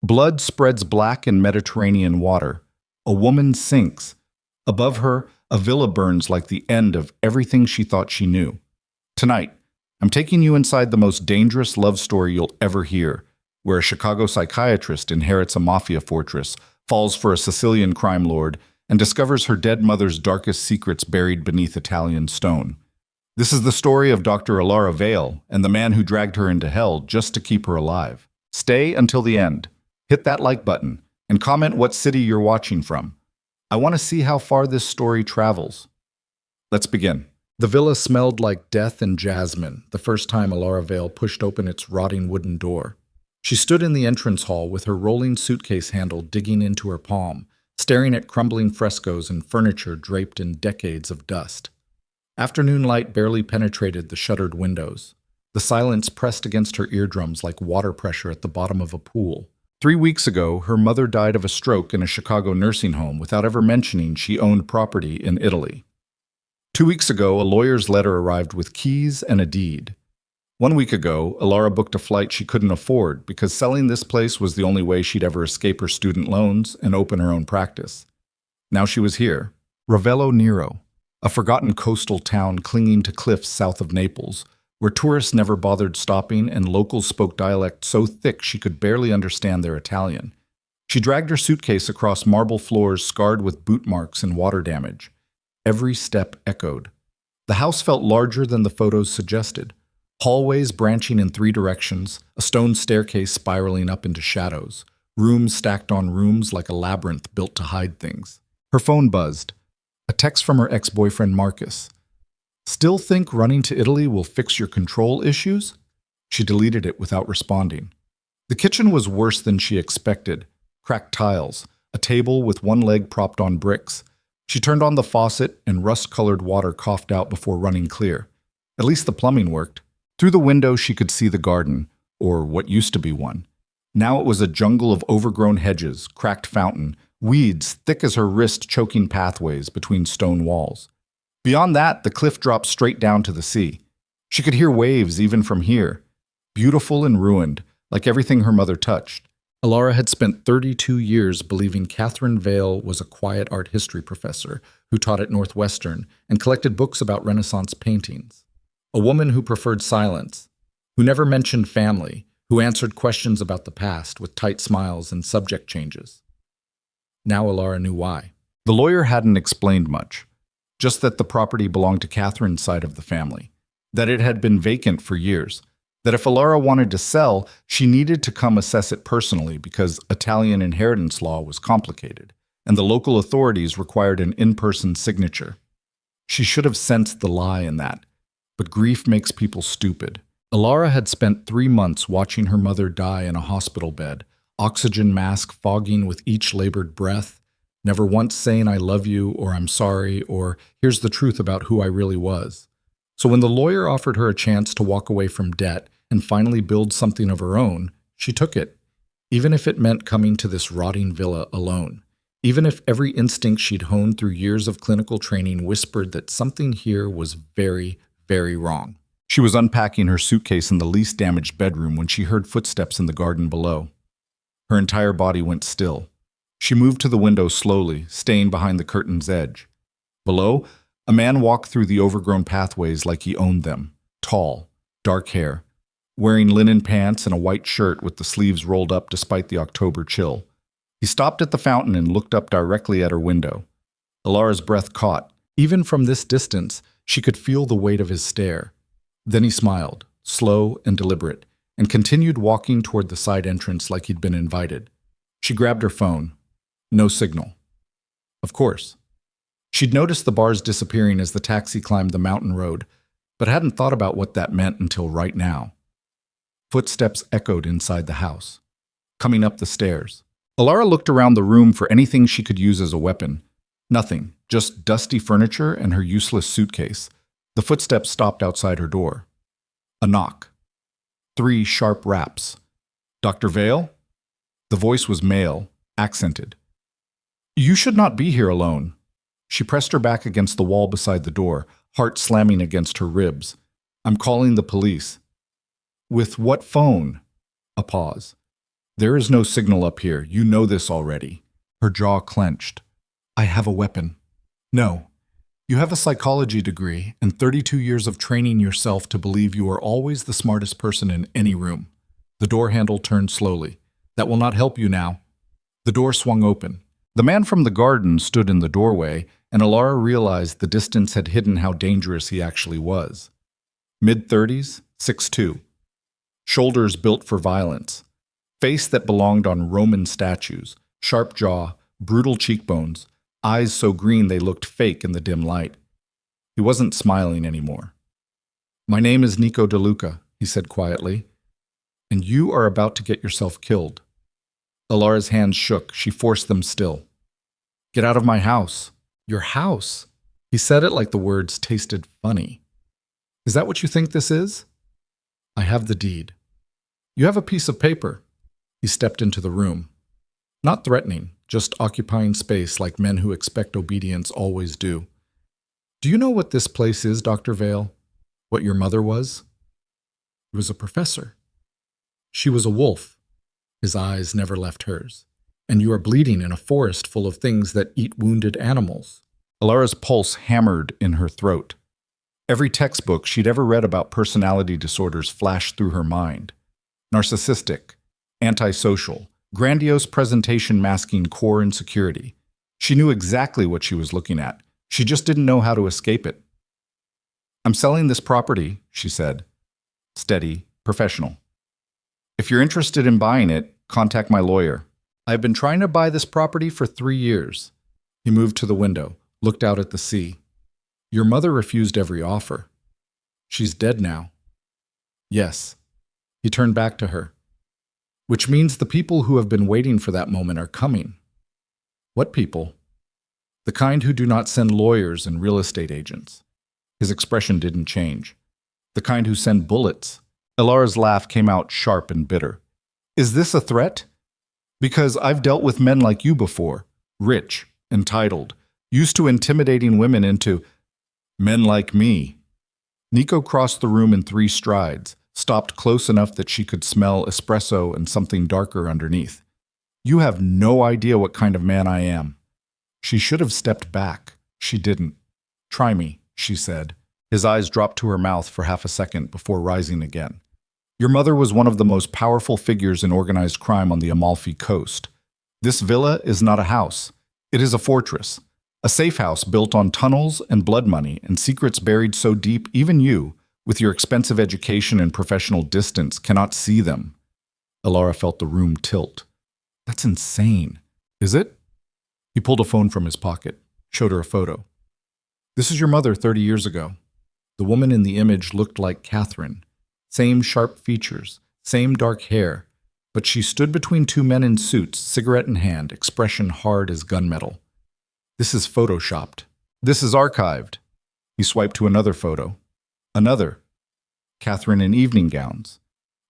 Blood spreads black in Mediterranean water. A woman sinks. Above her, a villa burns like the end of everything she thought she knew. Tonight, I'm taking you inside the most dangerous love story you'll ever hear, where a Chicago psychiatrist inherits a mafia fortress, falls for a Sicilian crime lord, and discovers her dead mother's darkest secrets buried beneath Italian stone. This is the story of Dr. Alara Vale and the man who dragged her into hell just to keep her alive. Stay until the end. Hit that like button and comment what city you're watching from. I want to see how far this story travels. Let's begin. The villa smelled like death and jasmine the first time Alara Vale pushed open its rotting wooden door. She stood in the entrance hall with her rolling suitcase handle digging into her palm, staring at crumbling frescoes and furniture draped in decades of dust. Afternoon light barely penetrated the shuttered windows. The silence pressed against her eardrums like water pressure at the bottom of a pool. 3 weeks ago, her mother died of a stroke in a Chicago nursing home without ever mentioning she owned property in Italy. 2 weeks ago, a lawyer's letter arrived with keys and a deed. 1 week ago, Alara booked a flight she couldn't afford because selling this place was the only way she'd ever escape her student loans and open her own practice. Now she was here, Ravello Nero, a forgotten coastal town clinging to cliffs south of Naples, where tourists never bothered stopping and locals spoke dialect so thick she could barely understand their Italian. She dragged her suitcase across marble floors scarred with boot marks and water damage. Every step echoed. The house felt larger than the photos suggested. Hallways branching in 3 directions, a stone staircase spiraling up into shadows, rooms stacked on rooms like a labyrinth built to hide things. Her phone buzzed. A text from her ex-boyfriend Marcus. Still think running to Italy will fix your control issues? She deleted it without responding. The kitchen was worse than she expected. Cracked tiles, a table with one leg propped on bricks. She turned on the faucet and rust-colored water coughed out before running clear. At least the plumbing worked. Through the window she could see the garden, or what used to be one. Now it was a jungle of overgrown hedges, cracked fountain, weeds thick as her wrist choking pathways between stone walls. Beyond that, the cliff dropped straight down to the sea. She could hear waves even from here, beautiful and ruined, like everything her mother touched. Alara had spent 32 years believing Catherine Vale was a quiet art history professor who taught at Northwestern and collected books about Renaissance paintings. A woman who preferred silence, who never mentioned family, who answered questions about the past with tight smiles and subject changes. Now Alara knew why. The lawyer hadn't explained much, just that the property belonged to Catherine's side of the family, that it had been vacant for years, that if Alara wanted to sell, she needed to come assess it personally because Italian inheritance law was complicated, and the local authorities required an in-person signature. She should have sensed the lie in that, but grief makes people stupid. Alara had spent 3 months watching her mother die in a hospital bed, oxygen mask fogging with each labored breath, never once saying I love you or I'm sorry or here's the truth about who I really was. So when the lawyer offered her a chance to walk away from debt and finally build something of her own, she took it, even if it meant coming to this rotting villa alone, even if every instinct she'd honed through years of clinical training whispered that something here was very, very wrong. She was unpacking her suitcase in the least damaged bedroom when she heard footsteps in the garden below. Her entire body went still. She moved to the window slowly, staying behind the curtain's edge. Below, a man walked through the overgrown pathways like he owned them, tall, dark hair, wearing linen pants and a white shirt with the sleeves rolled up despite the October chill. He stopped at the fountain and looked up directly at her window. Alara's breath caught. Even from this distance, she could feel the weight of his stare. Then he smiled, slow and deliberate, and continued walking toward the side entrance like he'd been invited. She grabbed her phone. No signal. Of course. She'd noticed the bars disappearing as the taxi climbed the mountain road, but hadn't thought about what that meant until right now. Footsteps echoed inside the house, coming up the stairs. Alara looked around the room for anything she could use as a weapon. Nothing, just dusty furniture and her useless suitcase. The footsteps stopped outside her door. A knock. 3 sharp raps. Dr. Vale? The voice was male, accented. You should not be here alone. She pressed her back against the wall beside the door, heart slamming against her ribs. I'm calling the police. With what phone? A pause. There is no signal up here. You know this already. Her jaw clenched. I have a weapon. No. You have a psychology degree and 32 years of training yourself to believe you are always the smartest person in any room. The door handle turned slowly. That will not help you now. The door swung open. The man from the garden stood in the doorway, and Alara realized the distance had hidden how dangerous he actually was. Mid-30s, 6'2". Shoulders built for violence. Face that belonged on Roman statues. Sharp jaw, brutal cheekbones, eyes so green they looked fake in the dim light. He wasn't smiling anymore. My name is Nico DeLuca, he said quietly, and you are about to get yourself killed. Alara's hands shook. She forced them still. Get out of my house. Your house? He said it like the words tasted funny. Is that what you think this is? I have the deed. You have a piece of paper. He stepped into the room. Not threatening, just occupying space like men who expect obedience always do. Do you know what this place is, Dr. Vale? What your mother was? He was a professor. She was a wolf. His eyes never left hers. And you are bleeding in a forest full of things that eat wounded animals. Alara's pulse hammered in her throat. Every textbook she'd ever read about personality disorders flashed through her mind. Narcissistic, antisocial, grandiose presentation masking core insecurity. She knew exactly what she was looking at. She just didn't know how to escape it. I'm selling this property, she said. Steady, professional. If you're interested in buying it, contact my lawyer. I've been trying to buy this property for 3 years. He moved to the window, looked out at the sea. Your mother refused every offer. She's dead now. Yes. He turned back to her. Which means the people who have been waiting for that moment are coming. What people? The kind who do not send lawyers and real estate agents. His expression didn't change. The kind who send bullets. Alara's laugh came out sharp and bitter. Is this a threat? Because I've dealt with men like you before. Rich, entitled, used to intimidating women into men like me. Nico crossed the room in 3 strides, stopped close enough that she could smell espresso and something darker underneath. You have no idea what kind of man I am. She should have stepped back. She didn't. Try me, she said. His eyes dropped to her mouth for half a second before rising again. Your mother was one of the most powerful figures in organized crime on the Amalfi Coast. This villa is not a house. It is a fortress. A safe house built on tunnels and blood money and secrets buried so deep even you, with your expensive education and professional distance, cannot see them. Alara felt the room tilt. That's insane. Is it? He pulled a phone from his pocket, showed her a photo. This is your mother 30 years ago. The woman in the image looked like Catherine. Same sharp features, same dark hair, but she stood between 2 men in suits, cigarette in hand, expression hard as gunmetal. This is photoshopped. This is archived. He swiped to another photo. Another. Catherine in evening gowns.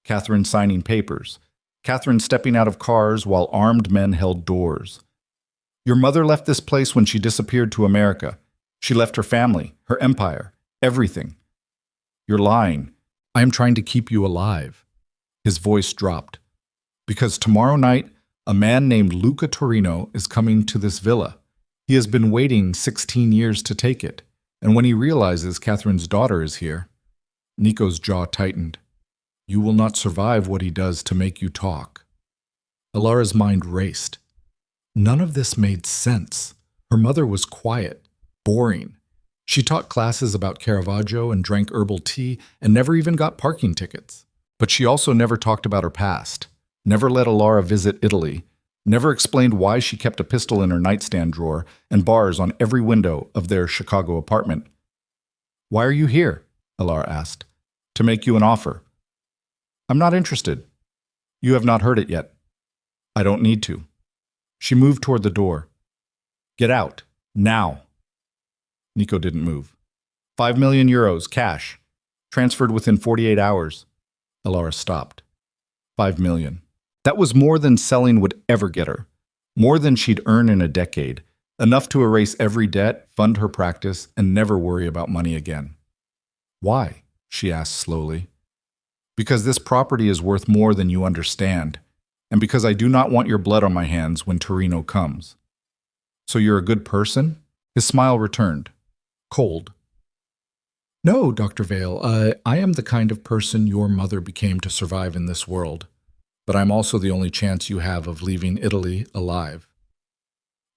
Catherine signing papers. Catherine stepping out of cars while armed men held doors. Your mother left this place when she disappeared to America. She left her family, her empire, everything. You're lying. I am trying to keep you alive. His voice dropped. Because tomorrow night, a man named Luca Torino is coming to this villa. He has been waiting 16 years to take it, and when he realizes Catherine's daughter is here, Nico's jaw tightened. You will not survive what he does to make you talk. Alara's mind raced. None of this made sense. Her mother was quiet, boring. She taught classes about Caravaggio and drank herbal tea and never even got parking tickets. But she also never talked about her past, never let Alara visit Italy, never explained why she kept a pistol in her nightstand drawer and bars on every window of their Chicago apartment. Why are you here? Alara asked. To make you an offer. I'm not interested. You have not heard it yet. I don't need to. She moved toward the door. Get out, now. Nico didn't move. 5 million euros, cash. Transferred within 48 hours. Alara stopped. 5 million. That was more than selling would ever get her. More than she'd earn in a decade. Enough to erase every debt, fund her practice, and never worry about money again. Why? She asked slowly. Because this property is worth more than you understand. and because I do not want your blood on my hands when Torino comes. So you're a good person? His smile returned, cold. No, Dr. Vale, I am the kind of person your mother became to survive in this world, but I'm also the only chance you have of leaving Italy alive.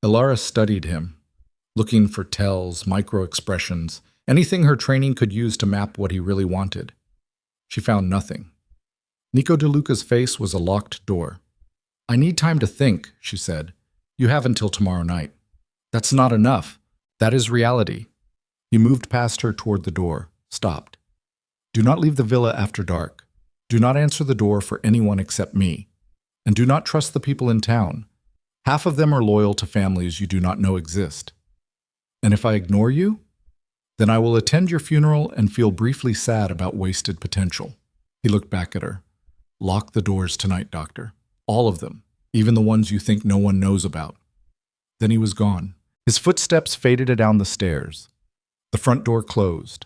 Ilara studied him, looking for tells, micro-expressions, anything her training could use to map what he really wanted. She found nothing. Nico De Luca's face was a locked door. I need time to think, she said. You have until tomorrow night. That's not enough. That is reality. He moved past her toward the door, stopped. Do not leave the villa after dark. Do not answer the door for anyone except me. And do not trust the people in town. Half of them are loyal to families you do not know exist. And if I ignore you, then I will attend your funeral and feel briefly sad about wasted potential. He looked back at her. Lock the doors tonight, Doctor. All of them, even the ones you think no one knows about. Then he was gone. His footsteps faded down the stairs. The front door closed.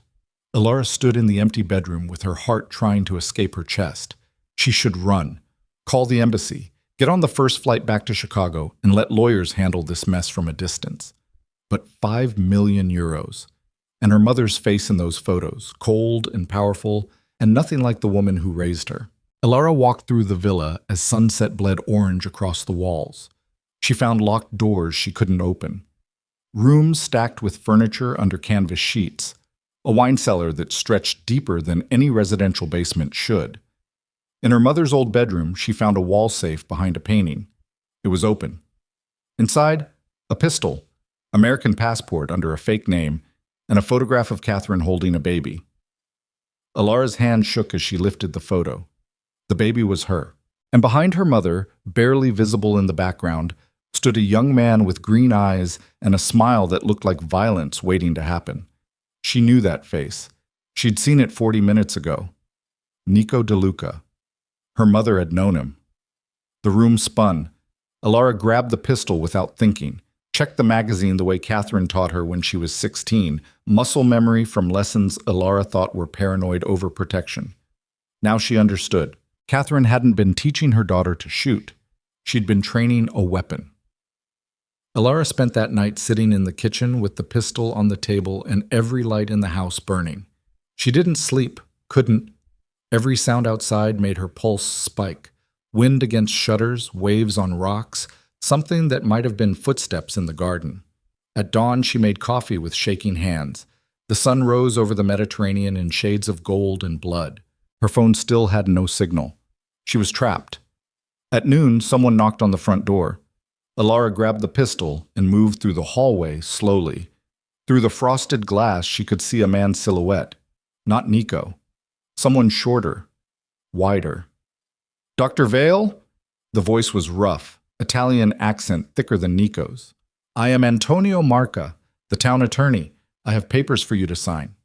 Ilara stood in the empty bedroom with her heart trying to escape her chest. She should run, call the embassy, get on the first flight back to Chicago, and let lawyers handle this mess from a distance. But 5 million euros. And her mother's face in those photos, cold and powerful, and nothing like the woman who raised her. Ilara walked through the villa as sunset bled orange across the walls. She found locked doors she couldn't open. Rooms stacked with furniture under canvas sheets. A wine cellar that stretched deeper than any residential basement should. In her mother's old bedroom, she found a wall safe behind a painting. It was open. Inside, a pistol, American passport under a fake name, and a photograph of Catherine holding a baby. Ilara's hand shook as she lifted the photo. The baby was her. And behind her mother, barely visible in the background, stood a young man with green eyes and a smile that looked like violence waiting to happen. She knew that face. She'd seen it 40 minutes ago. Nico De Luca. Her mother had known him. The room spun. Ilara grabbed the pistol without thinking, checked the magazine the way Catherine taught her when she was 16, muscle memory from lessons Ilara thought were paranoid overprotection. Now she understood. Catherine hadn't been teaching her daughter to shoot. She'd been training a weapon. Ilara spent that night sitting in the kitchen with the pistol on the table and every light in the house burning. She didn't sleep, couldn't. Every sound outside made her pulse spike. Wind against shutters, waves on rocks, something that might have been footsteps in the garden. At dawn, she made coffee with shaking hands. The sun rose over the Mediterranean in shades of gold and blood. Her phone still had no signal. She was trapped. At noon, someone knocked on the front door. Ilara grabbed the pistol and moved through the hallway slowly. Through the frosted glass, she could see a man's silhouette. Not Nico. Someone shorter, wider. Dr. Vale? The voice was rough, Italian accent thicker than Nico's. I am Antonio Marca, the town attorney. I have papers for you to sign.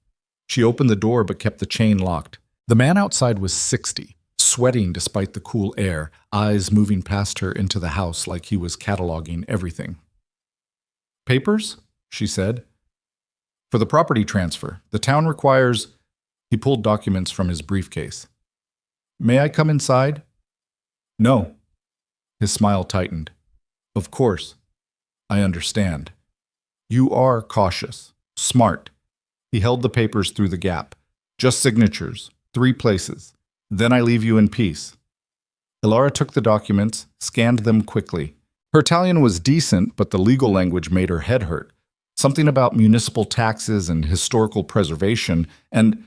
She opened the door but kept the chain locked. The man outside was 60, sweating despite the cool air, eyes moving past her into the house like he was cataloging everything. Papers? She said. For the property transfer. The town requires... He pulled documents from his briefcase. May I come inside? No. His smile tightened. Of course. I understand. You are cautious, smart. He held the papers through the gap. Just signatures, 3 places. Then I leave you in peace. Ilara took the documents, scanned them quickly. Her Italian was decent, but the legal language made her head hurt. Something about municipal taxes and historical preservation, and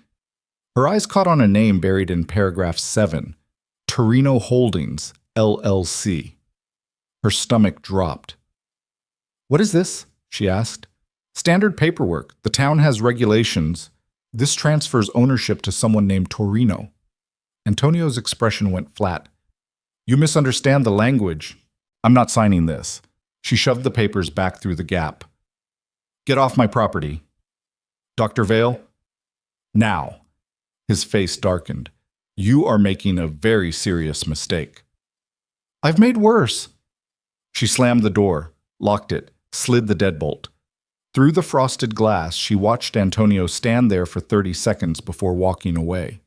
her eyes caught on a name buried in paragraph 7, Torino Holdings, LLC. Her stomach dropped. What is this? She asked. Standard paperwork. The town has regulations. This transfers ownership to someone named Torino. Antonio's expression went flat. You misunderstand the language. I'm not signing this. She shoved the papers back through the gap. Get off my property. Dr. Vale? Now. His face darkened. You are making a very serious mistake. I've made worse. She slammed the door, locked it, slid the deadbolt. Through the frosted glass, she watched Antonio stand there for 30 seconds before walking away.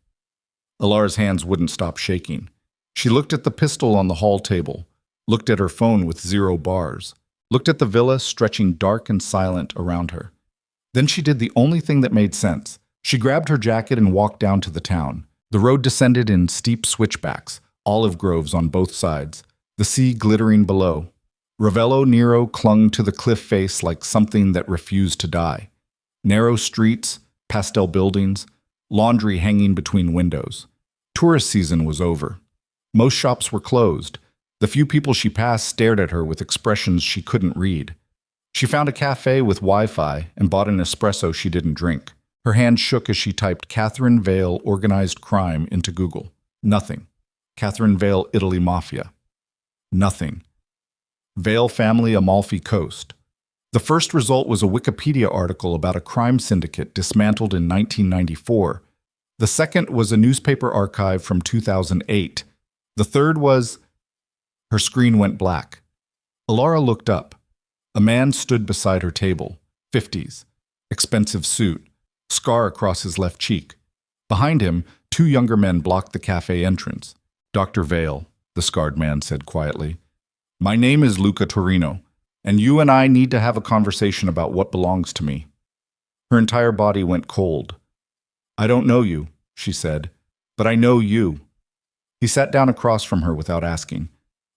Ilara's hands wouldn't stop shaking. She looked at the pistol on the hall table, looked at her phone with 0 bars, looked at the villa stretching dark and silent around her. Then she did the only thing that made sense. She grabbed her jacket and walked down to the town. The road descended in steep switchbacks, olive groves on both sides, the sea glittering below. Ravello Nero clung to the cliff face like something that refused to die. Narrow streets, pastel buildings, laundry hanging between windows. Tourist season was over. Most shops were closed. The few people she passed stared at her with expressions she couldn't read. She found a cafe with Wi-Fi and bought an espresso she didn't drink. Her hand shook as she typed Catherine Vale organized crime into Google. Nothing. Catherine Vale Italy Mafia. Nothing. Vale family Amalfi Coast. The first result was a Wikipedia article about a crime syndicate dismantled in 1994. The second was a newspaper archive from 2008. The third was... Her screen went black. Alara looked up. A man stood beside her table. 50s. Expensive suit. Scar across his left cheek. Behind him, 2 younger men blocked the cafe entrance. Dr. Vale, the scarred man said quietly. My name is Luca Torino, and you and I need to have a conversation about what belongs to me. Her entire body went cold. I don't know you, she said, but I know you. He sat down across from her without asking.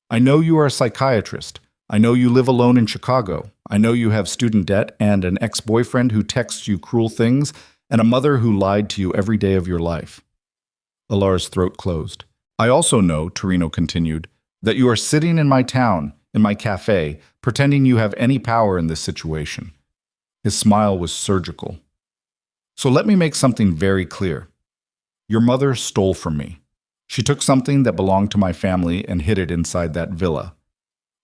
I know you are a psychiatrist. I know you live alone in Chicago. I know you have student debt and an ex-boyfriend who texts you cruel things and a mother who lied to you every day of your life. Alara's throat closed. I also know, Torino continued, that you are sitting in my town, in my cafe, pretending you have any power in this situation. His smile was surgical. So let me make something very clear. Your mother stole from me. She took something that belonged to my family and hid it inside that villa.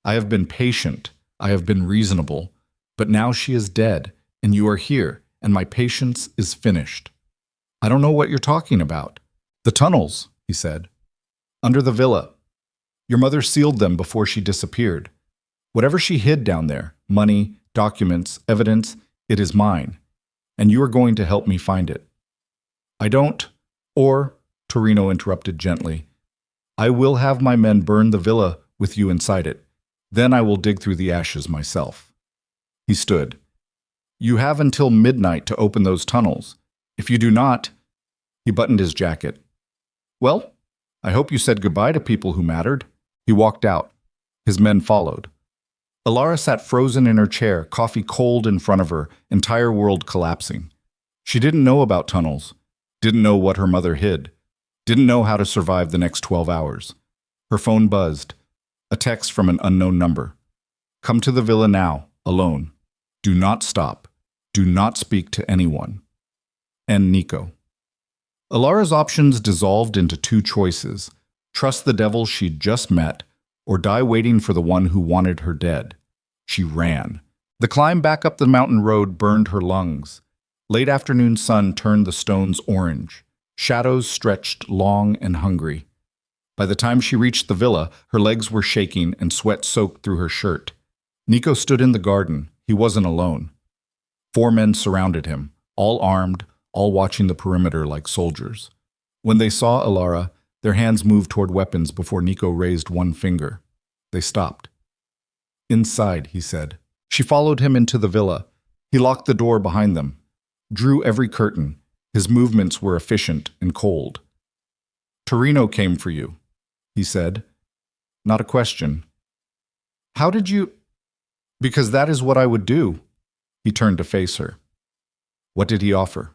I have been patient, I have been reasonable, but now she is dead, and you are here, and my patience is finished. I don't know what you're talking about. The tunnels, he said. Under the villa. Your mother sealed them before she disappeared. Whatever she hid down there, money, documents, evidence, it is mine, and you are going to help me find it. I don't, or, Torino interrupted gently, I will have my men burn the villa with you inside it. Then I will dig through the ashes myself. He stood. You have until midnight to open those tunnels. If you do not, he buttoned his jacket. Well, I hope you said goodbye to people who mattered. He walked out. His men followed. Alara sat frozen in her chair, coffee cold in front of her, entire world collapsing. She didn't know about tunnels, didn't know what her mother hid, didn't know how to survive the next 12 hours. Her phone buzzed. A text from an unknown number. Come to the villa now, alone. Do not stop. Do not speak to anyone. And Nico. Alara's options dissolved into 2 choices. Trust the devil she'd just met, or die waiting for the one who wanted her dead. She ran. The climb back up the mountain road burned her lungs. Late afternoon sun turned the stones orange. Shadows stretched long and hungry. By the time she reached the villa, her legs were shaking and sweat soaked through her shirt. Nico stood in the garden. He wasn't alone. 4 men surrounded him, all armed, all watching the perimeter like soldiers. When they saw Alara, their hands moved toward weapons before Nico raised one finger. They stopped. Inside, he said. She followed him into the villa. He locked the door behind them, drew every curtain. His movements were efficient and cold. Torino came for you, he said. Not a question. How did you... Because that is what I would do. He turned to face her. What did he offer?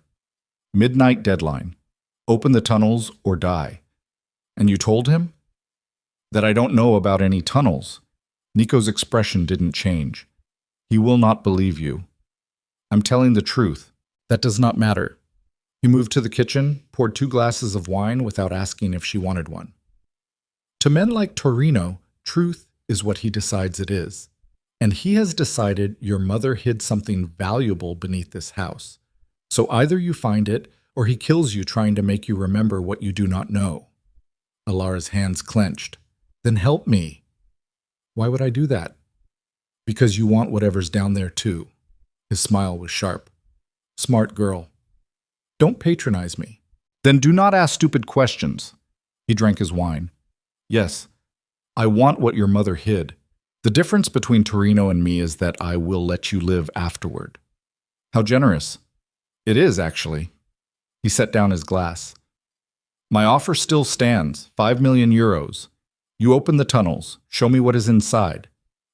Midnight deadline. Open the tunnels or die. And you told him? That I don't know about any tunnels. Nico's expression didn't change. He will not believe you. I'm telling the truth. That does not matter. He moved to the kitchen, poured 2 glasses of wine without asking if she wanted one. To men like Torino, truth is what he decides it is. And he has decided your mother hid something valuable beneath this house. So either you find it, or he kills you trying to make you remember what you do not know. Alara's hands clenched. Then help me. Why would I do that? Because you want whatever's down there too. His smile was sharp. Smart girl. Don't patronize me. Then do not ask stupid questions. He drank his wine. Yes, I want what your mother hid. The difference between Torino and me is that I will let you live afterward. How generous. It is, actually. He set down his glass. My offer still stands, 5 million euros. You open the tunnels, show me what is inside.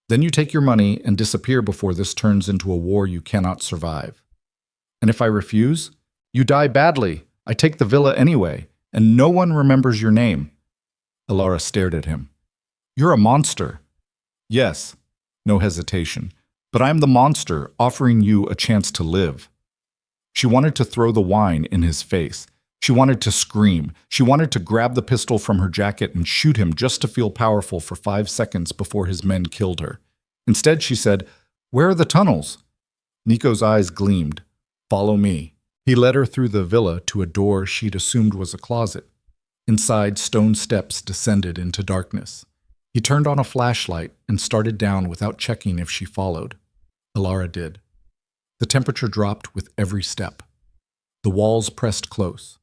Then you take your money and disappear before this turns into a war you cannot survive. And if I refuse, you die badly. I take the villa anyway, and no one remembers your name. Alara stared at him. You're a monster. Yes, no hesitation. But I'm the monster offering you a chance to live. She wanted to throw the wine in his face. She wanted to scream. She wanted to grab the pistol from her jacket and shoot him just to feel powerful for 5 seconds before his men killed her. Instead, she said, "Where are the tunnels?" Nico's eyes gleamed. "Follow me." He led her through the villa to a door she'd assumed was a closet. Inside, stone steps descended into darkness. He turned on a flashlight and started down without checking if she followed. Alara did. The temperature dropped with every step. The walls pressed close.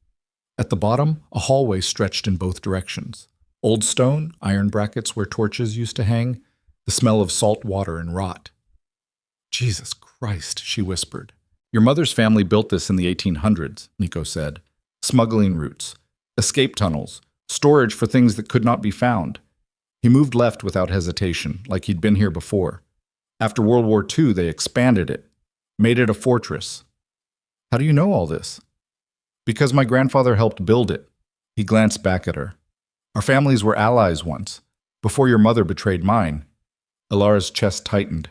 At the bottom, a hallway stretched in both directions. Old stone, iron brackets where torches used to hang, the smell of salt water and rot. "Jesus Christ," she whispered. "Your mother's family built this in the 1800s, Nico said. Smuggling routes, escape tunnels, storage for things that could not be found." He moved left without hesitation, like he'd been here before. After World War II, they expanded it, made it a fortress. "How do you know all this?" "Because my grandfather helped build it." He glanced back at her. "Our families were allies once, before your mother betrayed mine." Alara's chest tightened.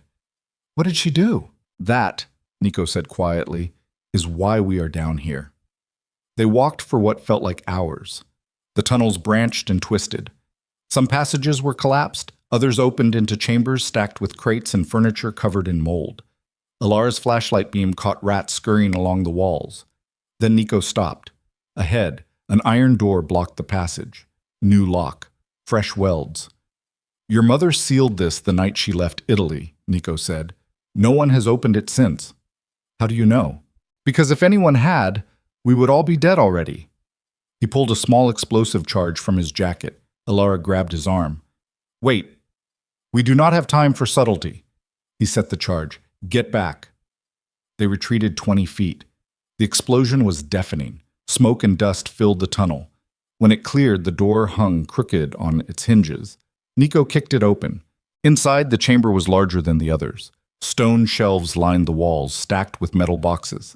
"What did she do?" "That," Nico said quietly, "is why we are down here." They walked for what felt like hours. The tunnels branched and twisted. Some passages were collapsed, others opened into chambers stacked with crates and furniture covered in mold. Alara's flashlight beam caught rats scurrying along the walls. Then Nico stopped. Ahead, an iron door blocked the passage. New lock. Fresh welds. "Your mother sealed this the night she left Italy," Nico said. "No one has opened it since." "How do you know?" "Because if anyone had, we would all be dead already." He pulled a small explosive charge from his jacket. Alara grabbed his arm. "Wait. We do not have time for subtlety." He set the charge. "Get back." They retreated 20 feet. The explosion was deafening. Smoke and dust filled the tunnel. When it cleared, the door hung crooked on its hinges. Nico kicked it open. Inside, the chamber was larger than the others. Stone shelves lined the walls, stacked with metal boxes.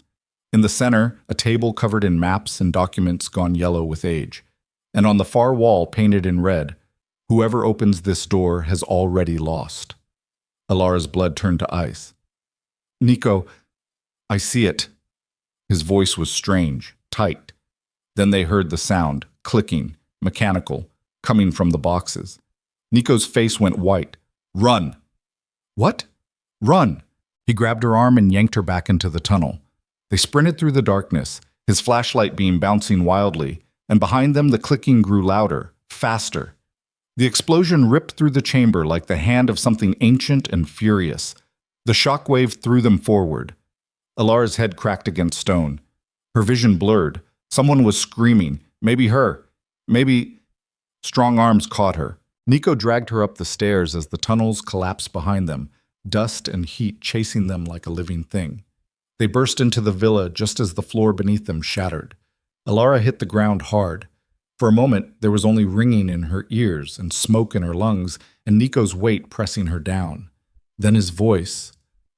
In the center, a table covered in maps and documents gone yellow with age. And on the far wall, painted in red, "Whoever opens this door has already lost." Alara's blood turned to ice. "Nico, I see it." His voice was strange, tight. Then they heard the sound, clicking, mechanical, coming from the boxes. Nico's face went white. "Run!" "What?" "Run!" He grabbed her arm and yanked her back into the tunnel. They sprinted through the darkness, his flashlight beam bouncing wildly, and behind them the clicking grew louder, faster. The explosion ripped through the chamber like the hand of something ancient and furious. The shockwave threw them forward. Alara's head cracked against stone. Her vision blurred. Someone was screaming. Maybe her. Maybe... Strong arms caught her. Nico dragged her up the stairs as the tunnels collapsed behind them, dust and heat chasing them like a living thing. They burst into the villa just as the floor beneath them shattered. Alara hit the ground hard. For a moment, there was only ringing in her ears and smoke in her lungs, and Nico's weight pressing her down. Then his voice,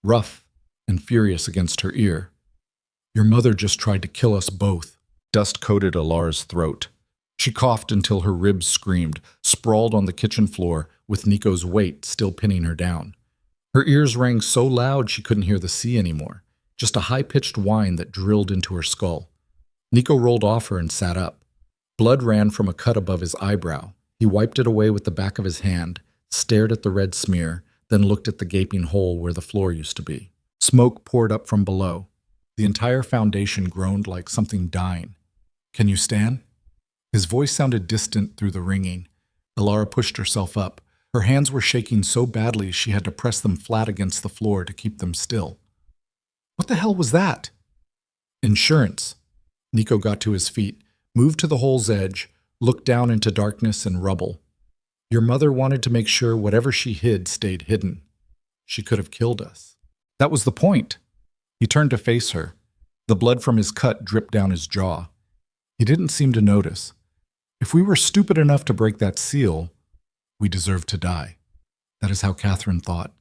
rough and furious against her ear. "Your mother just tried to kill us both." Dust coated Alara's throat. She coughed until her ribs screamed, sprawled on the kitchen floor, with Nico's weight still pinning her down. Her ears rang so loud she couldn't hear the sea anymore, just a high-pitched whine that drilled into her skull. Nico rolled off her and sat up. Blood ran from a cut above his eyebrow. He wiped it away with the back of his hand, stared at the red smear, then looked at the gaping hole where the floor used to be. Smoke poured up from below. The entire foundation groaned like something dying. "Can you stand?" His voice sounded distant through the ringing. Alara pushed herself up. Her hands were shaking so badly she had to press them flat against the floor to keep them still. "What the hell was that?" "Insurance." Nico got to his feet, moved to the hole's edge, looked down into darkness and rubble. Your mother wanted to make sure whatever she hid stayed hidden. She could have killed us. That was the point. He turned to face her. The blood from his cut dripped down his jaw. He didn't seem to notice. If we were stupid enough to break that seal, we deserved to die. That is how Catherine thought.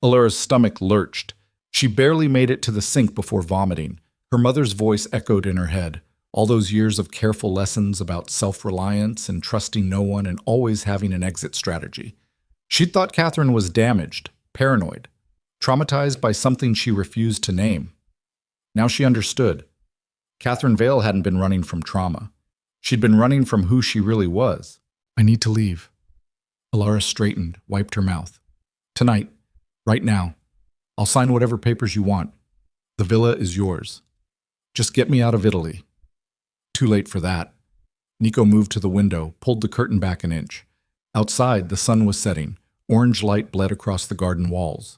Alara's stomach lurched. She barely made it to the sink before vomiting. Her mother's voice echoed in her head. All those years of careful lessons about self-reliance and trusting no one and always having an exit strategy. She'd thought Catherine was damaged, paranoid, traumatized by something she refused to name. Now she understood. Catherine Vale hadn't been running from trauma. She'd been running from who she really was. I need to leave. Alara straightened, wiped her mouth. Tonight, right now, I'll sign whatever papers you want. The villa is yours. Just get me out of Italy. Too late for that. Nico moved to the window, pulled the curtain back an inch. Outside, the sun was setting. Orange light bled across the garden walls.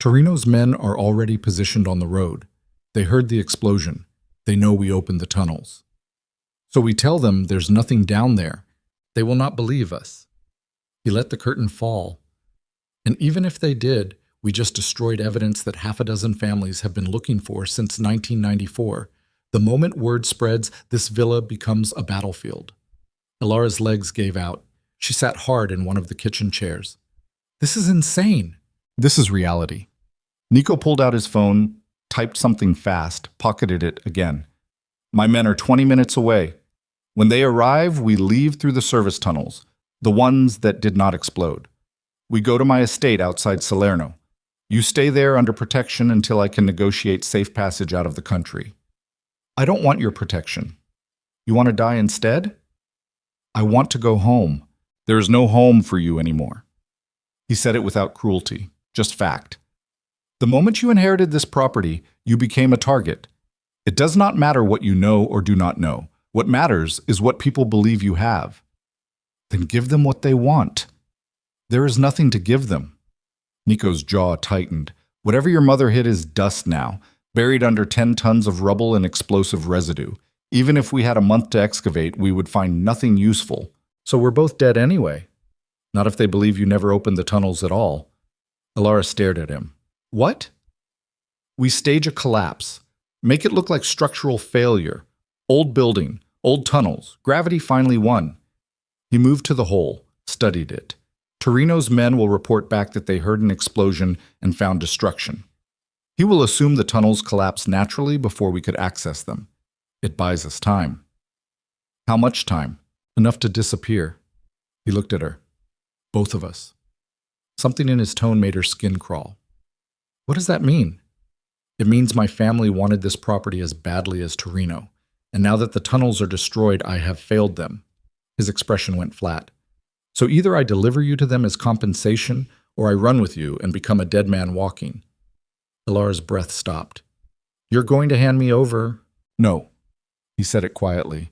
Torino's men are already positioned on the road. They heard the explosion. They know we opened the tunnels. So we tell them there's nothing down there. They will not believe us. He let the curtain fall. And even if they did, we just destroyed evidence that half a dozen families have been looking for since 1994. The moment word spreads, this villa becomes a battlefield. Alara's legs gave out. She sat hard in one of the kitchen chairs. This is insane. This is reality. Nico pulled out his phone, typed something fast, pocketed it again. My men are 20 minutes away. When they arrive, we leave through the service tunnels, the ones that did not explode. We go to my estate outside Salerno. You stay there under protection until I can negotiate safe passage out of the country. I don't want your protection. You want to die instead? I want to go home. There is no home for you anymore. He said it without cruelty, just fact. The moment you inherited this property, you became a target. It does not matter what you know or do not know. What matters is what people believe you have. Then give them what they want. There is nothing to give them. Nico's jaw tightened. Whatever your mother hid is dust now, buried under 10 tons of rubble and explosive residue. Even if we had a month to excavate, we would find nothing useful. So we're both dead anyway. Not if they believe you never opened the tunnels at all. Alara stared at him. What? We stage a collapse. Make it look like structural failure. Old building, old tunnels. Gravity finally won. He moved to the hole, studied it. Torino's men will report back that they heard an explosion and found destruction. He will assume the tunnels collapsed naturally before we could access them. It buys us time. How much time? Enough to disappear. He looked at her. Both of us. Something in his tone made her skin crawl. What does that mean? It means my family wanted this property as badly as Torino, and now that the tunnels are destroyed, I have failed them. His expression went flat. So either I deliver you to them as compensation, or I run with you and become a dead man walking. Alara's breath stopped. You're going to hand me over? No. He said it quietly.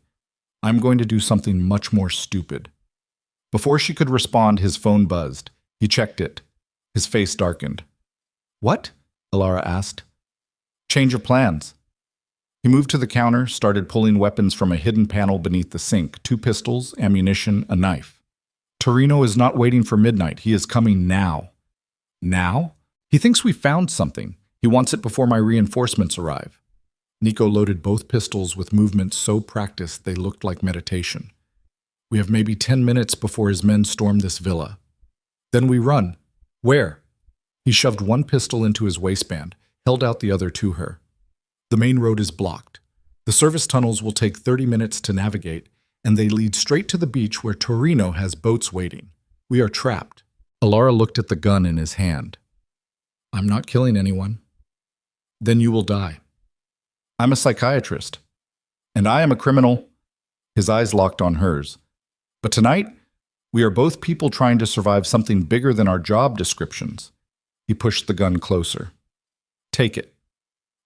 I'm going to do something much more stupid. Before she could respond, his phone buzzed. He checked it. His face darkened. What? Alara asked. Change of plans. He moved to the counter, started pulling weapons from a hidden panel beneath the sink, 2 pistols, ammunition, a knife. Torino is not waiting for midnight. He is coming now. Now? He thinks we found something. He wants it before my reinforcements arrive. Nico loaded both pistols with movements so practiced they looked like meditation. We have maybe 10 minutes before his men storm this villa. Then we run. Where? He shoved one pistol into his waistband, held out the other to her. The main road is blocked. The service tunnels will take 30 minutes to navigate, and they lead straight to the beach where Torino has boats waiting. We are trapped. Alara looked at the gun in his hand. I'm not killing anyone. Then you will die. I'm a psychiatrist. And I am a criminal. His eyes locked on hers. But tonight, we are both people trying to survive something bigger than our job descriptions. He pushed the gun closer. Take it.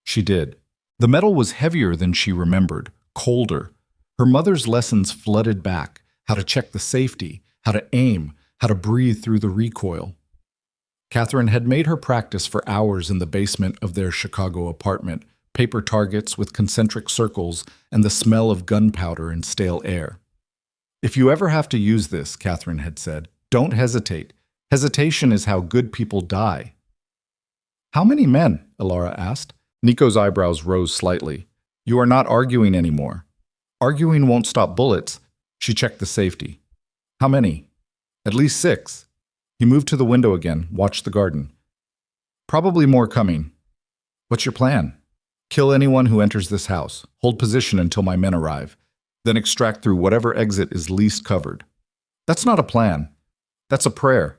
She did. The metal was heavier than she remembered, colder. Her mother's lessons flooded back, how to check the safety, how to aim, how to breathe through the recoil. Catherine had made her practice for hours in the basement of their Chicago apartment, paper targets with concentric circles and the smell of gunpowder and stale air. If you ever have to use this, Catherine had said, Don't hesitate. Hesitation is how good people die. How many men? Alara asked. Nico's eyebrows rose slightly. You are not arguing anymore. Arguing won't stop bullets. She checked the safety. How many? At least 6. He moved to the window again, watched the garden. Probably more coming. What's your plan? Kill anyone who enters this house. Hold position until my men arrive. Then extract through whatever exit is least covered. That's not a plan. That's a prayer.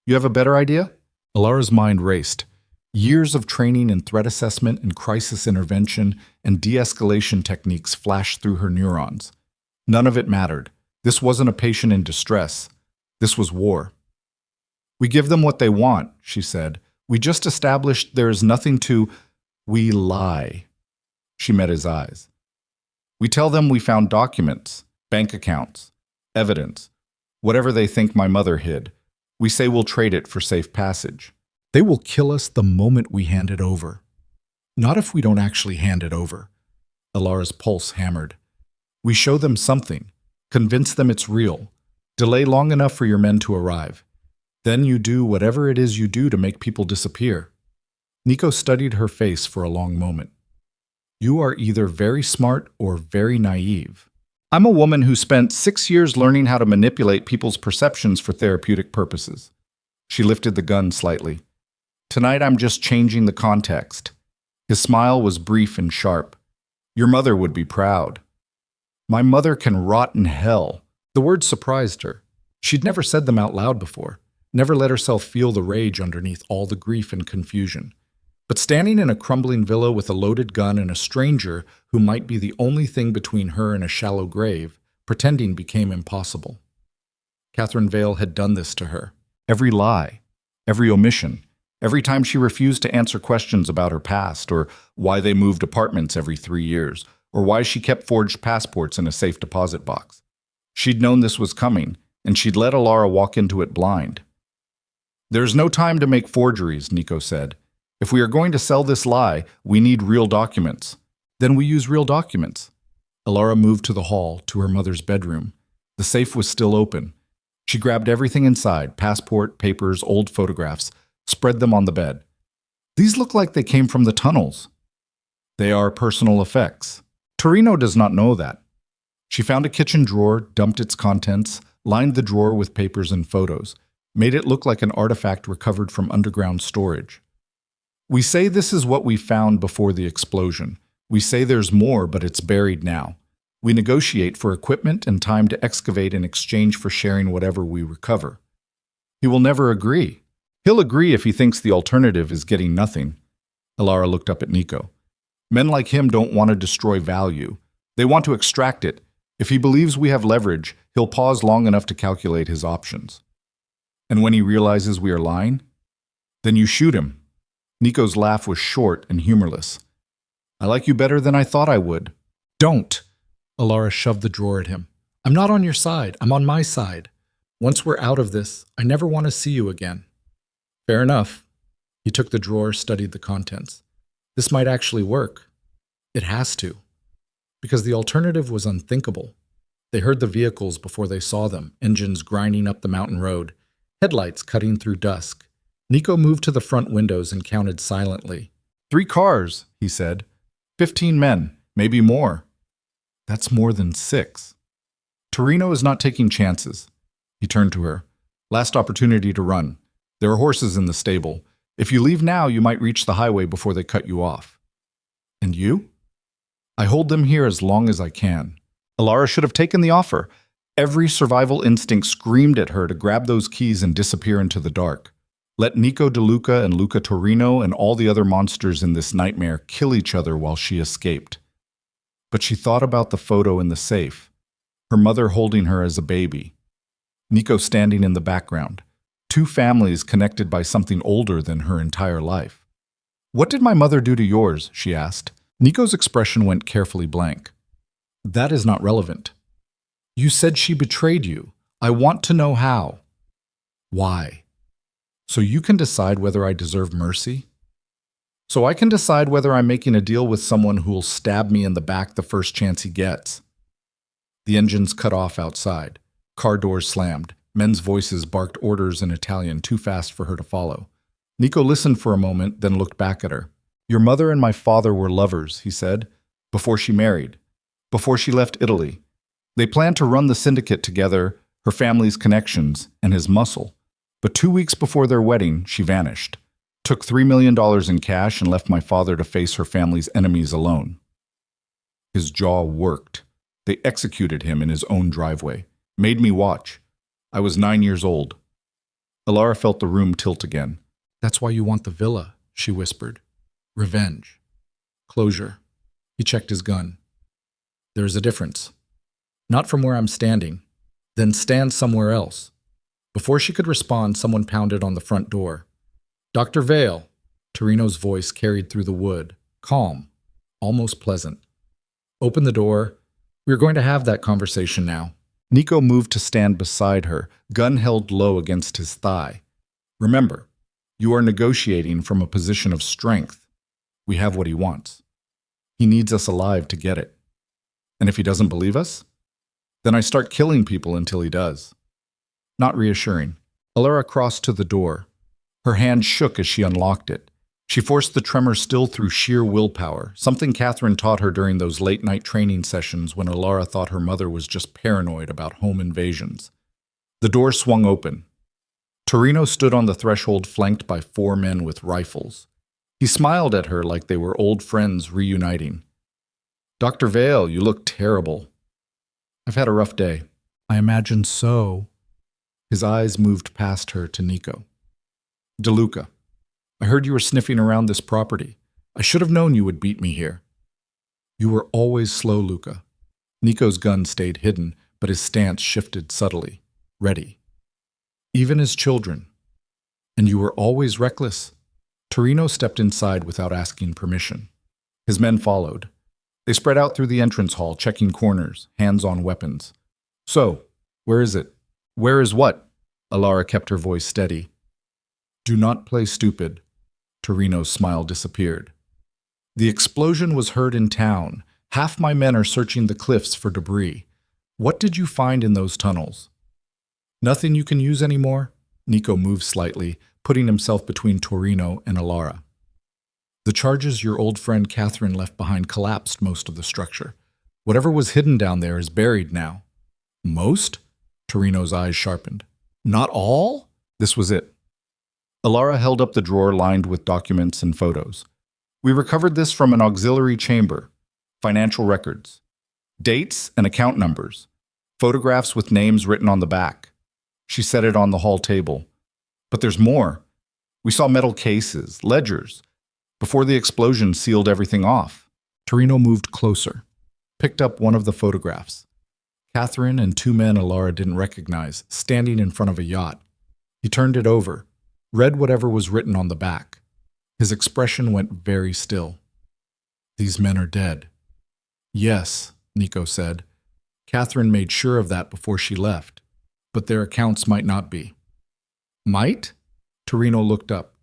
You have a better idea? Alara's mind raced. Years of training in threat assessment and crisis intervention and de-escalation techniques flashed through her neurons. None of it mattered. This wasn't a patient in distress. This was war. We give them what they want, she said. We just established there is nothing to... We lie. She met his eyes. We tell them we found documents, bank accounts, evidence, whatever they think my mother hid. We say we'll trade it for safe passage. They will kill us the moment we hand it over. Not if we don't actually hand it over. Alara's pulse hammered. We show them something. Convince them it's real. Delay long enough for your men to arrive. Then you do whatever it is you do to make people disappear. Nico studied her face for a long moment. You are either very smart or very naive. I'm a woman who spent 6 years learning how to manipulate people's perceptions for therapeutic purposes. She lifted the gun slightly. Tonight I'm just changing the context. His smile was brief and sharp. Your mother would be proud. My mother can rot in hell. The words surprised her. She'd never said them out loud before, never let herself feel the rage underneath all the grief and confusion. But standing in a crumbling villa with a loaded gun and a stranger who might be the only thing between her and a shallow grave, pretending became impossible. Catherine Vale had done this to her. Every lie, every omission, every time she refused to answer questions about her past, or why they moved apartments every 3 years, or why she kept forged passports in a safe deposit box. She'd known this was coming, and she'd let Alara walk into it blind. There's no time to make forgeries, Nico said. If we are going to sell this lie, we need real documents. Then we use real documents. Alara moved to the hall, to her mother's bedroom. The safe was still open. She grabbed everything inside, passport, papers, old photographs, spread them on the bed. These look like they came from the tunnels. They are personal effects. Torino does not know that. She found a kitchen drawer, dumped its contents, lined the drawer with papers and photos, made it look like an artifact recovered from underground storage. We say this is what we found before the explosion. We say there's more, but it's buried now. We negotiate for equipment and time to excavate in exchange for sharing whatever we recover. He will never agree. He'll agree if he thinks the alternative is getting nothing. Alara looked up at Nico. Men like him don't want to destroy value. They want to extract it. If he believes we have leverage, he'll pause long enough to calculate his options. And when he realizes we are lying, then you shoot him. Nico's laugh was short and humorless. I like you better than I thought I would. Don't! Alara shoved the drawer at him. I'm not on your side. I'm on my side. Once we're out of this, I never want to see you again. Fair enough. He took the drawer, studied the contents. This might actually work. It has to. Because the alternative was unthinkable. They heard the vehicles before they saw them, engines grinding up the mountain road, headlights cutting through dusk. Nico moved to the front windows and counted silently. 3 cars, he said. 15 men, maybe more. That's more than 6. Torino is not taking chances. He turned to her. Last opportunity to run. There are horses in the stable. If you leave now, you might reach the highway before they cut you off. And you? I hold them here as long as I can. Alara should have taken the offer. Every survival instinct screamed at her to grab those keys and disappear into the dark. Let Nico De Luca and Luca Torino and all the other monsters in this nightmare kill each other while she escaped. But she thought about the photo in the safe, her mother holding her as a baby, Nico standing in the background, 2 families connected by something older than her entire life. What did my mother do to yours? She asked. Nico's expression went carefully blank. That is not relevant. You said she betrayed you. I want to know how. Why? So you can decide whether I deserve mercy? So I can decide whether I'm making a deal with someone who will stab me in the back the first chance he gets. The engines cut off outside. Car doors slammed. Men's voices barked orders in Italian too fast for her to follow. Nico listened for a moment, then looked back at her. "Your mother and my father were lovers," he said, "before she married, before she left Italy. They planned to run the syndicate together, her family's connections, and his muscle. But 2 weeks before their wedding, she vanished, took $3 million in cash and left my father to face her family's enemies alone." His jaw worked. They executed him in his own driveway. Made me watch. I was 9 years old. Alara felt the room tilt again. "That's why you want the villa," she whispered. "Revenge. Closure." He checked his gun. "There is a difference. Not from where I'm standing. Then stand somewhere else." Before she could respond, someone pounded on the front door. "Dr. Vale." Torino's voice carried through the wood, calm, almost pleasant. "Open the door. We're going to have that conversation now." Nico moved to stand beside her, gun held low against his thigh. "Remember, you are negotiating from a position of strength. We have what he wants. He needs us alive to get it. And if he doesn't believe us, then I start killing people until he does." Not reassuring. Alara crossed to the door. Her hand shook as she unlocked it. She forced the tremor still through sheer willpower, something Catherine taught her during those late-night training sessions when Alara thought her mother was just paranoid about home invasions. The door swung open. Torino stood on the threshold flanked by 4 men with rifles. He smiled at her like they were old friends reuniting. "Dr. Vale, you look terrible." "I've had a rough day." "I imagine so." His eyes moved past her to Nico. "DeLuca, I heard you were sniffing around this property. I should have known you would beat me here." "You were always slow, Luca." Nico's gun stayed hidden, but his stance shifted subtly. Ready. "Even as children. And you were always reckless." Torino stepped inside without asking permission. His men followed. They spread out through the entrance hall, checking corners, hands on weapons. "So, where is it?" "Where is what?" Alara kept her voice steady. "Do not play stupid." Torino's smile disappeared. "The explosion was heard in town. Half my men are searching the cliffs for debris. What did you find in those tunnels?" "Nothing you can use anymore?" Nico moved slightly, putting himself between Torino and Alara. "The charges your old friend Catherine left behind collapsed most of the structure. Whatever was hidden down there is buried now." "Most?" Torino's eyes sharpened. "Not all?" This was it. Alara held up the drawer lined with documents and photos. "We recovered this from an auxiliary chamber. Financial records. Dates and account numbers. Photographs with names written on the back." She set it on the hall table. "But there's more. We saw metal cases, ledgers. Before the explosion sealed everything off." Torino moved closer, picked up one of the photographs. Catherine and 2 men Alara didn't recognize, standing in front of a yacht. He turned it over, read whatever was written on the back. His expression went very still. "These men are dead." "Yes," Nico said. "Catherine made sure of that before she left. But their accounts might not be." "Might?" Torino looked up.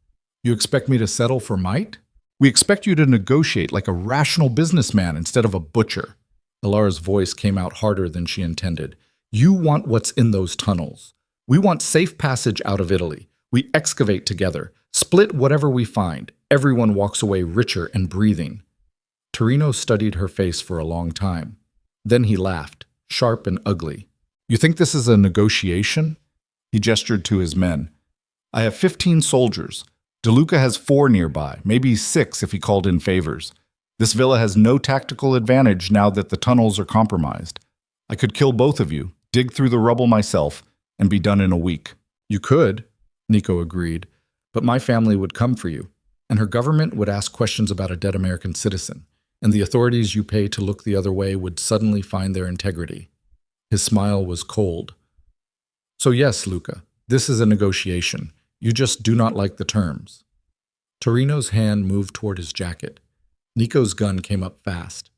"You expect me to settle for might?" "We expect you to negotiate like a rational businessman instead of a butcher." Alara's voice came out harder than she intended. "You want what's in those tunnels. We want safe passage out of Italy. We excavate together, split whatever we find. Everyone walks away richer and breathing." Torino studied her face for a long time. Then he laughed, sharp and ugly. "You think this is a negotiation?" He gestured to his men. "I have 15 soldiers. DeLuca has 4 nearby, maybe 6 if he called in favors. This villa has no tactical advantage now that the tunnels are compromised. I could kill both of you, dig through the rubble myself, and be done in a week." "You could," Nico agreed, "but my family would come for you, and her government would ask questions about a dead American citizen, and the authorities you pay to look the other way would suddenly find their integrity." His smile was cold. "So yes, Luca, this is a negotiation. You just do not like the terms." Torino's hand moved toward his jacket. Nico's gun came up fast.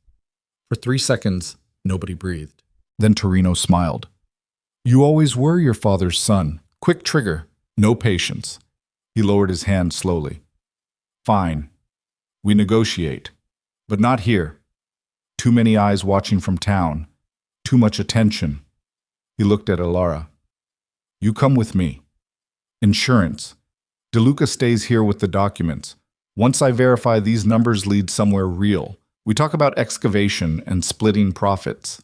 For 3 seconds, nobody breathed. Then Torino smiled. "You always were your father's son. Quick trigger, no patience." He lowered his hand slowly. "Fine. We negotiate. But not here. Too many eyes watching from town. Too much attention." He looked at Alara. You come with me. Insurance. DeLuca stays here with the documents. Once I verify these numbers lead somewhere real, we talk about excavation and splitting profits.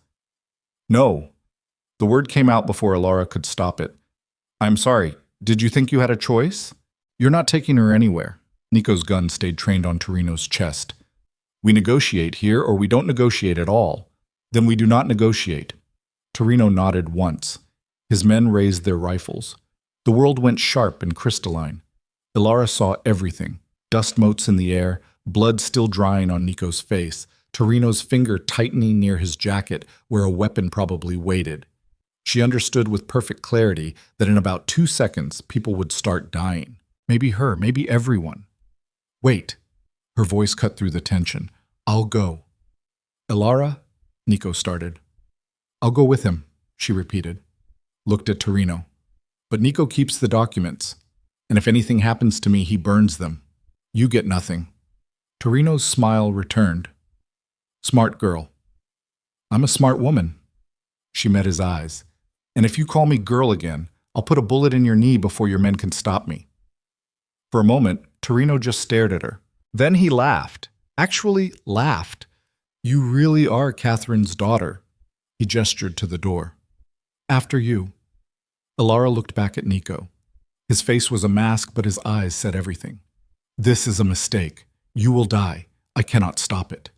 No. The word came out before Alara could stop it. I'm sorry. Did you think you had a choice? You're not taking her anywhere. Nico's gun stayed trained on Torino's chest. We negotiate here or we don't negotiate at all. Then we do not negotiate. Torino nodded once. His men raised their rifles. The world went sharp and crystalline. Alara saw everything. Dust motes in the air, blood still drying on Nico's face, Torino's finger tightening near his jacket where a weapon probably waited. She understood with perfect clarity that in about 2 seconds people would start dying. Maybe her, maybe everyone. Wait. Her voice cut through the tension. I'll go. Alara? Nico started. I'll go with him, she repeated. Looked at Torino. But Nico keeps the documents. And if anything happens to me, he burns them. You get nothing. Torino's smile returned. Smart girl. I'm a smart woman. She met his eyes. And if you call me girl again, I'll put a bullet in your knee before your men can stop me. For a moment, Torino just stared at her. Then he laughed. Actually laughed. You really are Catherine's daughter. He gestured to the door. After you. Alara looked back at Nico. His face was a mask, but his eyes said everything. This is a mistake. You will die. I cannot stop it.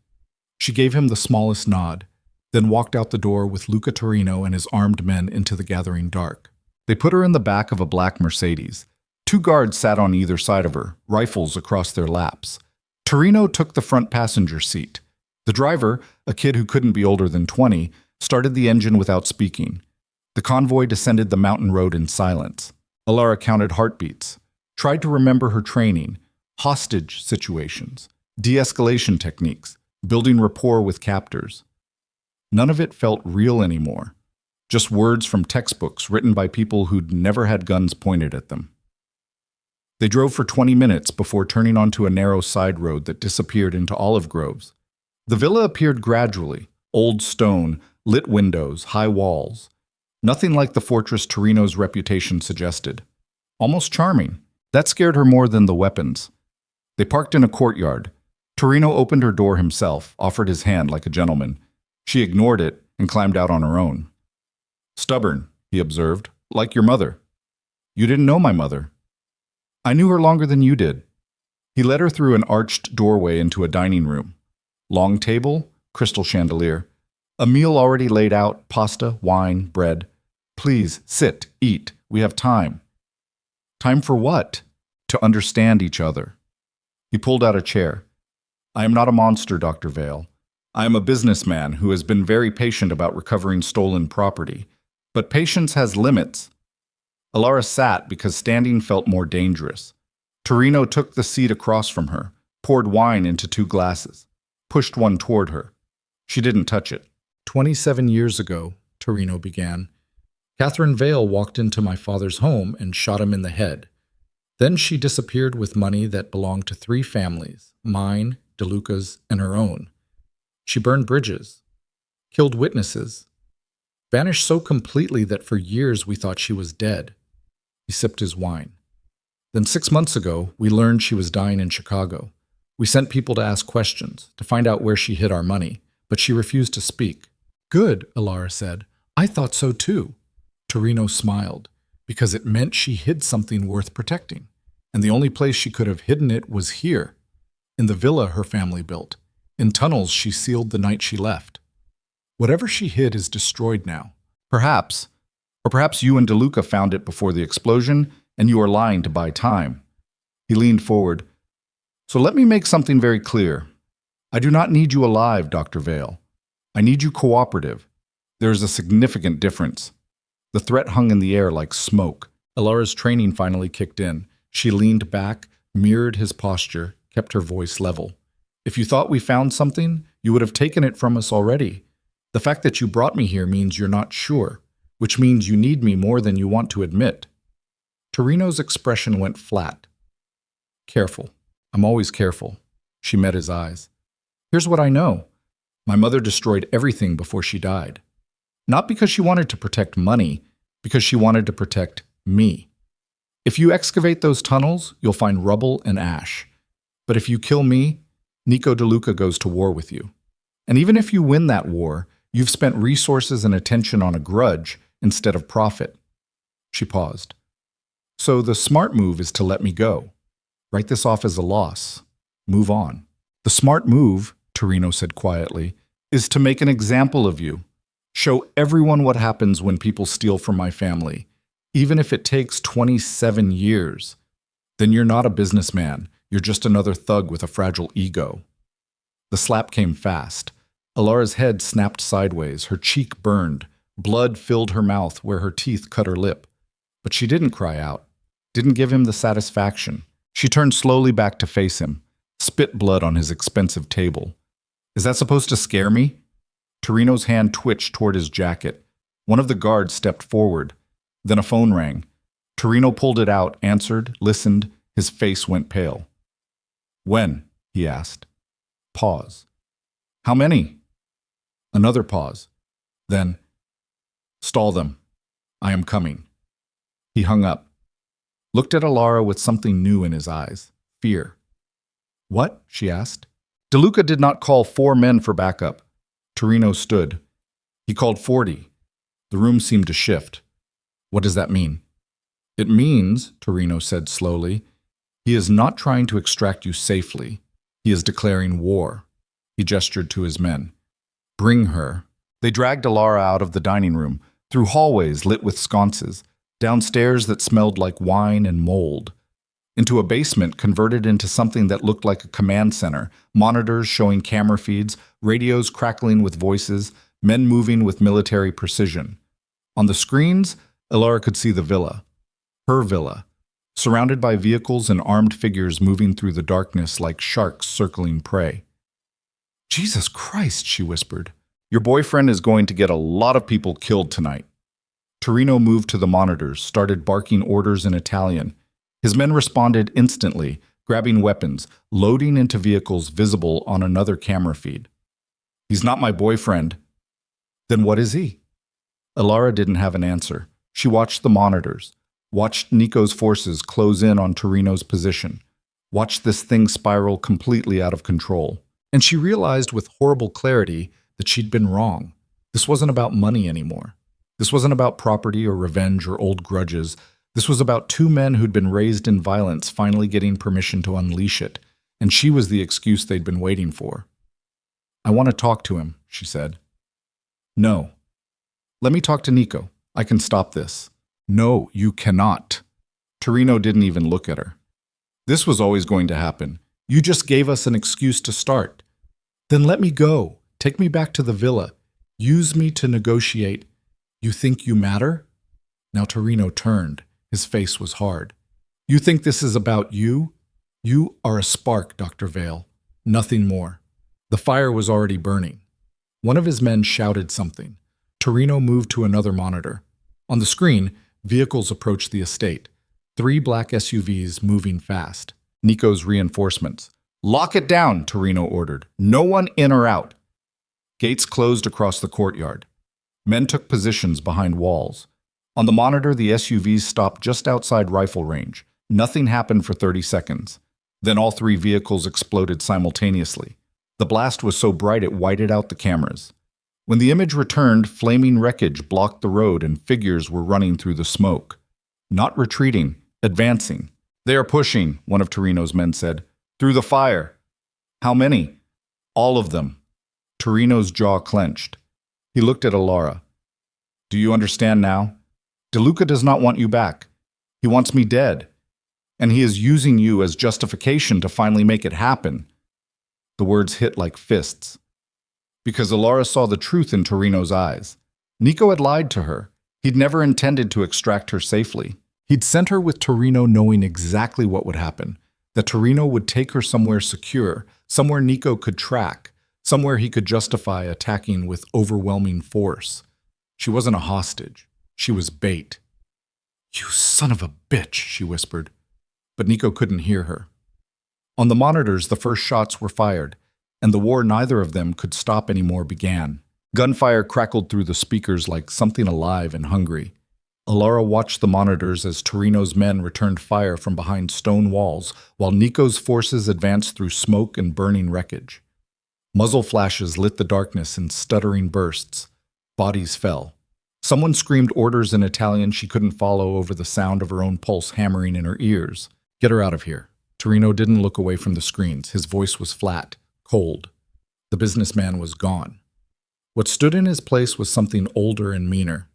She gave him the smallest nod, then walked out the door with Luca Torino and his armed men into the gathering dark. They put her in the back of a black Mercedes. 2 guards sat on either side of her, rifles across their laps. Torino took the front passenger seat. The driver, a kid who couldn't be older than 20, started the engine without speaking. The convoy descended the mountain road in silence. Alara counted heartbeats, tried to remember her training, hostage situations, de-escalation techniques, building rapport with captors. None of it felt real anymore, just words from textbooks written by people who'd never had guns pointed at them. They drove for 20 minutes before turning onto a narrow side road that disappeared into olive groves. The villa appeared gradually, old stone, lit windows, high walls. Nothing like the fortress Torino's reputation suggested. Almost charming. That scared her more than the weapons. They parked in a courtyard. Torino opened her door himself, offered his hand like a gentleman. She ignored it and climbed out on her own. Stubborn, he observed, like your mother. You didn't know my mother. I knew her longer than you did. He led her through an arched doorway into a dining room. Long table, crystal chandelier. A meal already laid out, pasta, wine, bread. Please, sit, eat. We have time. Time for what? To understand each other. He pulled out a chair. I am not a monster, Dr. Vale. I am a businessman who has been very patient about recovering stolen property. But patience has limits. Alara sat because standing felt more dangerous. Torino took the seat across from her, poured wine into 2 glasses, pushed one toward her. She didn't touch it. 27 years ago, Torino began, Catherine Vale walked into my father's home and shot him in the head. Then she disappeared with money that belonged to 3 families, mine, DeLuca's, and her own. She burned bridges, killed witnesses, vanished so completely that for years we thought she was dead. He sipped his wine. Then 6 months ago, we learned she was dying in Chicago. We sent people to ask questions, to find out where she hid our money, but she refused to speak. Good, Alara said. I thought so too. Torino smiled, because it meant she hid something worth protecting, and the only place she could have hidden it was here, in the villa her family built, in tunnels she sealed the night she left. Whatever she hid is destroyed now. Perhaps, or perhaps you and DeLuca found it before the explosion, and you are lying to buy time. He leaned forward. So let me make something very clear. I do not need you alive, Dr. Vale. I need you cooperative. There is a significant difference. The threat hung in the air like smoke. Alara's training finally kicked in. She leaned back, mirrored his posture, kept her voice level. If you thought we found something, you would have taken it from us already. The fact that you brought me here means you're not sure, which means you need me more than you want to admit. Torino's expression went flat. Careful. I'm always careful. She met his eyes. Here's what I know. My mother destroyed everything before she died. Not because she wanted to protect money, because she wanted to protect Me. If you excavate those tunnels, you'll find rubble and ash. But if you kill me, Nico DeLuca goes to war with you. And even if you win that war, you've spent resources and attention on a grudge instead of profit. She paused. So the smart move is to let me go. Write this off as a loss. Move on. The smart move, Torino said quietly, is to make an example of you. Show everyone what happens when people steal from my family, even if it takes 27 years. Then you're not a businessman. You're just another thug with a fragile ego. The slap came fast. Alara's head snapped sideways. Her cheek burned. Blood filled her mouth where her teeth cut her lip. But she didn't cry out. Didn't give him the satisfaction. She turned slowly back to face him. Spit blood on his expensive table. Is that supposed to scare me? Torino's hand twitched toward his jacket. One of the guards stepped forward. Then a phone rang. Torino pulled it out, answered, listened. His face went pale. When? He asked. Pause. How many? Another pause. Then, stall them. I am coming. He hung up. Looked at Alara with something new in his eyes. Fear. What? She asked. DeLuca did not call 4 men for backup. Torino stood. He called 40. The room seemed to shift. What does that mean? It means, Torino said slowly, he is not trying to extract you safely. He is declaring war. He gestured to his men. Bring her. They dragged Alara out of the dining room, through hallways lit with sconces, downstairs that smelled like wine and mold, into a basement converted into something that looked like a command center, monitors showing camera feeds, radios crackling with voices, men moving with military precision. On the screens, Alara could see the villa. Her villa, surrounded by vehicles and armed figures moving through the darkness like sharks circling prey. Jesus Christ, she whispered. Your boyfriend is going to get a lot of people killed tonight. Torino moved to the monitors, started barking orders in Italian. His men responded instantly, grabbing weapons, loading into vehicles visible on another camera feed. He's not my boyfriend. Then what is he? Alara didn't have an answer. She watched the monitors, watched Nico's forces close in on Torino's position, watched this thing spiral completely out of control. And she realized with horrible clarity that she'd been wrong. This wasn't about money anymore. This wasn't about property or revenge or old grudges. This was about 2 men who'd been raised in violence finally getting permission to unleash it, and she was the excuse they'd been waiting for. I want to talk to him, she said. No. Let me talk to Nico. I can stop this. No, you cannot. Torino didn't even look at her. This was always going to happen. You just gave us an excuse to start. Then let me go. Take me back to the villa. Use me to negotiate. You think you matter? Now Torino turned. His face was hard. You think this is about you? You are a spark, Dr. Vale. Nothing more. The fire was already burning. One of his men shouted something. Torino moved to another monitor. On the screen, vehicles approached the estate. 3 black SUVs moving fast. Nico's reinforcements. Lock it down, Torino ordered. No one in or out. Gates closed across the courtyard. Men took positions behind walls. On the monitor, the SUVs stopped just outside rifle range. Nothing happened for 30 seconds. Then all 3 vehicles exploded simultaneously. The blast was so bright it whited out the cameras. When the image returned, flaming wreckage blocked the road and figures were running through the smoke. Not retreating, advancing. They are pushing, one of Torino's men said. Through the fire. How many? All of them. Torino's jaw clenched. He looked at Alara. Do you understand now? DeLuca does not want you back. He wants me dead. And he is using you as justification to finally make it happen. The words hit like fists. Because Alara saw the truth in Torino's eyes. Nico had lied to her. He'd never intended to extract her safely. He'd sent her with Torino knowing exactly what would happen. That Torino would take her somewhere secure, somewhere Nico could track, somewhere he could justify attacking with overwhelming force. She wasn't a hostage. She was bait. You son of a bitch, she whispered. But Nico couldn't hear her. On the monitors, the first shots were fired, and the war neither of them could stop anymore began. Gunfire crackled through the speakers like something alive and hungry. Alara watched the monitors as Torino's men returned fire from behind stone walls, while Nico's forces advanced through smoke and burning wreckage. Muzzle flashes lit the darkness in stuttering bursts. Bodies fell. Someone screamed orders in Italian she couldn't follow over the sound of her own pulse hammering in her ears. "Get her out of here." Torino didn't look away from the screens. His voice was flat, cold. The businessman was gone. What stood in his place was something older and meaner.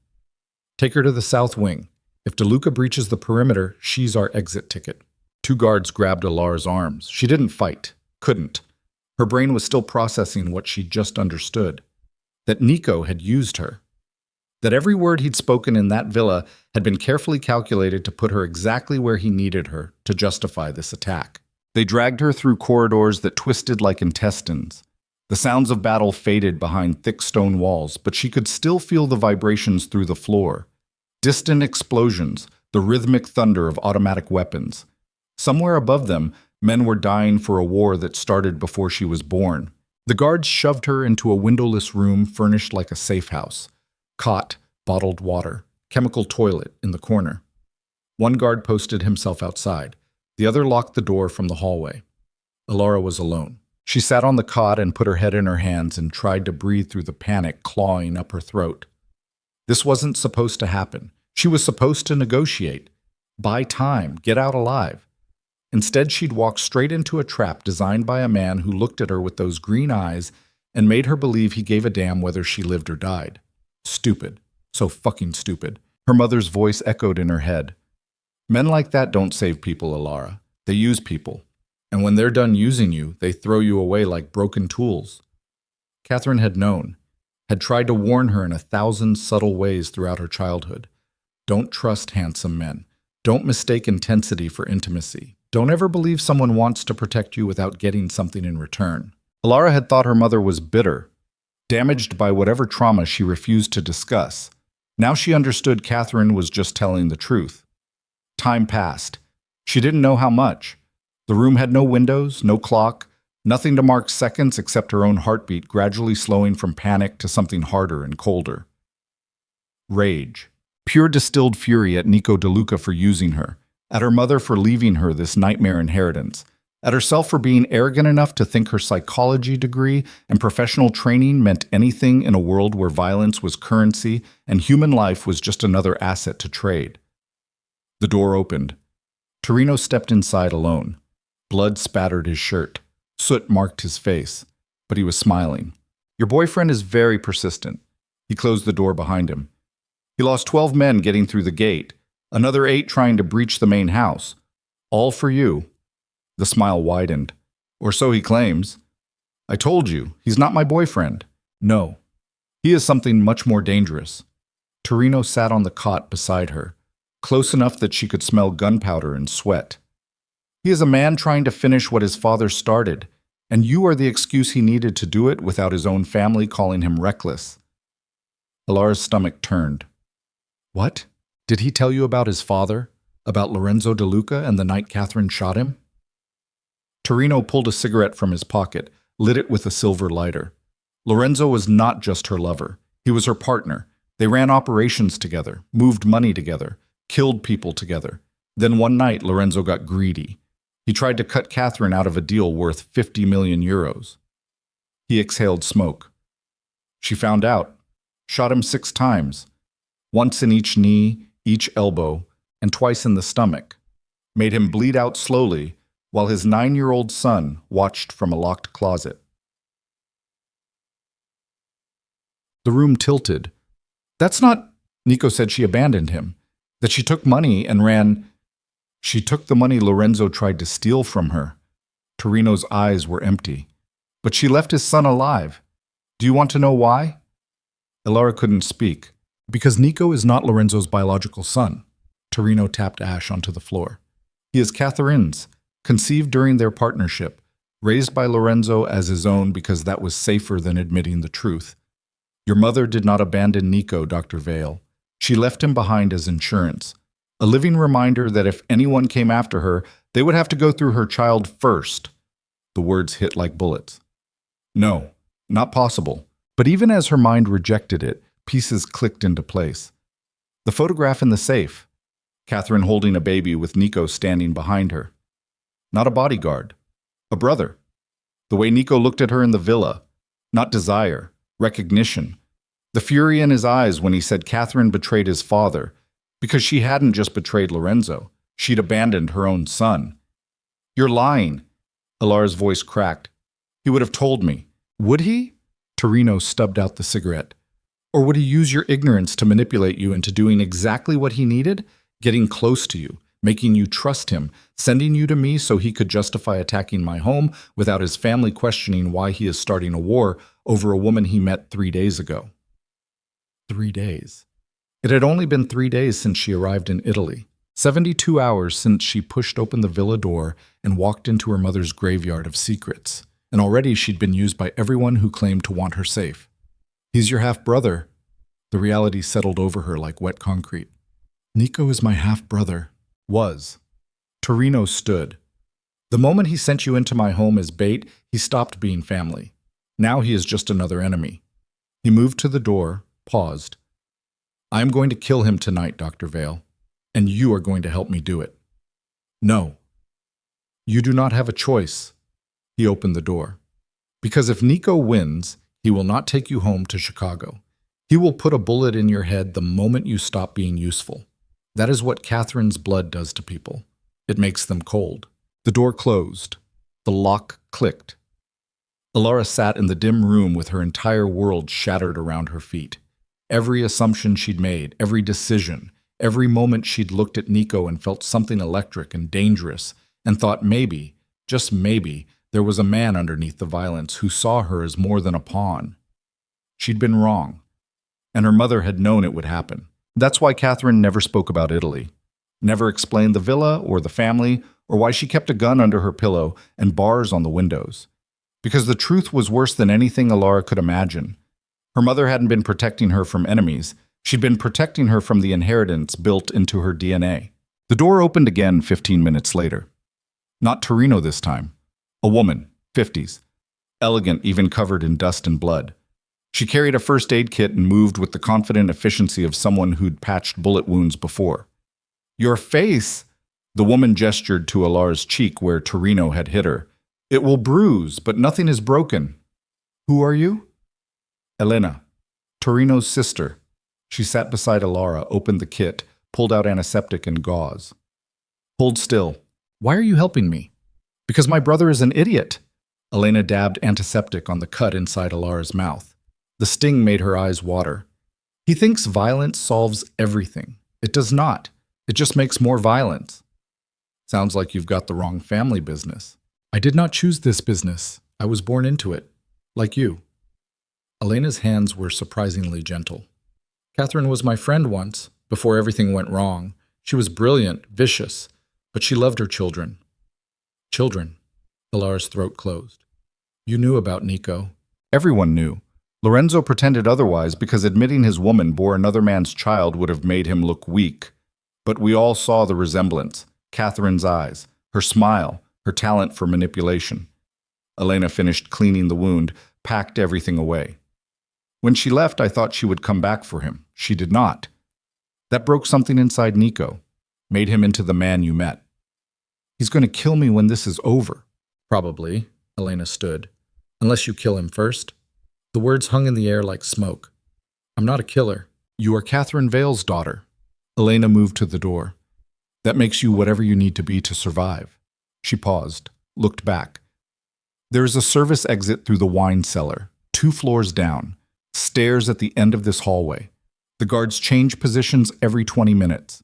"Take her to the south wing. If DeLuca breaches the perimeter, she's our exit ticket." Two guards grabbed Alara's arms. She didn't fight. Couldn't. Her brain was still processing what she'd just understood. That Nico had used her. That every word he'd spoken in that villa had been carefully calculated to put her exactly where he needed her to justify this attack. They dragged her through corridors that twisted like intestines. The sounds of battle faded behind thick stone walls, but she could still feel the vibrations through the floor. Distant explosions, the rhythmic thunder of automatic weapons. Somewhere above them, men were dying for a war that started before she was born. The guards shoved her into a windowless room furnished like a safe house. Cot, bottled water, chemical toilet in the corner. One guard posted himself outside. The other locked the door from the hallway. Alara was alone. She sat on the cot and put her head in her hands and tried to breathe through the panic clawing up her throat. This wasn't supposed to happen. She was supposed to negotiate. Buy time, get out alive. Instead, she'd walked straight into a trap designed by a man who looked at her with those green eyes and made her believe he gave a damn whether she lived or died. Stupid. So fucking stupid. Her mother's voice echoed in her head. Men like that don't save people, Alara. They use people. And when they're done using you, they throw you away like broken tools. Catherine had known, had tried to warn her in 1,000 subtle ways throughout her childhood. Don't trust handsome men. Don't mistake intensity for intimacy. Don't ever believe someone wants to protect you without getting something in return. Alara had thought her mother was bitter, damaged by whatever trauma she refused to discuss. Now she understood Catherine was just telling the truth. Time passed. She didn't know how much. The room had no windows, no clock, nothing to mark seconds except her own heartbeat gradually slowing from panic to something harder and colder. Rage. Pure distilled fury at Nico DeLuca for using her, at her mother for leaving her this nightmare inheritance, at herself for being arrogant enough to think her psychology degree and professional training meant anything in a world where violence was currency and human life was just another asset to trade. The door opened. Torino stepped inside alone. Blood spattered his shirt. Soot marked his face, but he was smiling. "Your boyfriend is very persistent." He closed the door behind him. "He lost 12 men getting through the gate, another 8 trying to breach the main house. All for you." The smile widened. "Or so he claims. I told you, he's not my boyfriend. No, he is something much more dangerous." Torino sat on the cot beside her, close enough that she could smell gunpowder and sweat. "He is a man trying to finish what his father started, and you are the excuse he needed to do it without his own family calling him reckless." Alara's stomach turned. "What? Did he tell you about his father? About Lorenzo DeLuca and the night Catherine shot him?" Torino pulled a cigarette from his pocket, lit it with a silver lighter. Lorenzo was not just her lover. He was her partner. They ran operations together, moved money together, killed people together. Then one night, Lorenzo got greedy. He tried to cut Catherine out of a deal worth 50 million euros. He exhaled smoke. She found out, shot him 6 times, once in each knee, each elbow, and twice in the stomach, made him bleed out slowly while his 9-year-old son watched from a locked closet. The room tilted. "That's not—" Nico said she abandoned him, that she took money and ran. She took the money Lorenzo tried to steal from her. Torino's eyes were empty. "But she left his son alive. Do you want to know why?" Alara couldn't speak. "Because Nico is not Lorenzo's biological son." Torino tapped ash onto the floor. "He is Catherine's, conceived during their partnership, raised by Lorenzo as his own because that was safer than admitting the truth. Your mother did not abandon Nico, Dr. Vale. She left him behind as insurance. A living reminder that if anyone came after her, they would have to go through her child first." The words hit like bullets. No, not possible. But even as her mind rejected it, pieces clicked into place. The photograph in the safe. Catherine holding a baby with Nico standing behind her. Not a bodyguard. A brother. The way Nico looked at her in the villa. Not desire. Recognition. The fury in his eyes when he said Catherine betrayed his father. Because she hadn't just betrayed Lorenzo. She'd abandoned her own son. You're lying. Alara's voice cracked. He would have told me. Would he? Torino stubbed out the cigarette. Or would he use your ignorance to manipulate you into doing exactly what he needed? Getting close to you, making you trust him, sending you to me so he could justify attacking my home without his family questioning why he is starting a war over a woman he met 3 days ago. 3 days. It had only been 3 days since she arrived in Italy. 72 hours since she pushed open the villa door and walked into her mother's graveyard of secrets. And already she'd been used by everyone who claimed to want her safe. He's your half-brother. The reality settled over her like wet concrete. Nico is my half-brother. Was. Torino stood. The moment he sent you into my home as bait, he stopped being family. Now he is just another enemy. He moved to the door, paused. I am going to kill him tonight, Dr. Vale, and you are going to help me do it. No. You do not have a choice. He opened the door. Because if Nico wins, he will not take you home to Chicago. He will put a bullet in your head the moment you stop being useful. That is what Catherine's blood does to people. It makes them cold. The door closed. The lock clicked. Alara sat in the dim room with her entire world shattered around her feet. Every assumption she'd made, every decision, every moment she'd looked at Nico and felt something electric and dangerous and thought maybe, just maybe, there was a man underneath the violence who saw her as more than a pawn. She'd been wrong, and her mother had known it would happen. That's why Catherine never spoke about Italy, never explained the villa or the family, or why she kept a gun under her pillow and bars on the windows. Because the truth was worse than anything Alara could imagine. Her mother hadn't been protecting her from enemies. She'd been protecting her from the inheritance built into her DNA. The door opened again 15 minutes later. Not Torino this time. A woman, 50s, elegant, even covered in dust and blood. She carried a first aid kit and moved with the confident efficiency of someone who'd patched bullet wounds before. Your face, the woman gestured to Alara's cheek where Torino had hit her. It will bruise, but nothing is broken. Who are you? Elena, Torino's sister. She sat beside Alara, opened the kit, pulled out antiseptic and gauze. Hold still. Why are you helping me? Because my brother is an idiot. Elena dabbed antiseptic on the cut inside Alara's mouth. The sting made her eyes water. He thinks violence solves everything. It does not. It just makes more violence. Sounds like you've got the wrong family business. I did not choose this business. I was born into it. Like you. Elena's hands were surprisingly gentle. Catherine was my friend once, before everything went wrong. She was brilliant, vicious, but she loved her children. Children. Alara's throat closed. You knew about Nico. Everyone knew. Lorenzo pretended otherwise because admitting his woman bore another man's child would have made him look weak. But we all saw the resemblance. Catherine's eyes, her smile, her talent for manipulation. Elena finished cleaning the wound, packed everything away. When she left, I thought she would come back for him. She did not. That broke something inside Nico, made him into the man you met. He's going to kill me when this is over. Probably, Elena stood. Unless you kill him first. The words hung in the air like smoke. I'm not a killer. You are Catherine Vale's daughter. Elena moved to the door. That makes you whatever you need to be to survive. She paused, looked back. There is a service exit through the wine cellar, 2 floors down. Stairs at the end of this hallway. The guards change positions every 20 minutes.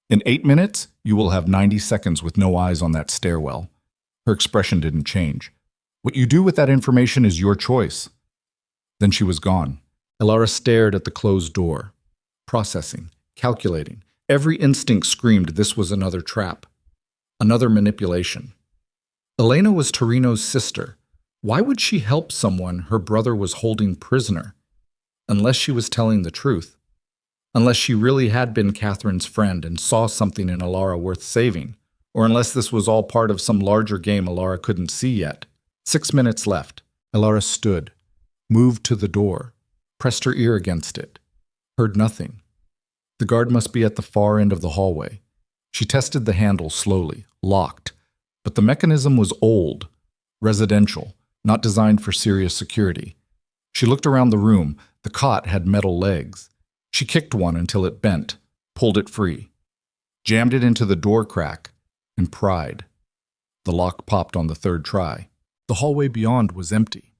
In 8 minutes, you will have 90 seconds with no eyes on that stairwell. Her expression didn't change. What you do with that information is your choice. Then she was gone. Alara stared at the closed door. Processing, calculating. Every instinct screamed this was another trap. Another manipulation. Elena was Torino's sister. Why would she help someone her brother was holding prisoner? Unless she was telling the truth. Unless she really had been Catherine's friend and saw something in Alara worth saving. Or unless this was all part of some larger game Alara couldn't see yet. 6 minutes left. Alara stood, moved to the door, pressed her ear against it, heard nothing. The guard must be at the far end of the hallway. She tested the handle slowly, locked. But the mechanism was old, residential, not designed for serious security. She looked around the room. The cot had metal legs. She kicked one until it bent, pulled it free, jammed it into the door crack, and pried. The lock popped on the third try. The hallway beyond was empty.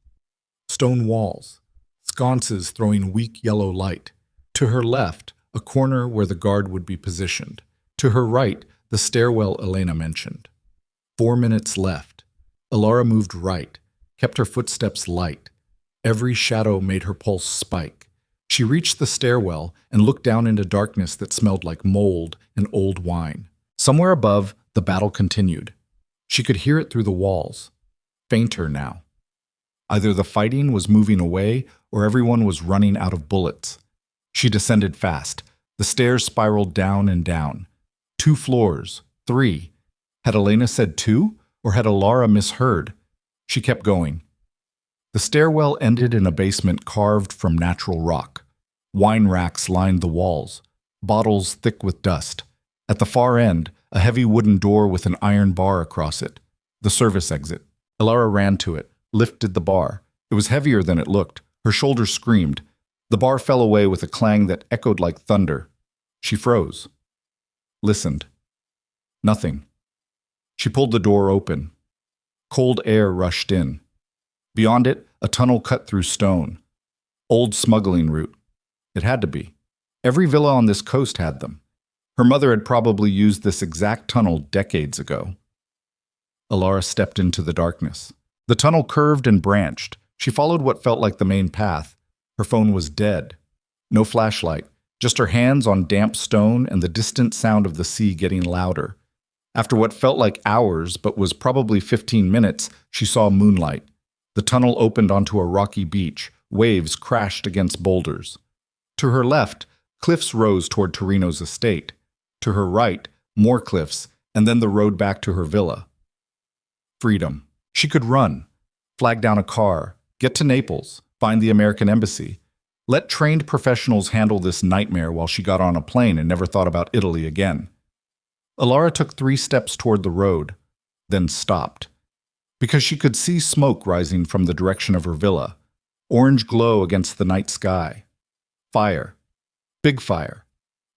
Stone walls, sconces throwing weak yellow light. To her left, a corner where the guard would be positioned. To her right, the stairwell Elena mentioned. 4 minutes left. Alara moved right, kept her footsteps light. Every shadow made her pulse spike. She reached the stairwell and looked down into darkness that smelled like mold and old wine. Somewhere above, the battle continued. She could hear it through the walls. Fainter now. Either the fighting was moving away or everyone was running out of bullets. She descended fast. The stairs spiraled down and down. 2 floors, 3. Had Elena said 2, or had Alara misheard? She kept going. The stairwell ended in a basement carved from natural rock. Wine racks lined the walls, bottles thick with dust. At the far end, a heavy wooden door with an iron bar across it. The service exit. Alara ran to it, lifted the bar. It was heavier than it looked. Her shoulders screamed. The bar fell away with a clang that echoed like thunder. She froze. Listened. Nothing. She pulled the door open. Cold air rushed in. Beyond it, a tunnel cut through stone. Old smuggling route. It had to be. Every villa on this coast had them. Her mother had probably used this exact tunnel decades ago. Alara stepped into the darkness. The tunnel curved and branched. She followed what felt like the main path. Her phone was dead. No flashlight, just her hands on damp stone and the distant sound of the sea getting louder. After what felt like hours, but was probably 15 minutes, she saw moonlight. The tunnel opened onto a rocky beach. Waves crashed against boulders. To her left, cliffs rose toward Torino's estate. To her right, more cliffs, and then the road back to her villa. Freedom. She could run, flag down a car, get to Naples, find the American embassy. Let trained professionals handle this nightmare while she got on a plane and never thought about Italy again. Alara took 3 steps toward the road, then stopped. Because she could see smoke rising from the direction of her villa. Orange glow against the night sky. Fire. Big fire.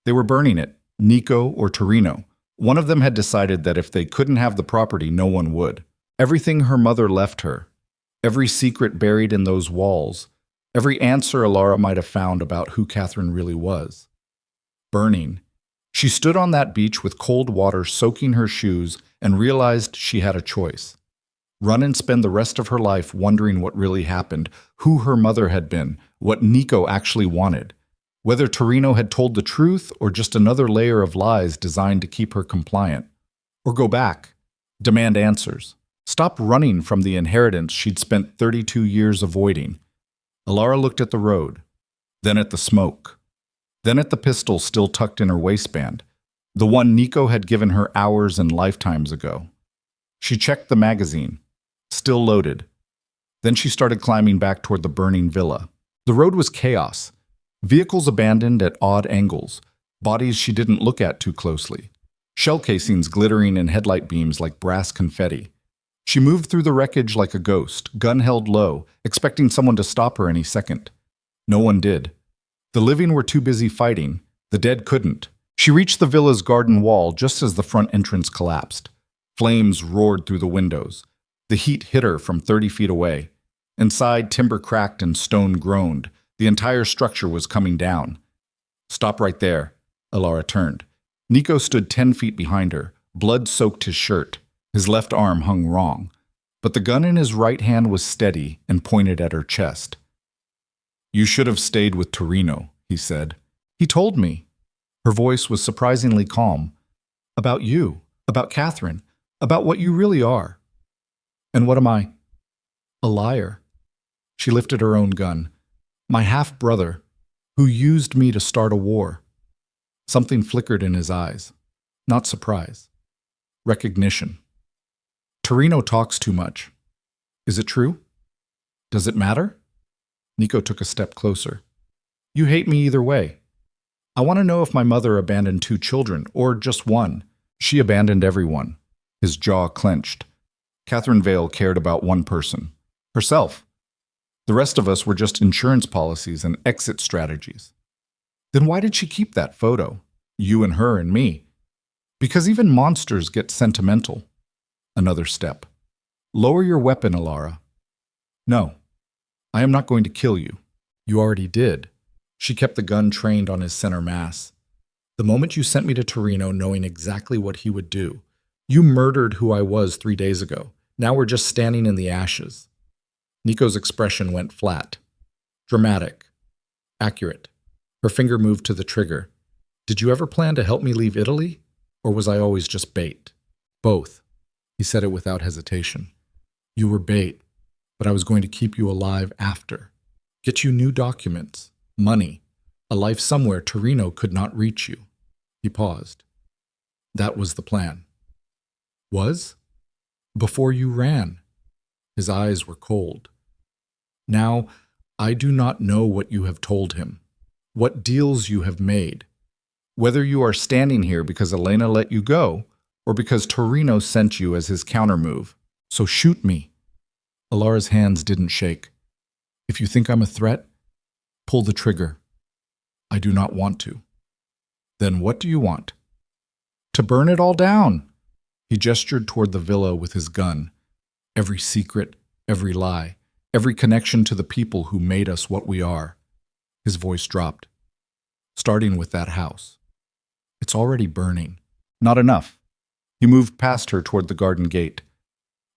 They were burning it, Nico or Torino. One of them had decided that if they couldn't have the property, no one would. Everything her mother left her. Every secret buried in those walls. Every answer Alara might have found about who Catherine really was. Burning. She stood on that beach with cold water soaking her shoes and realized she had a choice. Run and spend the rest of her life wondering what really happened, who her mother had been, what Nico actually wanted, whether Torino had told the truth or just another layer of lies designed to keep her compliant. Or go back, demand answers, stop running from the inheritance she'd spent 32 years avoiding. Alara looked at the road, then at the smoke, then at the pistol still tucked in her waistband, the one Nico had given her hours and lifetimes ago. She checked the magazine. Still loaded. Then she started climbing back toward the burning villa. The road was chaos. Vehicles abandoned at odd angles. Bodies she didn't look at too closely. Shell casings glittering in headlight beams like brass confetti. She moved through the wreckage like a ghost, gun held low, expecting someone to stop her any second. No one did. The living were too busy fighting. The dead couldn't. She reached the villa's garden wall just as the front entrance collapsed. Flames roared through the windows. The heat hit her from 30 feet away. Inside, timber cracked and stone groaned. The entire structure was coming down. Stop right there. Alara turned. Nico stood 10 feet behind her. Blood soaked his shirt. His left arm hung wrong. But the gun in his right hand was steady and pointed at her chest. You should have stayed with Torino, he said. He told me. Her voice was surprisingly calm. About you, about Catherine, about what you really are. And what am I? A liar. She lifted her own gun. My half-brother, who used me to start a war. Something flickered in his eyes. Not surprise. Recognition. Torino talks too much. Is it true? Does it matter? Nico took a step closer. You hate me either way. I want to know if my mother abandoned 2 children, or just one. She abandoned everyone. His jaw clenched. Catherine Vale cared about one person. Herself. The rest of us were just insurance policies and exit strategies. Then why did she keep that photo? You and her and me. Because even monsters get sentimental. Another step. Lower your weapon, Alara. No. I am not going to kill you. You already did. She kept the gun trained on his center mass. The moment you sent me to Torino knowing exactly what he would do, you murdered who I was 3 days ago. Now we're just standing in the ashes. Nico's expression went flat. Dramatic. Accurate. Her finger moved to the trigger. Did you ever plan to help me leave Italy? Or was I always just bait? Both. He said it without hesitation. You were bait, but I was going to keep you alive after. Get you new documents, money, a life somewhere Torino could not reach you. He paused. That was the plan. Was? Before you ran. His eyes were cold. Now, I do not know what you have told him, what deals you have made, whether you are standing here because Elena let you go, or because Torino sent you as his countermove. So shoot me. Alara's hands didn't shake. If you think I'm a threat, pull the trigger. I do not want to. Then what do you want? To burn it all down. He gestured toward the villa with his gun. Every secret, every lie, every connection to the people who made us what we are. His voice dropped. Starting with that house. It's already burning. Not enough. He moved past her toward the garden gate.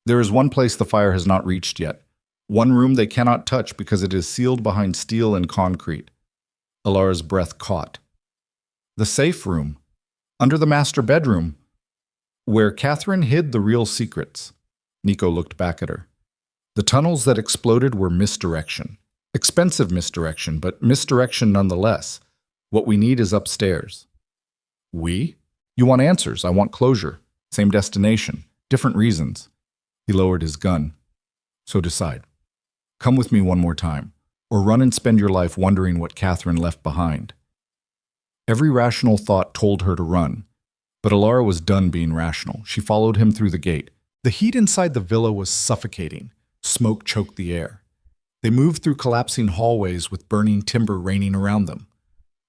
There is one place the fire has not reached yet. One room they cannot touch because it is sealed behind steel and concrete. Alara's breath caught. The safe room. Under the master bedroom. Where Catherine hid the real secrets. Nico looked back at her. The tunnels that exploded were misdirection. Expensive misdirection, but misdirection nonetheless. What we need is upstairs. We? You want answers. I want closure. Same destination. Different reasons. He lowered his gun. So decide. Come with me one more time, or run and spend your life wondering what Catherine left behind. Every rational thought told her to run, but Alara was done being rational. She followed him through the gate. The heat inside the villa was suffocating. Smoke choked the air. They moved through collapsing hallways with burning timber raining around them.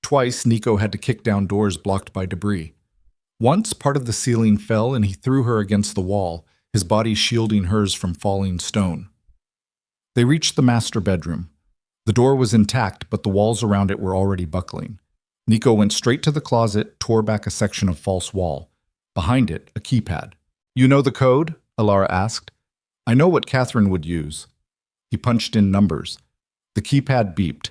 Twice, Nico had to kick down doors blocked by debris. Once, part of the ceiling fell and he threw her against the wall, his body shielding hers from falling stone. They reached the master bedroom. The door was intact, but the walls around it were already buckling. Nico went straight to the closet, tore back a section of false wall. Behind it, a keypad. You know the code? Alara asked. I know what Catherine would use. He punched in numbers. The keypad beeped.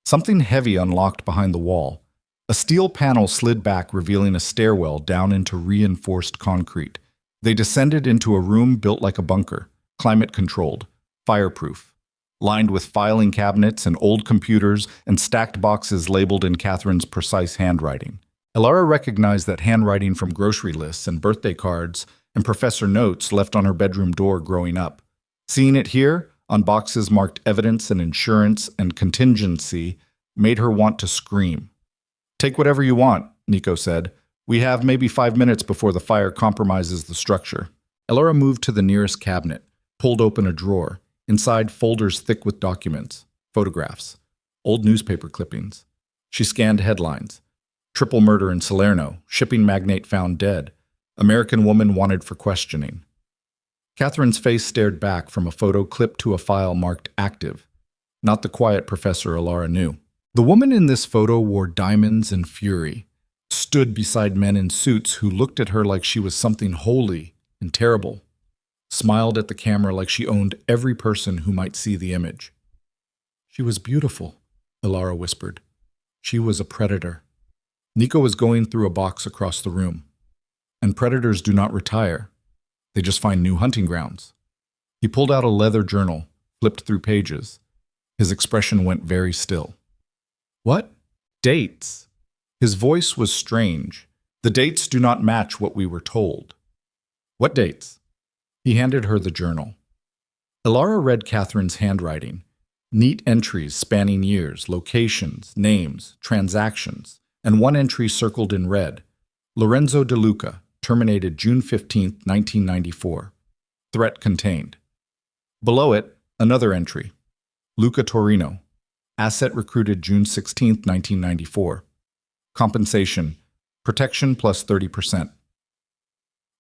Something heavy unlocked behind the wall. A steel panel slid back, revealing a stairwell down into reinforced concrete. They descended into a room built like a bunker, climate-controlled, fireproof, lined with filing cabinets and old computers and stacked boxes labeled in Catherine's precise handwriting. Alara recognized that handwriting from grocery lists and birthday cards and professor notes left on her bedroom door growing up. Seeing it here, on boxes marked evidence and insurance and contingency, made her want to scream. Take whatever you want, Nico said. We have maybe 5 minutes before the fire compromises the structure. Alara moved to the nearest cabinet, pulled open a drawer. Inside, folders thick with documents, photographs, old newspaper clippings. She scanned headlines. Triple murder in Salerno, shipping magnate found dead, American woman wanted for questioning. Catherine's face stared back from a photo clipped to a file marked active, not the quiet professor Alara knew. The woman in this photo wore diamonds and fury, stood beside men in suits who looked at her like she was something holy and terrible, smiled at the camera like she owned every person who might see the image. She was beautiful, Alara whispered. She was a predator. Nico was going through a box across the room. And predators do not retire. They just find new hunting grounds. He pulled out a leather journal, flipped through pages. His expression went very still. What? Dates. His voice was strange. The dates do not match what we were told. What dates? He handed her the journal. Alara read Catherine's handwriting. Neat entries spanning years, locations, names, transactions, and one entry circled in red. Lorenzo De Luca, terminated June 15, 1994. Threat contained. Below it, another entry. Luca Torino, asset recruited June 16, 1994. Compensation, protection plus 30%.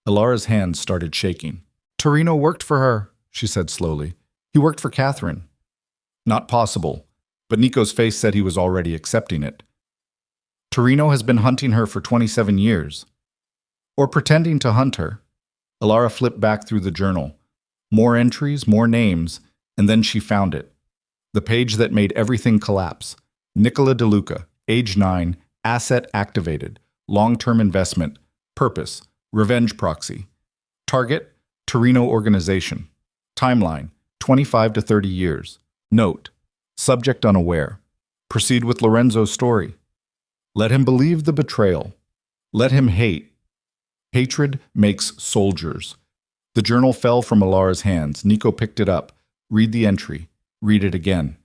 Ilara's hands started shaking. Torino worked for her, she said slowly. He worked for Catherine. Not possible, but Nico's face said he was already accepting it. Torino has been hunting her for 27 years. Or pretending to hunt her. Ilara flipped back through the journal. More entries, more names, and then she found it. The page that made everything collapse. Nicola De Luca, age 9, asset activated, long-term investment, purpose, revenge proxy. Target, Torino organization. Timeline, 25 to 30 years. Note, subject unaware. Proceed with Lorenzo's story. Let him believe the betrayal. Let him hate. Hatred makes soldiers. The journal fell from Ilara's hands. Nico picked it up. Read the entry. Read it again.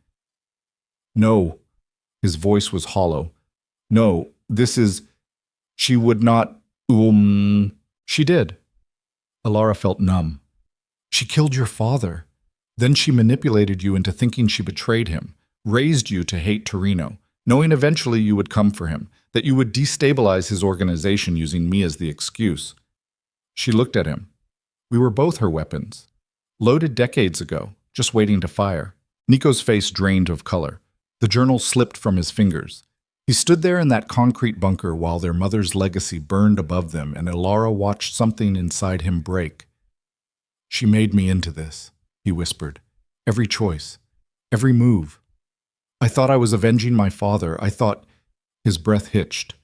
No. His voice was hollow. No, this is... She would not... She did. Ilara felt numb. She killed your father. Then she manipulated you into thinking she betrayed him, raised you to hate Torino, knowing eventually you would come for him, that you would destabilize his organization using me as the excuse. She looked at him. We were both her weapons. Loaded decades ago, just waiting to fire. Nico's face drained of color. The journal slipped from his fingers. He stood there in that concrete bunker while their mother's legacy burned above them, and Ilara watched something inside him break. She made me into this, he whispered. Every choice, every move. I thought I was avenging my father. I thought... His breath hitched.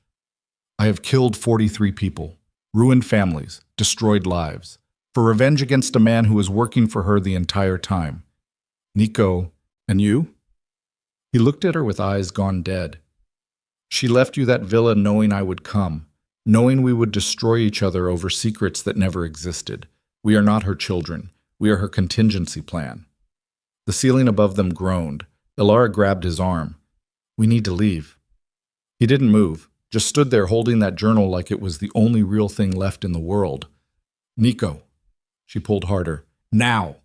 I have killed 43 people, ruined families, destroyed lives, for revenge against a man who was working for her the entire time. Nico, and you? He looked at her with eyes gone dead. She left you that villa knowing I would come, knowing we would destroy each other over secrets that never existed. We are not her children. We are her contingency plan. The ceiling above them groaned. Ilara grabbed his arm. We need to leave. He didn't move, just stood there holding that journal like it was the only real thing left in the world. Nico. She pulled harder. Now.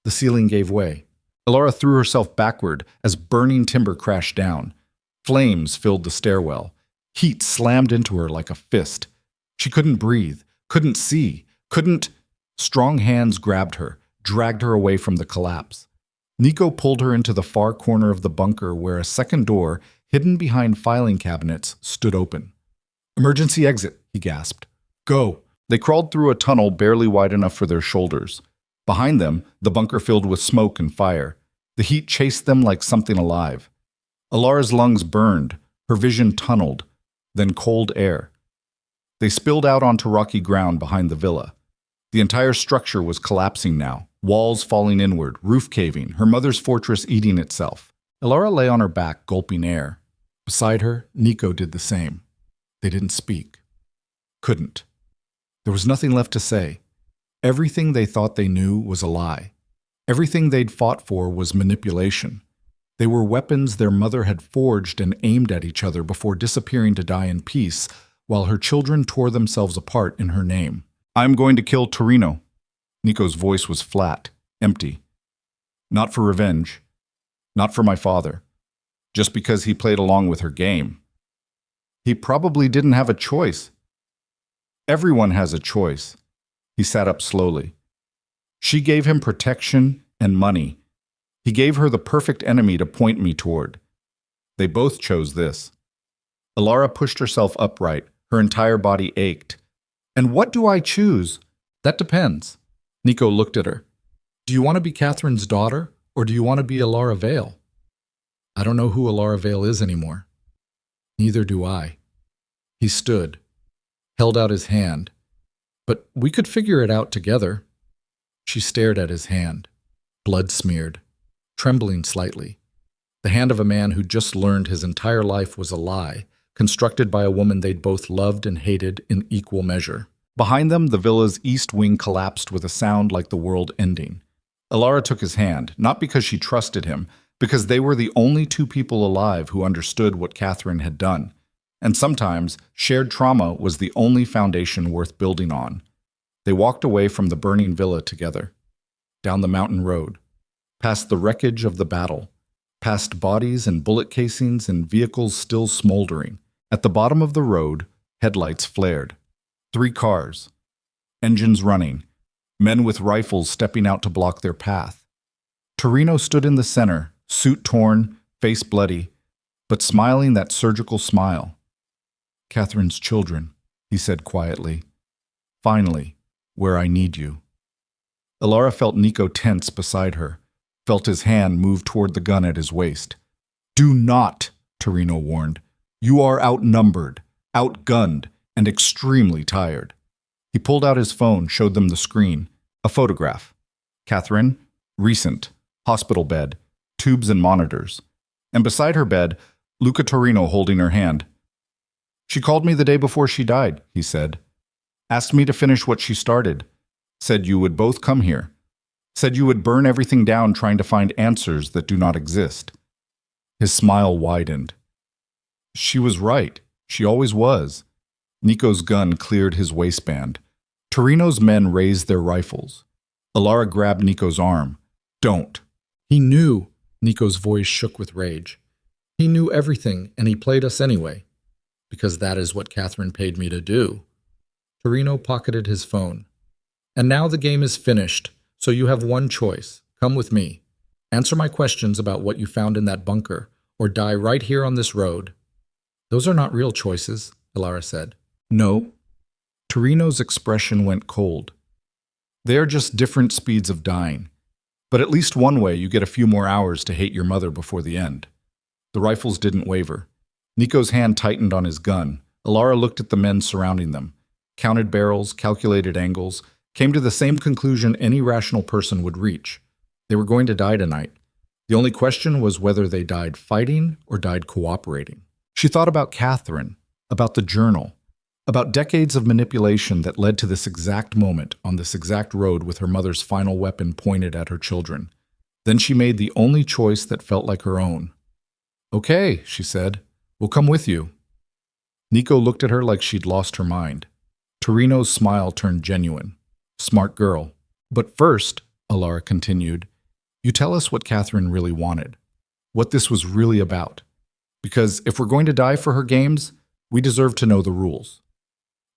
The ceiling gave way. Ilara threw herself backward as burning timber crashed down. Flames filled the stairwell. Heat slammed into her like a fist. She couldn't breathe, couldn't see, couldn't... Strong hands grabbed her, dragged her away from the collapse. Nico pulled her into the far corner of the bunker where a second door, hidden behind filing cabinets, stood open. Emergency exit, he gasped. Go. They crawled through a tunnel barely wide enough for their shoulders. Behind them, the bunker filled with smoke and fire. The heat chased them like something alive. Ilara's lungs burned, her vision tunneled, then cold air. They spilled out onto rocky ground behind the villa. The entire structure was collapsing now, walls falling inward, roof caving, her mother's fortress eating itself. Ilara lay on her back, gulping air. Beside her, Nico did the same. They didn't speak. Couldn't. There was nothing left to say. Everything they thought they knew was a lie. Everything they'd fought for was manipulation. They were weapons their mother had forged and aimed at each other before disappearing to die in peace, while her children tore themselves apart in her name. I'm going to kill Torino. Nico's voice was flat, empty. Not for revenge. Not for my father. Just because he played along with her game. He probably didn't have a choice. Everyone has a choice. He sat up slowly. She gave him protection and money. He gave her the perfect enemy to point me toward. They both chose this. Ilara pushed herself upright. Her entire body ached. And what do I choose? That depends. Nico looked at her. Do you want to be Catherine's daughter, or do you want to be Ilara Vale? I don't know who Ilara Vale is anymore. Neither do I. He stood, held out his hand. But we could figure it out together. She stared at his hand, blood smeared, trembling slightly. The hand of a man who just learned his entire life was a lie, constructed by a woman they'd both loved and hated in equal measure. Behind them, the villa's east wing collapsed with a sound like the world ending. Ilara took his hand, not because she trusted him, because they were the only two people alive who understood what Catherine had done. And sometimes shared trauma was the only foundation worth building on. They walked away from the burning villa together, down the mountain road, past the wreckage of the battle, past bodies and bullet casings and vehicles still smoldering. At the bottom of the road, headlights flared. 3 cars, engines running, men with rifles stepping out to block their path. Torino stood in the center, suit torn, face bloody, but smiling that surgical smile. "Catherine's children," he said quietly. "Finally, where I need you." Alara felt Nico tense beside her, felt his hand move toward the gun at his waist. "Do not," Torino warned. "You are outnumbered, outgunned, and extremely tired." He pulled out his phone, showed them the screen. A photograph. Catherine, recent, hospital bed, tubes and monitors. And beside her bed, Luca Torino holding her hand. "She called me the day before she died," he said. "Asked me to finish what she started. Said you would both come here. Said you would burn everything down trying to find answers that do not exist." His smile widened. She was right. She always was. Nico's gun cleared his waistband. Torino's men raised their rifles. Alara grabbed Nico's arm. "Don't." "He knew." Nico's voice shook with rage. "He knew everything, and he played us anyway. Because that is what Catherine paid me to do." Torino pocketed his phone. "And now the game is finished, so you have one choice. Come with me. Answer my questions about what you found in that bunker, or die right here on this road." "Those are not real choices," Alara said. "No." Torino's expression went cold. "They are just different speeds of dying. But at least one way you get a few more hours to hate your mother before the end." The rifles didn't waver. Nico's hand tightened on his gun. Alara looked at the men surrounding them, counted barrels, calculated angles, came to the same conclusion any rational person would reach. They were going to die tonight. The only question was whether they died fighting or died cooperating. She thought about Catherine, about the journal, about decades of manipulation that led to this exact moment on this exact road with her mother's final weapon pointed at her children. Then she made the only choice that felt like her own. "Okay," she said. "We'll come with you." Nico looked at her like she'd lost her mind. Torino's smile turned genuine. "Smart girl. But first," Alara continued, "you tell us what Catherine really wanted, what this was really about. Because if we're going to die for her games, we deserve to know the rules."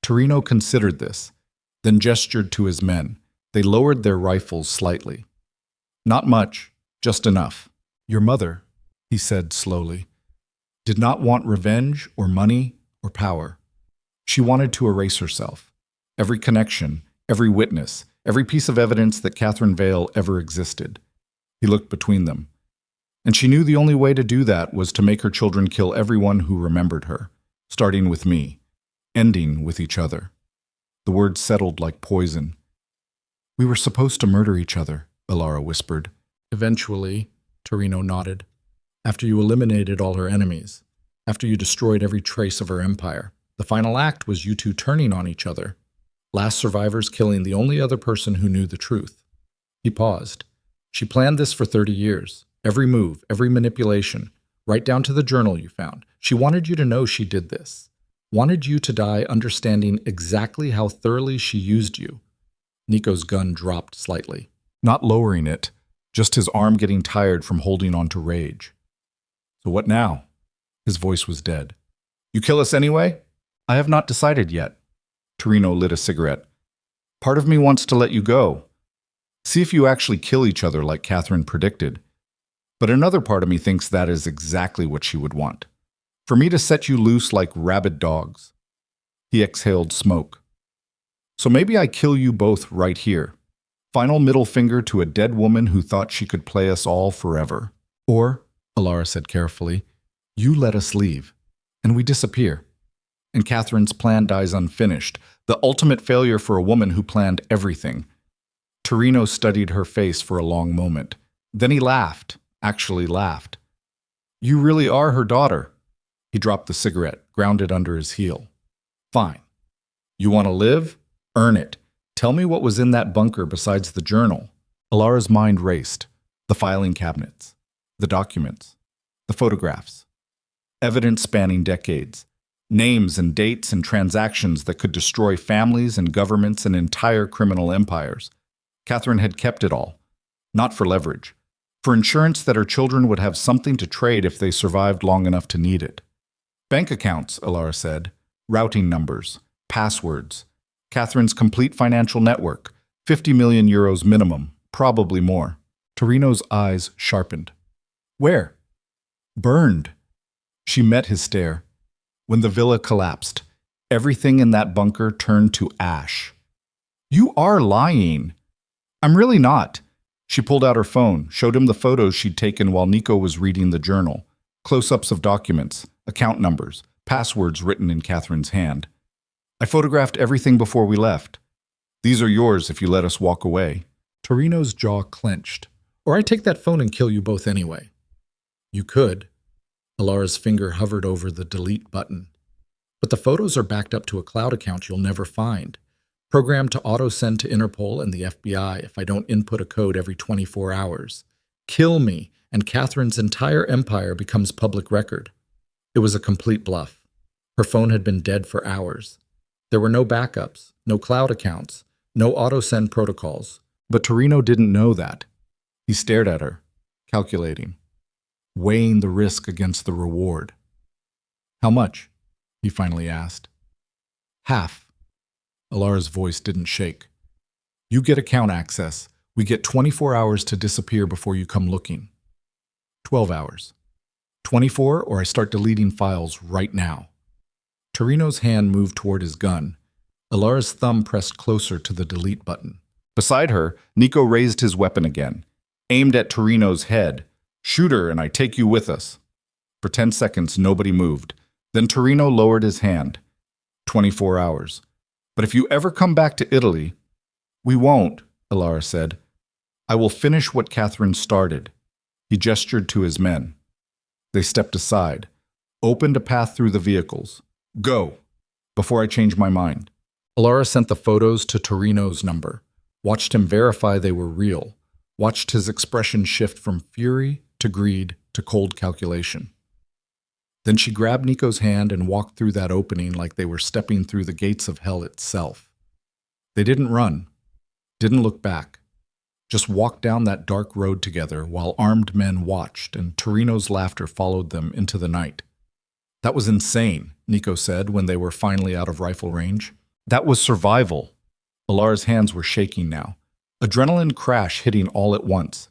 Torino considered this, then gestured to his men. They lowered their rifles slightly. "Not much, just enough. Your mother," he said slowly, "did not want revenge or money or power. She wanted to erase herself. Every connection, every witness, every piece of evidence that Catherine Vale ever existed." He looked between them. "And she knew the only way to do that was to make her children kill everyone who remembered her, starting with me, ending with each other." The words settled like poison. "We were supposed to murder each other," Alara whispered. "Eventually," Torino nodded. "After you eliminated all her enemies, after you destroyed every trace of her empire. The final act was you two turning on each other. Last survivors killing the only other person who knew the truth." He paused. "She planned this for 30 years. Every move, every manipulation, right down to the journal you found. She wanted you to know she did this. Wanted you to die understanding exactly how thoroughly she used you." Nico's gun dropped slightly. Not lowering it, just his arm getting tired from holding on to rage. "So what now?" His voice was dead. "You kill us anyway?" "I have not decided yet." Torino lit a cigarette. "Part of me wants to let you go. See if you actually kill each other like Catherine predicted. But another part of me thinks that is exactly what she would want. For me to set you loose like rabid dogs." He exhaled smoke. "So maybe I kill you both right here. Final middle finger to a dead woman who thought she could play us all forever. Or," Alara said carefully, "you let us leave, and we disappear. And Catherine's plan dies unfinished, the ultimate failure for a woman who planned everything." Torino studied her face for a long moment. Then he laughed, actually laughed. "You really are her daughter." He dropped the cigarette, ground it under his heel. "Fine. You want to live? Earn it. Tell me what was in that bunker besides the journal." Alara's mind raced. The filing cabinets, the documents, the photographs. Evidence spanning decades. Names and dates and transactions that could destroy families and governments and entire criminal empires. Catherine had kept it all, not for leverage, for insurance that her children would have something to trade if they survived long enough to need it. Bank accounts, Alara said, routing numbers, passwords, Catherine's complete financial network, 50 million euros minimum, probably more. Torino's eyes sharpened. Where? Burned. She met his stare. When the villa collapsed, everything in that bunker turned to ash. You are lying. I'm really not. She pulled out her phone, showed him the photos she'd taken while Nico was reading the journal. Close-ups of documents, account numbers, passwords written in Catherine's hand. I photographed everything before we left. These are yours if you let us walk away. Torino's jaw clenched. Or I take that phone and kill you both anyway. You could. Alara's finger hovered over the delete button. But the photos are backed up to a cloud account you'll never find. Programmed to auto-send to Interpol and the FBI if I don't input a code every 24 hours. Kill me, and Catherine's entire empire becomes public record. It was a complete bluff. Her phone had been dead for hours. There were no backups, no cloud accounts, no auto-send protocols. But Torino didn't know that. He stared at her, calculating, weighing the risk against the reward. How much? He finally asked. Half. Alara's voice didn't shake. You get account access. We get 24 hours to disappear before you come looking. 12 hours. 24 or I start deleting files right now. Torino's hand moved toward his gun. Alara's thumb pressed closer to the delete button. Beside her, Nico raised his weapon again, aimed at Torino's head. Shoot her and I take you with us. For 10 seconds, nobody moved. Then Torino lowered his hand. 24 hours. But if you ever come back to Italy, we won't, Alara said. I will finish what Catherine started. He gestured to his men. They stepped aside, opened a path through the vehicles. Go, before I change my mind. Alara sent the photos to Torino's number, watched him verify they were real, watched his expression shift from fury to greed to cold calculation. Then she grabbed Nico's hand and walked through that opening like they were stepping through the gates of hell itself. They didn't run, didn't look back, just walked down that dark road together while armed men watched and Torino's laughter followed them into the night. That was insane, Nico said when they were finally out of rifle range. That was survival. Alara's hands were shaking now. Adrenaline crash hitting all at once.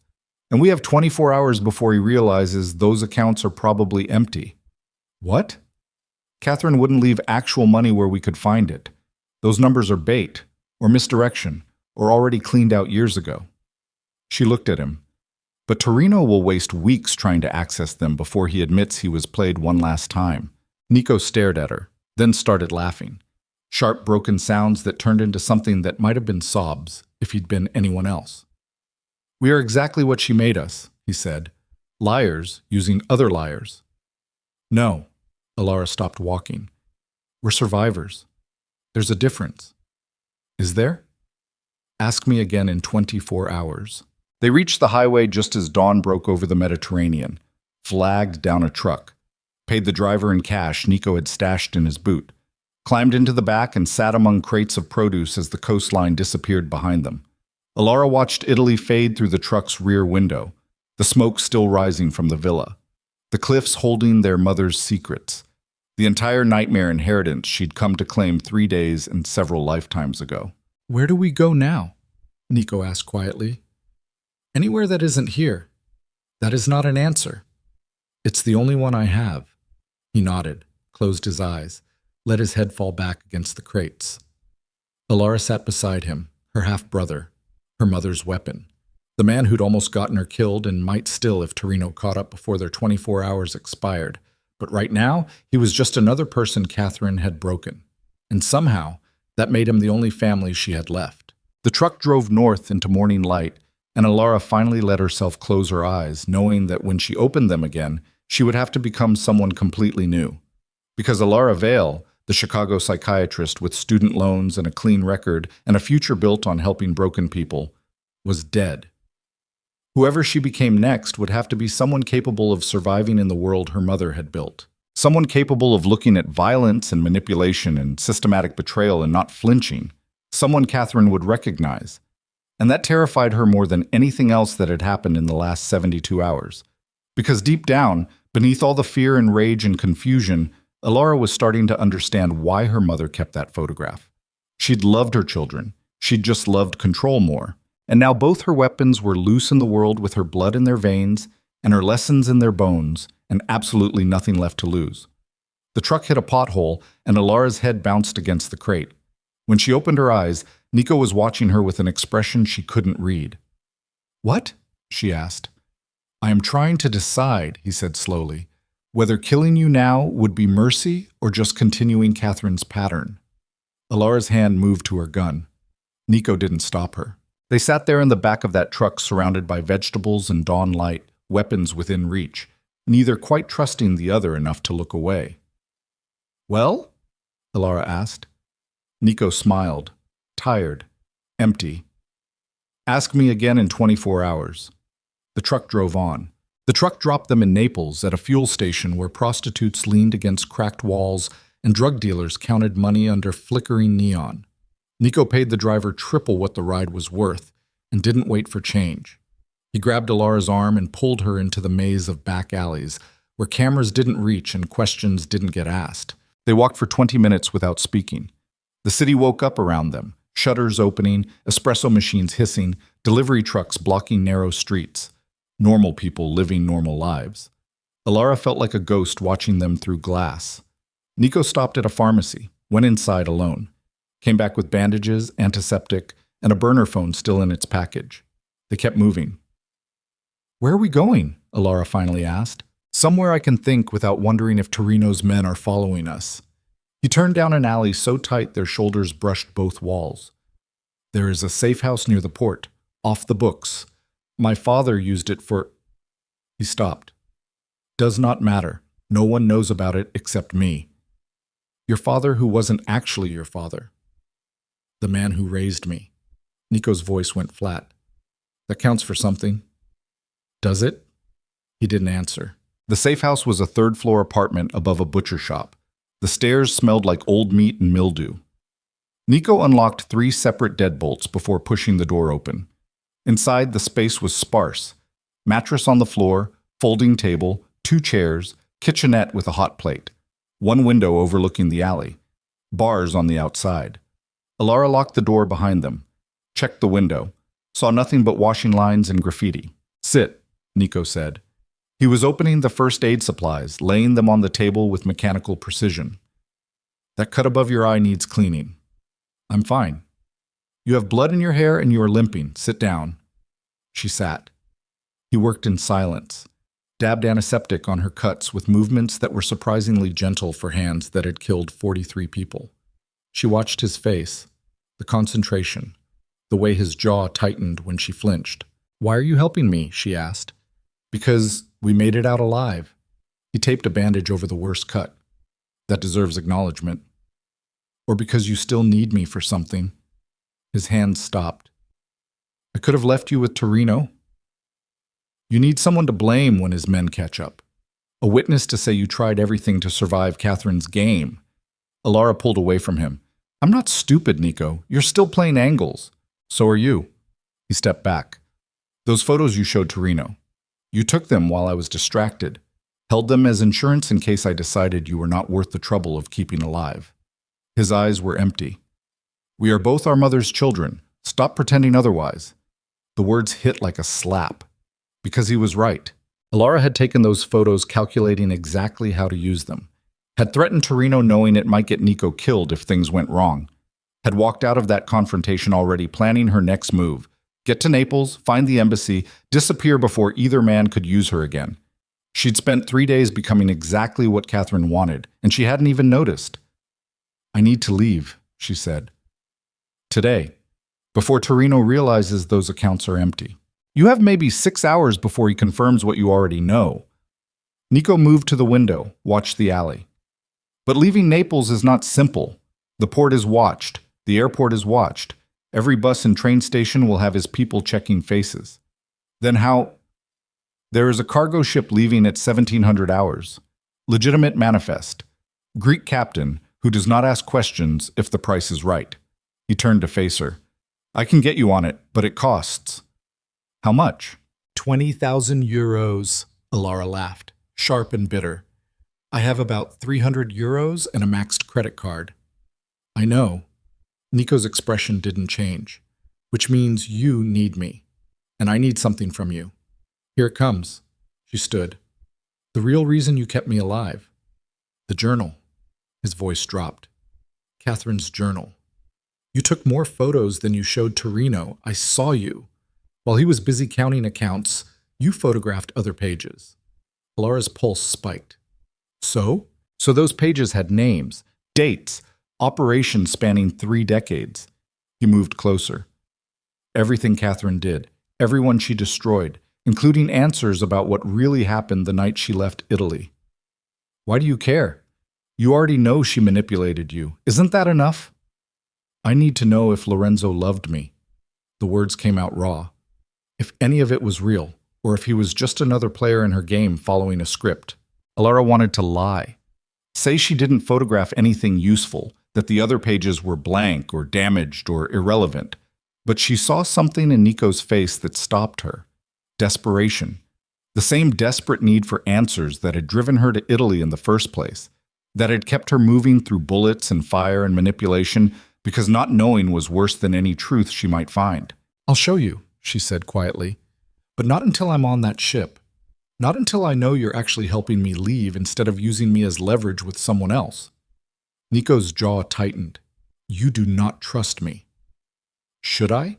And we have 24 hours before he realizes those accounts are probably empty. What? Catherine wouldn't leave actual money where we could find it. Those numbers are bait, or misdirection, or already cleaned out years ago. She looked at him. But Torino will waste weeks trying to access them before he admits he was played one last time. Nico stared at her, then started laughing. Sharp, broken sounds that turned into something that might have been sobs if he'd been anyone else. We are exactly what she made us, he said. Liars using other liars. No, Alara stopped walking. We're survivors. There's a difference. Is there? Ask me again in 24 hours. They reached the highway just as dawn broke over the Mediterranean, flagged down a truck, paid the driver in cash Nico had stashed in his boot, climbed into the back and sat among crates of produce as the coastline disappeared behind them. Alara watched Italy fade through the truck's rear window, the smoke still rising from the villa, the cliffs holding their mother's secrets, the entire nightmare inheritance she'd come to claim 3 days and several lifetimes ago. Where do we go now? Nico asked quietly. Anywhere that isn't here. That is not an answer. It's the only one I have. He nodded, closed his eyes, let his head fall back against the crates. Alara sat beside him, her half-brother, her mother's weapon, the man who'd almost gotten her killed and might still if Torino caught up before their 24 hours expired. But right now, he was just another person Catherine had broken. And somehow, that made him the only family she had left. The truck drove north into morning light, and Alara finally let herself close her eyes, knowing that when she opened them again, she would have to become someone completely new. Because Alara Vale, the Chicago psychiatrist with student loans and a clean record and a future built on helping broken people, was dead. Whoever she became next would have to be someone capable of surviving in the world her mother had built. Someone capable of looking at violence and manipulation and systematic betrayal and not flinching. Someone Catherine would recognize. And that terrified her more than anything else that had happened in the last 72 hours. Because deep down, beneath all the fear and rage and confusion, Alara was starting to understand why her mother kept that photograph. She'd loved her children. She'd just loved control more. And now both her weapons were loose in the world with her blood in their veins and her lessons in their bones and absolutely nothing left to lose. The truck hit a pothole and Alara's head bounced against the crate. When she opened her eyes, Nico was watching her with an expression she couldn't read. "What?" she asked. "I am trying to decide," he said slowly, "whether killing you now would be mercy or just continuing Catherine's pattern." Alara's hand moved to her gun. Nico didn't stop her. They sat there in the back of that truck surrounded by vegetables and dawn light, weapons within reach, neither quite trusting the other enough to look away. "Well?" Alara asked. Nico smiled, tired, empty. "Ask me again in 24 hours. The truck drove on. The truck dropped them in Naples at a fuel station where prostitutes leaned against cracked walls and drug dealers counted money under flickering neon. Nico paid the driver triple what the ride was worth and didn't wait for change. He grabbed Alara's arm and pulled her into the maze of back alleys where cameras didn't reach and questions didn't get asked. They walked for 20 minutes without speaking. The city woke up around them, shutters opening, espresso machines hissing, delivery trucks blocking narrow streets. Normal people living normal lives. Alara felt like a ghost watching them through glass. Nico stopped at a pharmacy, went inside alone. Came back with bandages, antiseptic, and a burner phone still in its package. They kept moving. "Where are we going?" Alara finally asked. "Somewhere I can think without wondering if Torino's men are following us." He turned down an alley so tight their shoulders brushed both walls. "There is a safe house near the port, off the books. My father used it for—" He stopped. "Does not matter. No one knows about it except me. Your father who wasn't actually your father. The man who raised me." Nico's voice went flat. "That counts for something." "Does it?" He didn't answer. The safe house was a third-floor apartment above a butcher shop. The stairs smelled like old meat and mildew. Nico unlocked 3 separate deadbolts before pushing the door open. Inside, the space was sparse. Mattress on the floor, folding table, 2 chairs, kitchenette with a hot plate. 1 window overlooking the alley. Bars on the outside. Alara locked the door behind them. Checked the window. Saw nothing but washing lines and graffiti. "Sit," Nico said. He was opening the first aid supplies, laying them on the table with mechanical precision. "That cut above your eye needs cleaning." "I'm fine." "You have blood in your hair and you are limping. Sit down." She sat. He worked in silence, dabbed antiseptic on her cuts with movements that were surprisingly gentle for hands that had killed 43 people. She watched his face, the concentration, the way his jaw tightened when she flinched. "Why are you helping me?" she asked. "Because we made it out alive." He taped a bandage over the worst cut. "That deserves acknowledgement." "Or because you still need me for something." His hands stopped. "I could have left you with Torino." "You need someone to blame when his men catch up. A witness to say you tried everything to survive Catherine's game." Alara pulled away from him. "I'm not stupid, Nico. You're still playing angles. So are you." He stepped back. "Those photos you showed Torino. You took them while I was distracted, held them as insurance in case I decided you were not worth the trouble of keeping alive." His eyes were empty. "We are both our mother's children. Stop pretending otherwise." The words hit like a slap. Because he was right. Alara had taken those photos calculating exactly how to use them. Had threatened Torino knowing it might get Nico killed if things went wrong. Had walked out of that confrontation already planning her next move. Get to Naples, find the embassy, disappear before either man could use her again. She'd spent 3 days becoming exactly what Catherine wanted, and she hadn't even noticed. "I need to leave," she said. "Today, before Torino realizes those accounts are empty. You have maybe 6 hours before he confirms what you already know." Nico moved to the window, watched the alley. "But leaving Naples is not simple. The port is watched. The airport is watched. Every bus and train station will have his people checking faces. Then how? There is a cargo ship leaving at 1700 hours. Legitimate manifest. Greek captain who does not ask questions if the price is right. He turned to face her. I can get you on it, but it costs. How much? 20,000 euros, Alara laughed, sharp and bitter. I have about 300 euros and a maxed credit card. I know. Nico's expression didn't change, which means you need me, and I need something from you. Here it comes. She stood. The real reason you kept me alive. The journal. His voice dropped. Catherine's journal. You took more photos than you showed Torino. I saw you. While he was busy counting accounts, you photographed other pages. Alara's pulse spiked. So? So those pages had names, dates, operations spanning 3 decades. He moved closer. Everything Catherine did, everyone she destroyed, including answers about what really happened the night she left Italy. Why do you care? You already know she manipulated you. Isn't that enough? I need to know if Lorenzo loved me. The words came out raw. If any of it was real, or if he was just another player in her game following a script. Alara wanted to lie. Say she didn't photograph anything useful, that the other pages were blank or damaged or irrelevant. But she saw something in Nico's face that stopped her. Desperation. The same desperate need for answers that had driven her to Italy in the first place, that had kept her moving through bullets and fire and manipulation because not knowing was worse than any truth she might find. I'll show you, she said quietly, but not until I'm on that ship. Not until I know you're actually helping me leave instead of using me as leverage with someone else. Nico's jaw tightened. You do not trust me. Should I?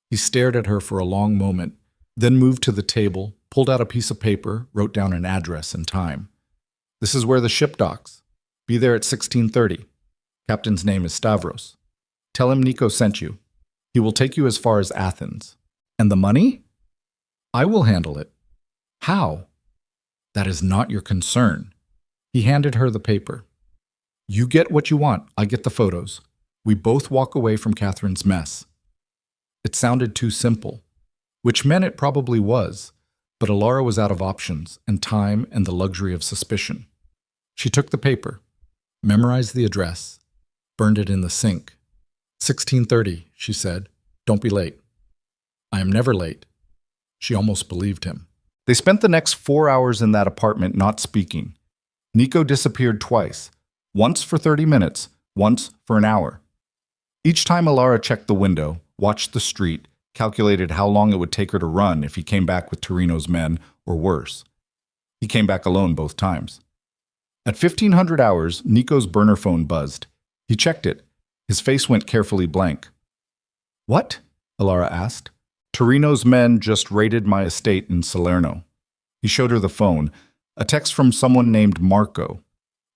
He stared at her for a long moment, then moved to the table, pulled out a piece of paper, wrote down an address and time. This is where the ship docks. Be there at 16:30. Captain's name is Stavros. Tell him Nico sent you. He will take you as far as Athens. And the money? I will handle it. How? That is not your concern. He handed her the paper. You get what you want, I get the photos. We both walk away from Catherine's mess. It sounded too simple, which meant it probably was, but Alara was out of options and time and the luxury of suspicion. She took the paper, memorized the address, burned it in the sink. 16:30, she said. Don't be late. I am never late. She almost believed him. They spent the next 4 hours in that apartment not speaking. Nico disappeared twice, once for 30 minutes, once for an hour. Each time Alara checked the window, watched the street, calculated how long it would take her to run if he came back with Torino's men, or worse. He came back alone both times. At 1500 hours, Nico's burner phone buzzed. He checked it. His face went carefully blank. What? Alara asked. Torino's men just raided my estate in Salerno. He showed her the phone, a text from someone named Marco.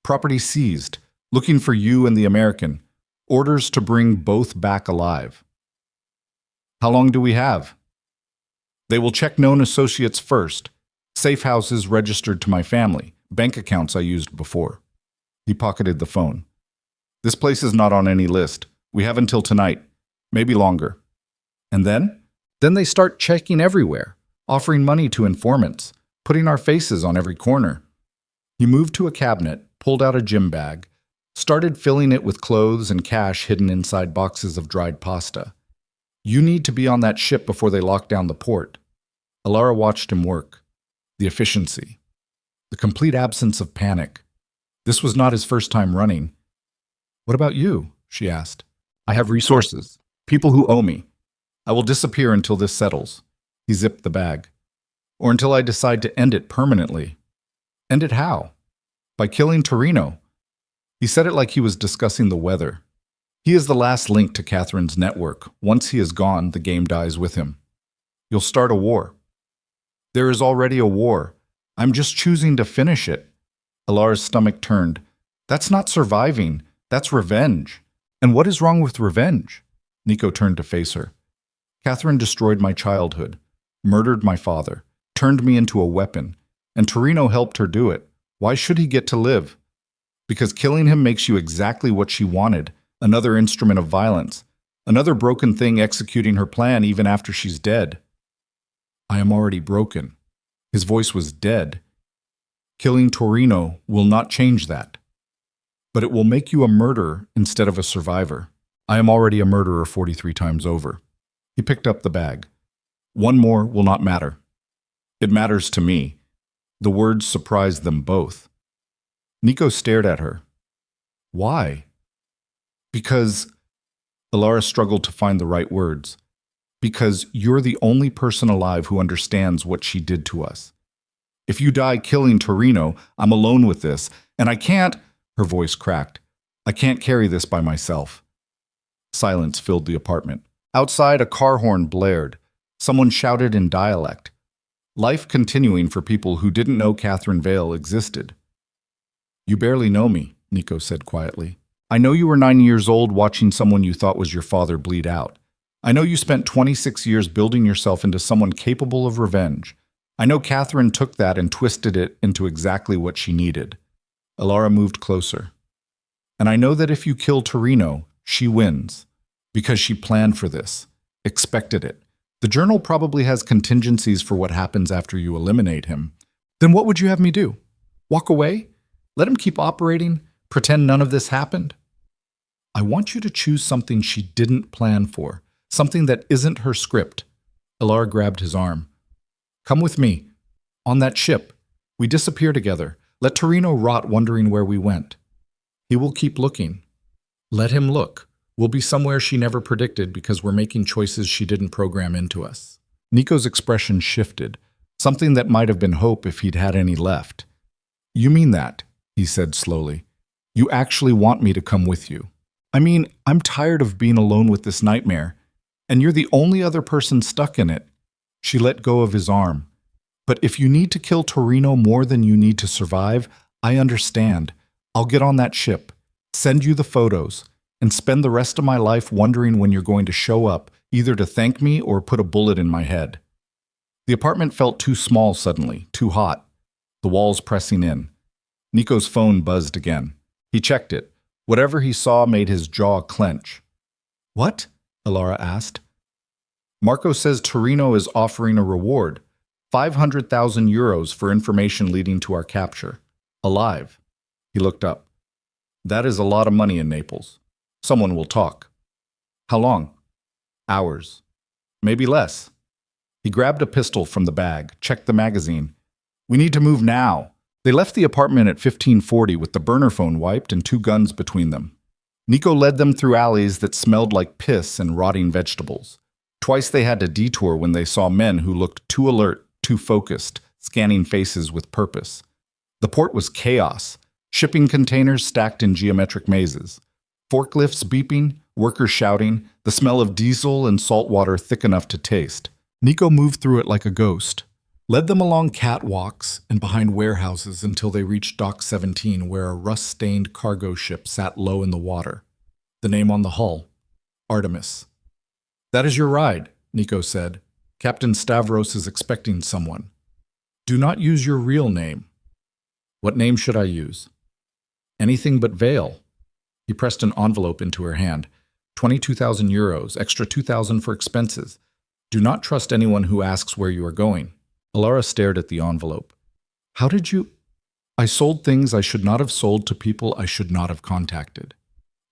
Property seized, looking for you and the American. Orders to bring both back alive. How long do we have? They will check known associates first. Safe houses registered to my family, bank accounts I used before. He pocketed the phone. This place is not on any list. We have until tonight, maybe longer. And then? Then they start checking everywhere, offering money to informants, putting our faces on every corner. He moved to a cabinet, pulled out a gym bag, started filling it with clothes and cash hidden inside boxes of dried pasta. You need to be on that ship before they lock down the port. Alara watched him work. The efficiency. The complete absence of panic. This was not his first time running. What about you? She asked. I have resources. People who owe me. I will disappear until this settles. He zipped the bag. Or until I decide to end it permanently. End it how? By killing Torino. He said it like he was discussing the weather. He is the last link to Catherine's network. Once he is gone, the game dies with him. You'll start a war. There is already a war. I'm just choosing to finish it. Alara's stomach turned. That's not surviving. That's revenge. And what is wrong with revenge? Nico turned to face her. Catherine destroyed my childhood, murdered my father, turned me into a weapon, and Torino helped her do it. Why should he get to live? Because killing him makes you exactly what she wanted, another instrument of violence, another broken thing executing her plan even after she's dead. I am already broken. His voice was dead. Killing Torino will not change that. But it will make you a murderer instead of a survivor. I am already a murderer 43 times over. He picked up the bag. One more will not matter. It matters to me. The words surprised them both. Nico stared at her. Why? Because, Alara struggled to find the right words. Because you're the only person alive who understands what she did to us. If you die killing Torino, I'm alone with this, and I can't, her voice cracked. I can't carry this by myself. Silence filled the apartment. Outside, a car horn blared. Someone shouted in dialect. Life continuing for people who didn't know Catherine Vale existed. You barely know me, Nico said quietly. I know you were 9 years old watching someone you thought was your father bleed out. I know you spent 26 years building yourself into someone capable of revenge. I know Catherine took that and twisted it into exactly what she needed. Alara moved closer. And I know that if you kill Torino, she wins. Because she planned for this, expected it. The journal probably has contingencies for what happens after you eliminate him. Then what would you have me do? Walk away? Let him keep operating? Pretend none of this happened? I want you to choose something she didn't plan for, something that isn't her script. Alara grabbed his arm. Come with me. On that ship. We disappear together. Let Torino rot wondering where we went. He will keep looking. Let him look. We'll be somewhere she never predicted because we're making choices she didn't program into us. Nico's expression shifted, something that might have been hope if he'd had any left. You mean that, he said slowly. You actually want me to come with you. I mean, I'm tired of being alone with this nightmare, and you're the only other person stuck in it. She let go of his arm. But if you need to kill Torino more than you need to survive, I understand. I'll get on that ship, send you the photos, and spend the rest of my life wondering when you're going to show up, either to thank me or put a bullet in my head. The apartment felt too small suddenly, too hot, the walls pressing in. Nico's phone buzzed again. He checked it. Whatever he saw made his jaw clench. What? Alara asked. Marco says Torino is offering a reward, 500,000 euros for information leading to our capture. Alive. He looked up. That is a lot of money in Naples. Someone will talk. How long? Hours. Maybe less. He grabbed a pistol from the bag, checked the magazine. We need to move now. They left the apartment at 1540 with the burner phone wiped and 2 guns between them. Nico led them through alleys that smelled like piss and rotting vegetables. Twice they had to detour when they saw men who looked too alert, too focused, scanning faces with purpose. The port was chaos. Shipping containers stacked in geometric mazes. Forklifts beeping, workers shouting, the smell of diesel and salt water thick enough to taste. Nico moved through it like a ghost, led them along catwalks and behind warehouses until they reached Dock 17, where a rust-stained cargo ship sat low in the water. The name on the hull, Artemis. That is your ride, Nico said. Captain Stavros is expecting someone. Do not use your real name. What name should I use? Anything but Vale. He pressed an envelope into her hand. 22,000 euros, extra 2,000 for expenses. Do not trust anyone who asks where you are going. Alara stared at the envelope. How did you... I sold things I should not have sold to people I should not have contacted.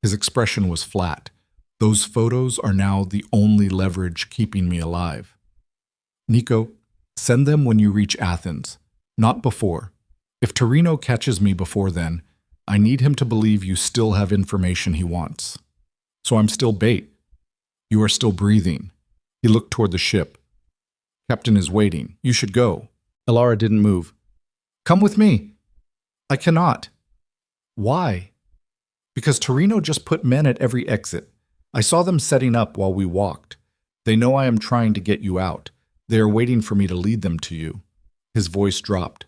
His expression was flat. Those photos are now the only leverage keeping me alive. Nico, send them when you reach Athens, not before. If Torino catches me before then, I need him to believe you still have information he wants. So I'm still bait. You are still breathing. He looked toward the ship. Captain is waiting. You should go. Alara didn't move. Come with me. I cannot. Why? Because Torino just put men at every exit. I saw them setting up while we walked. They know I am trying to get you out. They are waiting for me to lead them to you. His voice dropped.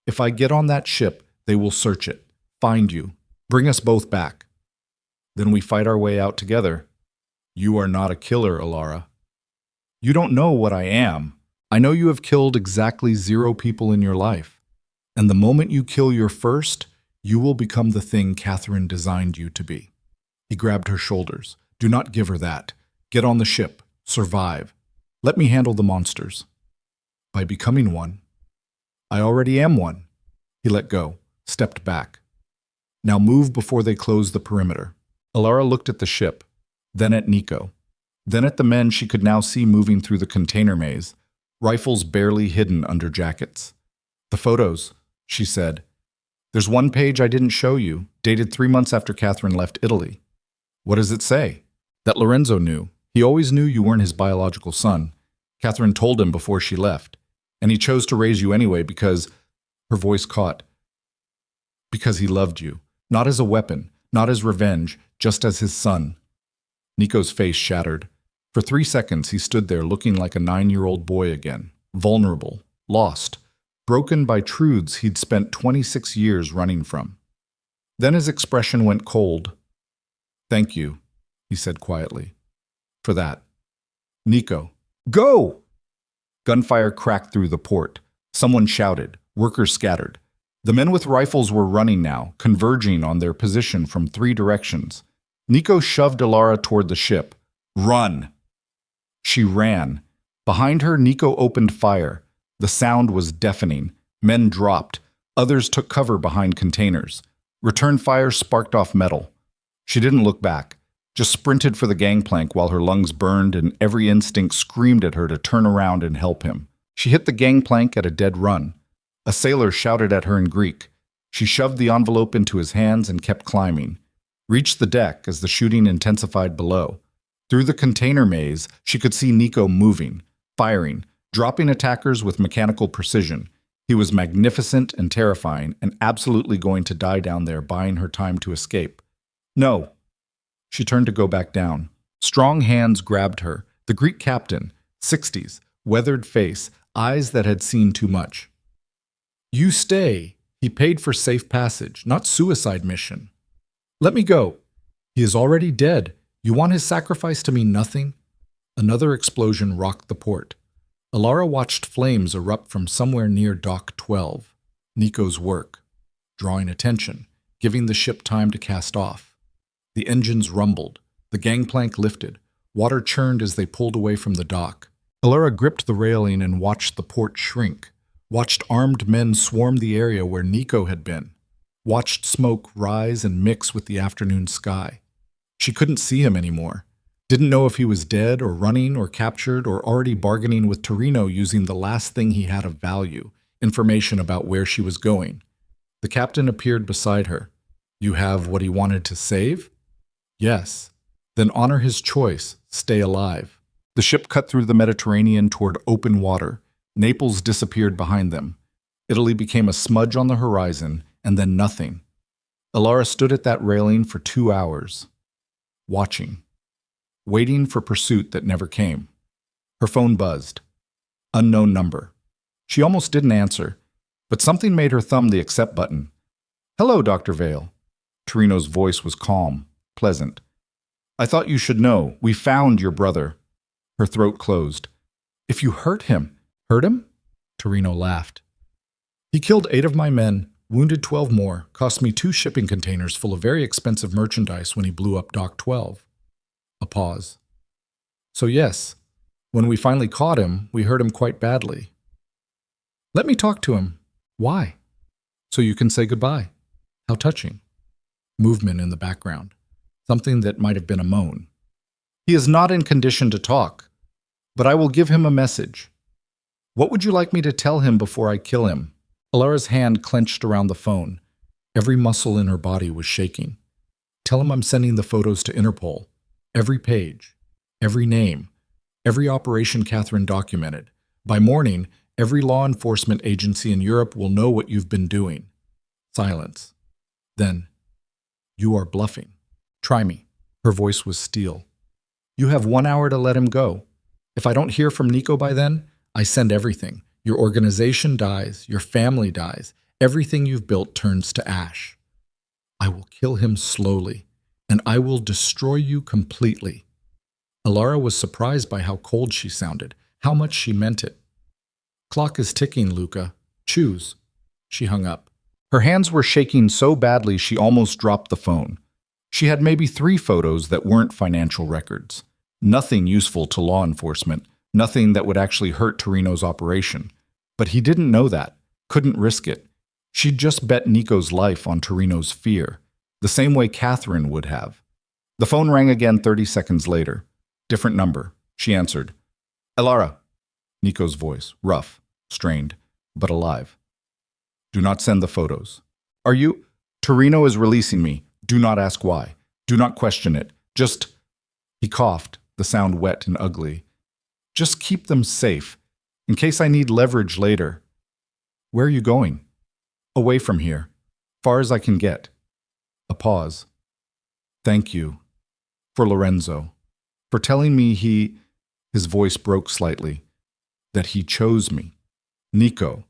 If I get on that ship, they will search it. Find you. Bring us both back. Then we fight our way out together. You are not a killer, Alara. You don't know what I am. I know you have killed exactly 0 people in your life. And the moment you kill your first, you will become the thing Catherine designed you to be. He grabbed her shoulders. Do not give her that. Get on the ship. Survive. Let me handle the monsters. By becoming one. I already am one. He let go, stepped back. Now move before they close the perimeter. Alara looked at the ship, then at Nico, then at the men she could now see moving through the container maze, rifles barely hidden under jackets. The photos, she said. There's one page I didn't show you, dated 3 months after Catherine left Italy. What does it say? That Lorenzo knew. He always knew you weren't his biological son. Catherine told him before she left. And he chose to raise you anyway because, her voice caught, because he loved you. Not as a weapon, not as revenge, just as his son. Nico's face shattered. For 3 seconds he stood there looking like a 9-year-old boy again, vulnerable, lost, broken by truths he'd spent 26 years running from. Then his expression went cold. Thank you, he said quietly, for that. Nico, go! Gunfire cracked through the port. Someone shouted. Workers scattered. The men with rifles were running now, converging on their position from 3 directions. Nico shoved Alara toward the ship. Run! She ran. Behind her, Nico opened fire. The sound was deafening. Men dropped. Others took cover behind containers. Return fire sparked off metal. She didn't look back, just sprinted for the gangplank while her lungs burned and every instinct screamed at her to turn around and help him. She hit the gangplank at a dead run. A sailor shouted at her in Greek. She shoved the envelope into his hands and kept climbing. Reached the deck as the shooting intensified below. Through the container maze, she could see Nico moving, firing, dropping attackers with mechanical precision. He was magnificent and terrifying and absolutely going to die down there, buying her time to escape. No. She turned to go back down. Strong hands grabbed her. The Greek captain, 60s, weathered face, eyes that had seen too much. You stay. He paid for safe passage, not suicide mission. Let me go. He is already dead. You want his sacrifice to mean nothing? Another explosion rocked the port. Alara watched flames erupt from somewhere near Dock 12. Nico's work, drawing attention, giving the ship time to cast off. The engines rumbled. The gangplank lifted. Water churned as they pulled away from the dock. Alara gripped the railing and watched the port shrink. Watched armed men swarm the area where Nico had been. Watched smoke rise and mix with the afternoon sky. She couldn't see him anymore. Didn't know if he was dead or running or captured or already bargaining with Torino using the last thing he had of value, information about where she was going. The captain appeared beside her. You have what he wanted to save? Yes. Then honor his choice. Stay alive. The ship cut through the Mediterranean toward open water. Naples disappeared behind them. Italy became a smudge on the horizon, and then nothing. Alara stood at that railing for 2 hours, watching, waiting for pursuit that never came. Her phone buzzed. Unknown number. She almost didn't answer, but something made her thumb the accept button. Hello, Dr. Vale. Torino's voice was calm, pleasant. I thought you should know. We found your brother. Her throat closed. If you hurt him. Hurt him? Torino laughed. He killed 8 of my men, wounded 12 more, cost me 2 shipping containers full of very expensive merchandise when he blew up Dock 12. A pause. So yes, when we finally caught him, we hurt him quite badly. Let me talk to him. Why? So you can say goodbye. How touching. Movement in the background. Something that might have been a moan. He is not in condition to talk, but I will give him a message. What would you like me to tell him before I kill him? Alara's hand clenched around the phone. Every muscle in her body was shaking. Tell him I'm sending the photos to Interpol. Every page. Every name. Every operation Catherine documented. By morning, every law enforcement agency in Europe will know what you've been doing. Silence. Then, you are bluffing. Try me. Her voice was steel. You have 1 hour to let him go. If I don't hear from Nico by then, I send everything. Your organization dies. Your family dies. Everything you've built turns to ash. I will kill him slowly, and I will destroy you completely. Alara was surprised by how cold she sounded, how much she meant it. Clock is ticking, Luca. Choose. She hung up. Her hands were shaking so badly she almost dropped the phone. She had maybe 3 photos that weren't financial records. Nothing useful to law enforcement. Nothing that would actually hurt Torino's operation. But he didn't know that, couldn't risk it. She'd just bet Nico's life on Torino's fear, the same way Catherine would have. The phone rang again 30 seconds later. Different number. She answered. Elara. Nico's voice, rough, strained, but alive. Do not send the photos. Are you? Torino is releasing me. Do not ask why. Do not question it. Just... He coughed, the sound wet and ugly. Just keep them safe, in case I need leverage later. Where are you going? Away from here. Far as I can get. A pause. Thank you. For Lorenzo. For telling me his voice broke slightly, that he chose me. Nico.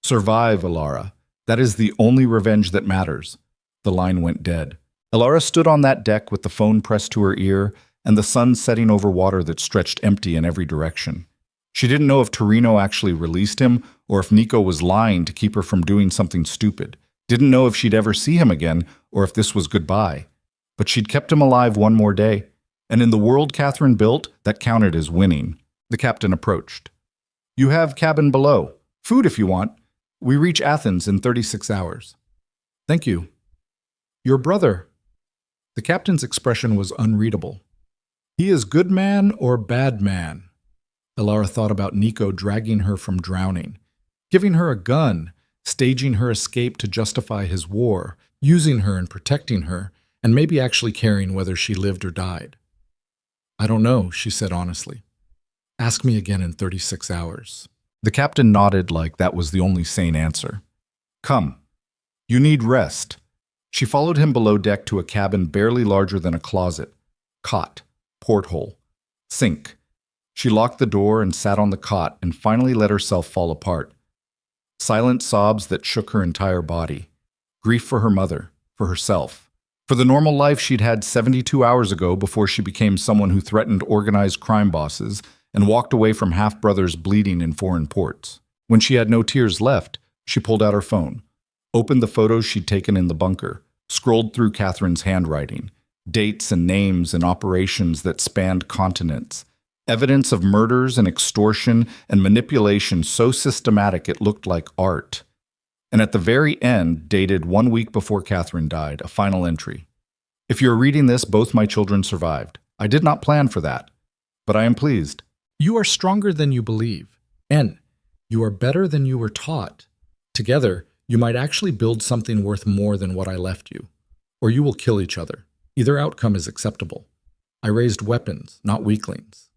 Survive, Elara. That is the only revenge that matters. The line went dead. Elara stood on that deck with the phone pressed to her ear and the sun setting over water that stretched empty in every direction. She didn't know if Torino actually released him or if Nico was lying to keep her from doing something stupid. Didn't know if she'd ever see him again or if this was goodbye. But she'd kept him alive one more day. And in the world Catherine built, that counted as winning. The captain approached. You have cabin below. Food if you want. We reach Athens in 36 hours. Thank you. Your brother. The captain's expression was unreadable. He is good man or bad man? Elara thought about Nico dragging her from drowning, giving her a gun, staging her escape to justify his war, using her and protecting her, and maybe actually caring whether she lived or died. I don't know, she said honestly. Ask me again in 36 hours. The captain nodded like that was the only sane answer. Come. You need rest. She followed him below deck to a cabin barely larger than a closet. Cot. Porthole. Sink. She locked the door and sat on the cot and finally let herself fall apart. Silent sobs that shook her entire body. Grief for her mother, for herself, for the normal life she'd had 72 hours ago before she became someone who threatened organized crime bosses and walked away from half-brothers bleeding in foreign ports. When she had no tears left, she pulled out her phone, opened the photos she'd taken in the bunker, scrolled through Catherine's handwriting, dates and names and operations that spanned continents, evidence of murders and extortion and manipulation so systematic it looked like art. And at the very end, dated 1 week before Catherine died, a final entry. If you're reading this, both my children survived. I did not plan for that, but I am pleased. You are stronger than you believe, and you are better than you were taught. Together, you might actually build something worth more than what I left you, or you will kill each other. Either outcome is acceptable. I raised weapons, not weaklings.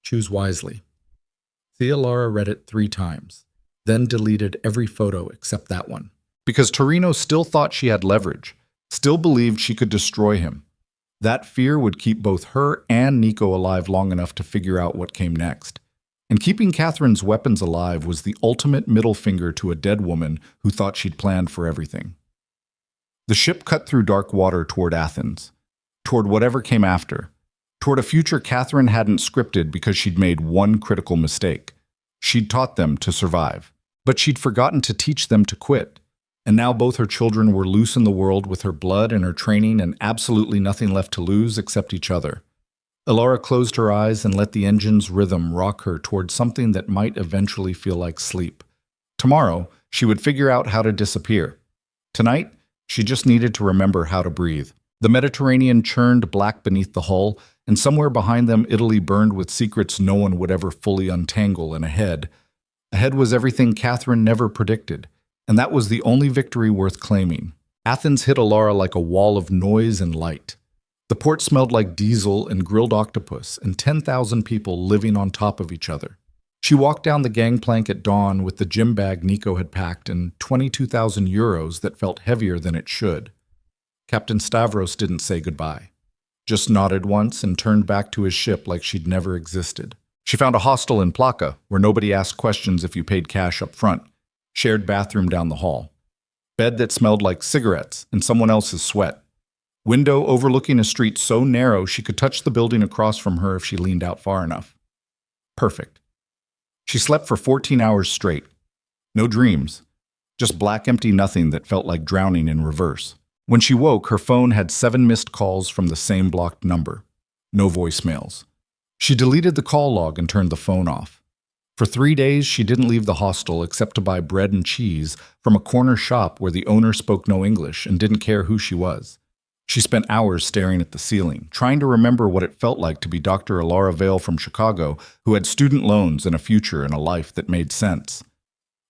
Choose wisely. Elara read it 3 times, then deleted every photo except that one. Because Torino still thought she had leverage, still believed she could destroy him. That fear would keep both her and Nico alive long enough to figure out what came next. And keeping Catherine's weapons alive was the ultimate middle finger to a dead woman who thought she'd planned for everything. The ship cut through dark water toward Athens, toward whatever came after, toward a future Catherine hadn't scripted because she'd made one critical mistake. She'd taught them to survive, but she'd forgotten to teach them to quit. And now both her children were loose in the world with her blood and her training and absolutely nothing left to lose except each other. Elara closed her eyes and let the engine's rhythm rock her toward something that might eventually feel like sleep. Tomorrow, she would figure out how to disappear. Tonight, she just needed to remember how to breathe. The Mediterranean churned black beneath the hull, and somewhere behind them Italy burned with secrets no one would ever fully untangle, and ahead was everything Catherine never predicted, and that was the only victory worth claiming. Athens hit Elara like a wall of noise and light. The port smelled like diesel and grilled octopus, and 10,000 people living on top of each other. She walked down the gangplank at dawn with the gym bag Nico had packed and 22,000 euros that felt heavier than it should. Captain Stavros didn't say goodbye, just nodded once and turned back to his ship like she'd never existed. She found a hostel in Plaka, where nobody asked questions if you paid cash up front. Shared bathroom down the hall. Bed that smelled like cigarettes and someone else's sweat. Window overlooking a street so narrow she could touch the building across from her if she leaned out far enough. Perfect. She slept for 14 hours straight. No dreams. Just black empty nothing that felt like drowning in reverse. When she woke, her phone had 7 missed calls from the same blocked number. No voicemails. She deleted the call log and turned the phone off. For 3 days, she didn't leave the hostel except to buy bread and cheese from a corner shop where the owner spoke no English and didn't care who she was. She spent hours staring at the ceiling, trying to remember what it felt like to be Dr. Alara Vale from Chicago, who had student loans and a future and a life that made sense.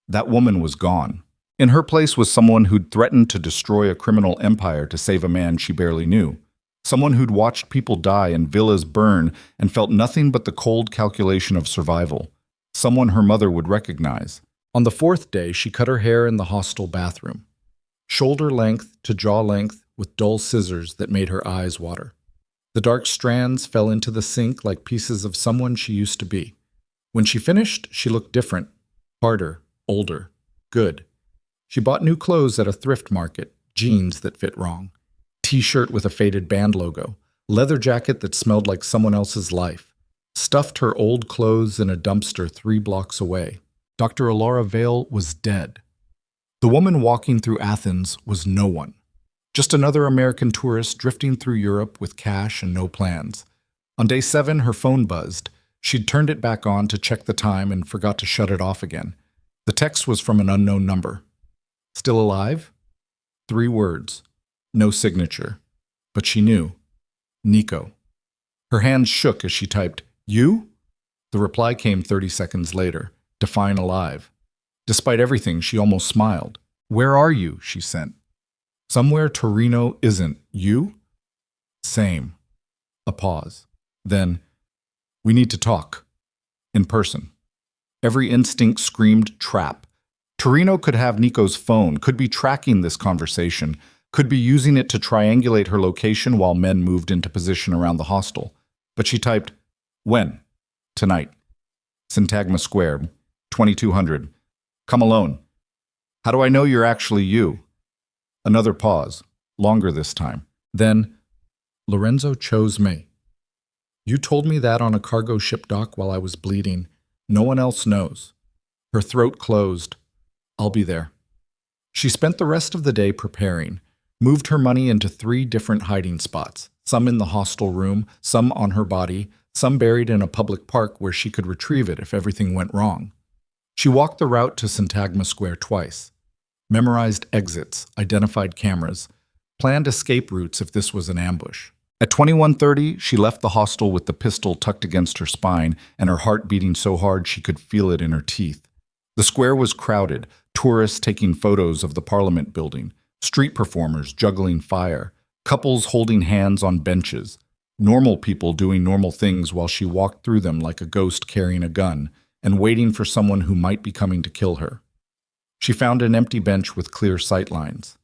That woman was gone. In her place was someone who'd threatened to destroy a criminal empire to save a man she barely knew. Someone who'd watched people die and villas burn and felt nothing but the cold calculation of survival. Someone her mother would recognize. On the 4th day, she cut her hair in the hostel bathroom. Shoulder length to jaw length with dull scissors that made her eyes water. The dark strands fell into the sink like pieces of someone she used to be. When she finished, she looked different, harder, older, good. She bought new clothes at a thrift market, jeans that fit wrong, t-shirt with a faded band logo, leather jacket that smelled like someone else's life, stuffed her old clothes in a dumpster 3 blocks away. Dr. Alara Vale was dead. The woman walking through Athens was no one. Just another American tourist drifting through Europe with cash and no plans. On day 7, her phone buzzed. She'd turned it back on to check the time and forgot to shut it off again. The text was from an unknown number. Still alive? 3 words. No signature. But she knew. Nico. Her hands shook as she typed, "You?" The reply came 30 seconds later. Define alive. Despite everything, she almost smiled. "Where are you?" she sent. "Somewhere Torino isn't. You?" "Same." A pause. Then, "We need to talk. In person." Every instinct screamed trap. Torino could have Nico's phone, could be tracking this conversation, could be using it to triangulate her location while men moved into position around the hostel. But she typed, "When?" "Tonight. Syntagma Square, 2200. Come alone." "How do I know you're actually you?" Another pause, longer this time. Then, "Lorenzo chose me. You told me that on a cargo ship dock while I was bleeding. No one else knows." Her throat closed. "I'll be there." She spent the rest of the day preparing, moved her money into 3 different hiding spots, some in the hostel room, some on her body, some buried in a public park where she could retrieve it if everything went wrong. She walked the route to Syntagma Square twice, memorized exits, identified cameras, planned escape routes if this was an ambush. At 21:30, she left the hostel with the pistol tucked against her spine and her heart beating so hard she could feel it in her teeth. The square was crowded, tourists taking photos of the Parliament building, street performers juggling fire, couples holding hands on benches, normal people doing normal things while she walked through them like a ghost carrying a gun and waiting for someone who might be coming to kill her. She found an empty bench with clear sightlines.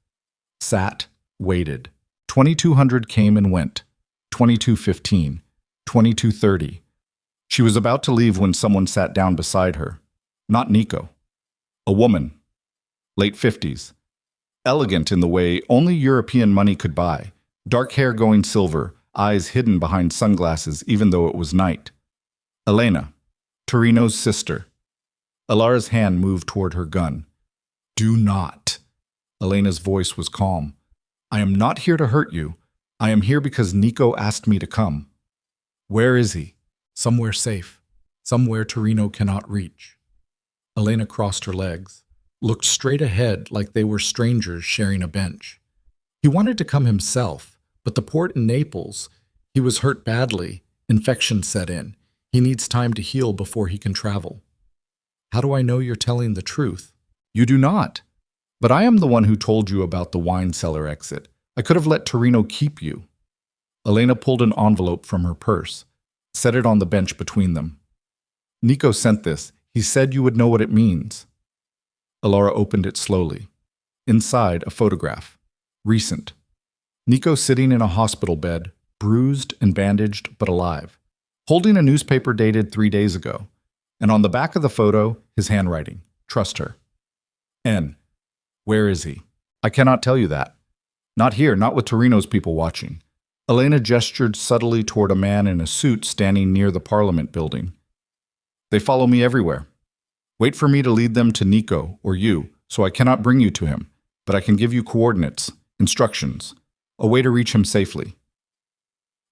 Sat, waited. 2200 came and went. 2215. 2230. She was about to leave when someone sat down beside her. Not Nico. A woman. Late 50s. Elegant in the way only European money could buy. Dark hair going silver, eyes hidden behind sunglasses even though it was night. Elena. Torino's sister. Alara's hand moved toward her gun. "Do not." Elena's voice was calm. "I am not here to hurt you. I am here because Nico asked me to come." "Where is he?" "Somewhere safe. Somewhere Torino cannot reach." Elena crossed her legs, looked straight ahead like they were strangers sharing a bench. "He wanted to come himself, but the port in Naples, he was hurt badly. Infection set in. He needs time to heal before he can travel." "How do I know you're telling the truth?" "You do not. But I am the one who told you about the wine cellar exit. I could have let Torino keep you." Elena pulled an envelope from her purse, set it on the bench between them. "Nico sent this. He said you would know what it means." Alara opened it slowly. Inside, a photograph. Recent. Nico sitting in a hospital bed, bruised and bandaged but alive, holding a newspaper dated 3 days ago. And on the back of the photo, his handwriting. "Trust her." N. "Where is he?" "I cannot tell you that. Not here, not with Torino's people watching." Elena gestured subtly toward a man in a suit standing near the Parliament building. "They follow me everywhere. Wait for me to lead them to Nico or you, so I cannot bring you to him, but I can give you coordinates, instructions, a way to reach him safely."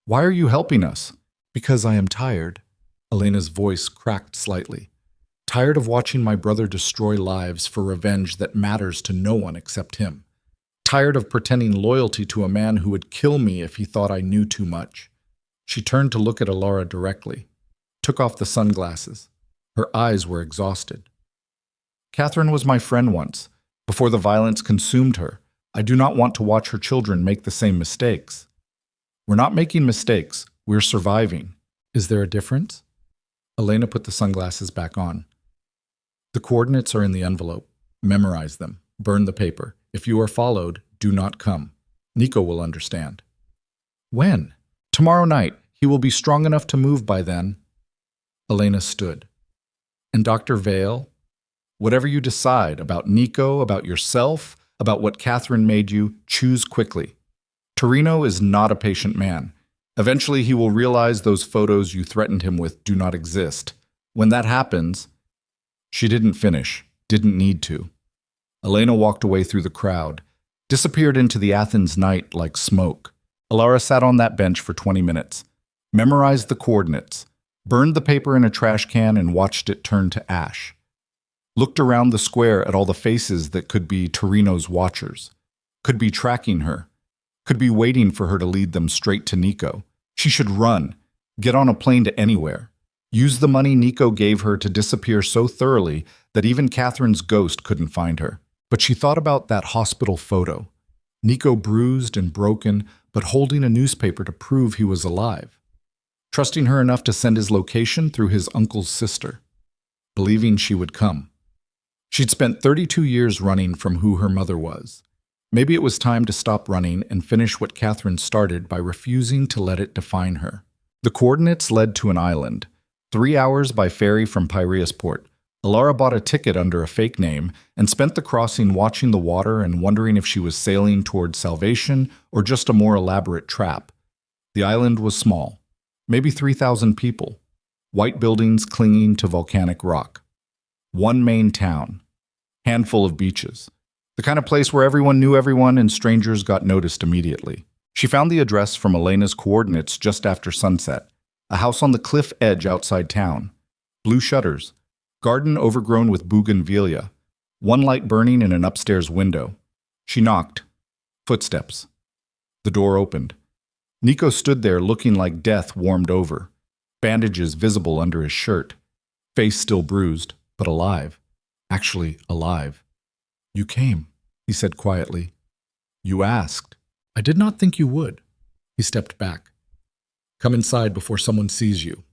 "Why are you helping us?" "Because I am tired." Elena's voice cracked slightly. Tired of watching my brother destroy lives for revenge that matters to no one except him. Tired of pretending loyalty to a man who would kill me if he thought I knew too much. She turned to look at Alara directly, took off the sunglasses. Her eyes were exhausted. Catherine was my friend once, before the violence consumed her. I do not want to watch her children make the same mistakes. We're not making mistakes, we're surviving. Is there a difference? Elena put the sunglasses back on. The coordinates are in the envelope. Memorize them. Burn the paper. If you are followed, do not come. Nico will understand. When? Tomorrow night. He will be strong enough to move by then. Elena stood. And Dr. Vale? Whatever you decide about Nico, about yourself, about what Catherine made you, choose quickly. Torino is not a patient man. Eventually he will realize those photos you threatened him with do not exist. When that happens... She didn't finish, didn't need to. Elena walked away through the crowd, disappeared into the Athens night like smoke. Alara sat on that bench for 20 minutes, memorized the coordinates, burned the paper in a trash can and watched it turn to ash. Looked around the square at all the faces that could be Torino's watchers, could be tracking her, could be waiting for her to lead them straight to Nico. She should run, get on a plane to anywhere. Use the money Nico gave her to disappear so thoroughly that even Catherine's ghost couldn't find her. But she thought about that hospital photo. Nico bruised and broken, but holding a newspaper to prove he was alive. Trusting her enough to send his location through his uncle's sister. Believing she would come. She'd spent 32 years running from who her mother was. Maybe it was time to stop running and finish what Catherine started by refusing to let it define her. The coordinates led to an island. 3 hours by ferry from Piraeusport. Alara bought a ticket under a fake name and spent the crossing watching the water and wondering if she was sailing toward salvation or just a more elaborate trap. The island was small, maybe 3,000 people, white buildings clinging to volcanic rock. One main town, handful of beaches, the kind of place where everyone knew everyone and strangers got noticed immediately. She found the address from Elena's coordinates just after sunset. A house on the cliff edge outside town. Blue shutters. Garden overgrown with bougainvillea. One light burning in an upstairs window. She knocked. Footsteps. The door opened. Nico stood there looking like death warmed over. Bandages visible under his shirt. Face still bruised, but alive. Actually alive. You came, he said quietly. You asked. I did not think you would. He stepped back. Come inside before someone sees you.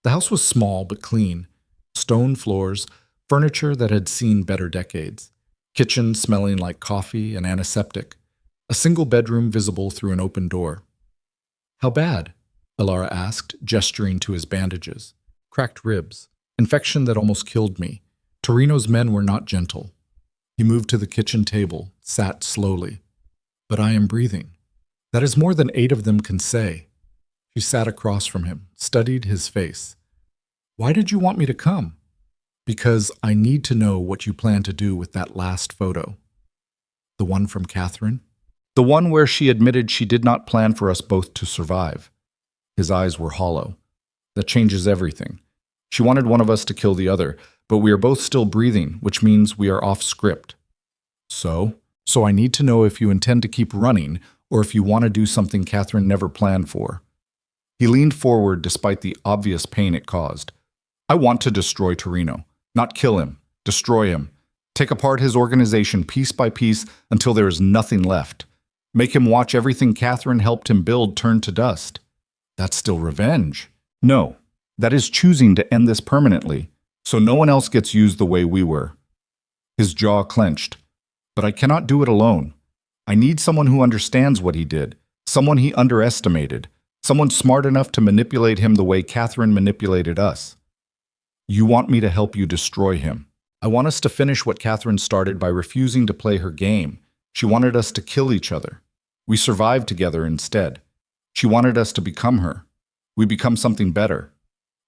The house was small but clean. Stone floors, furniture that had seen better decades. Kitchen smelling like coffee and antiseptic. A single bedroom visible through an open door. How bad? Alara asked, gesturing to his bandages. Cracked ribs. Infection that almost killed me. Torino's men were not gentle. He moved to the kitchen table, sat slowly. But I am breathing. That is more than 8 of them can say. She sat across from him, studied his face. Why did you want me to come? Because I need to know what you plan to do with that last photo. The one from Catherine? The one where she admitted she did not plan for us both to survive. His eyes were hollow. That changes everything. She wanted one of us to kill the other, but we are both still breathing, which means we are off script. So I need to know if you intend to keep running or if you want to do something Catherine never planned for. He leaned forward despite the obvious pain it caused. I want to destroy Torino. Not kill him. Destroy him. Take apart his organization piece by piece until there is nothing left. Make him watch everything Catherine helped him build turn to dust. That's still revenge. No, that is choosing to end this permanently, so no one else gets used the way we were. His jaw clenched. But I cannot do it alone. I need someone who understands what he did, someone he underestimated, someone smart enough to manipulate him the way Catherine manipulated us. You want me to help you destroy him. I want us to finish what Catherine started by refusing to play her game. She wanted us to kill each other. We survived together instead. She wanted us to become her. We become something better.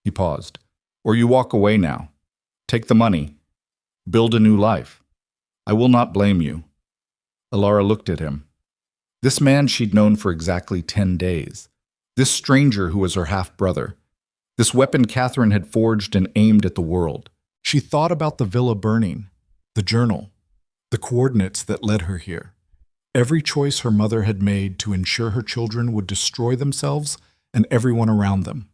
He paused. Or you walk away now. Take the money. Build a new life. I will not blame you. Alara looked at him. This man she'd known for exactly 10 days. This stranger who was her half-brother. This weapon Catherine had forged and aimed at the world. She thought about the villa burning, the journal, the coordinates that led her here. Every choice her mother had made to ensure her children would destroy themselves and everyone around them.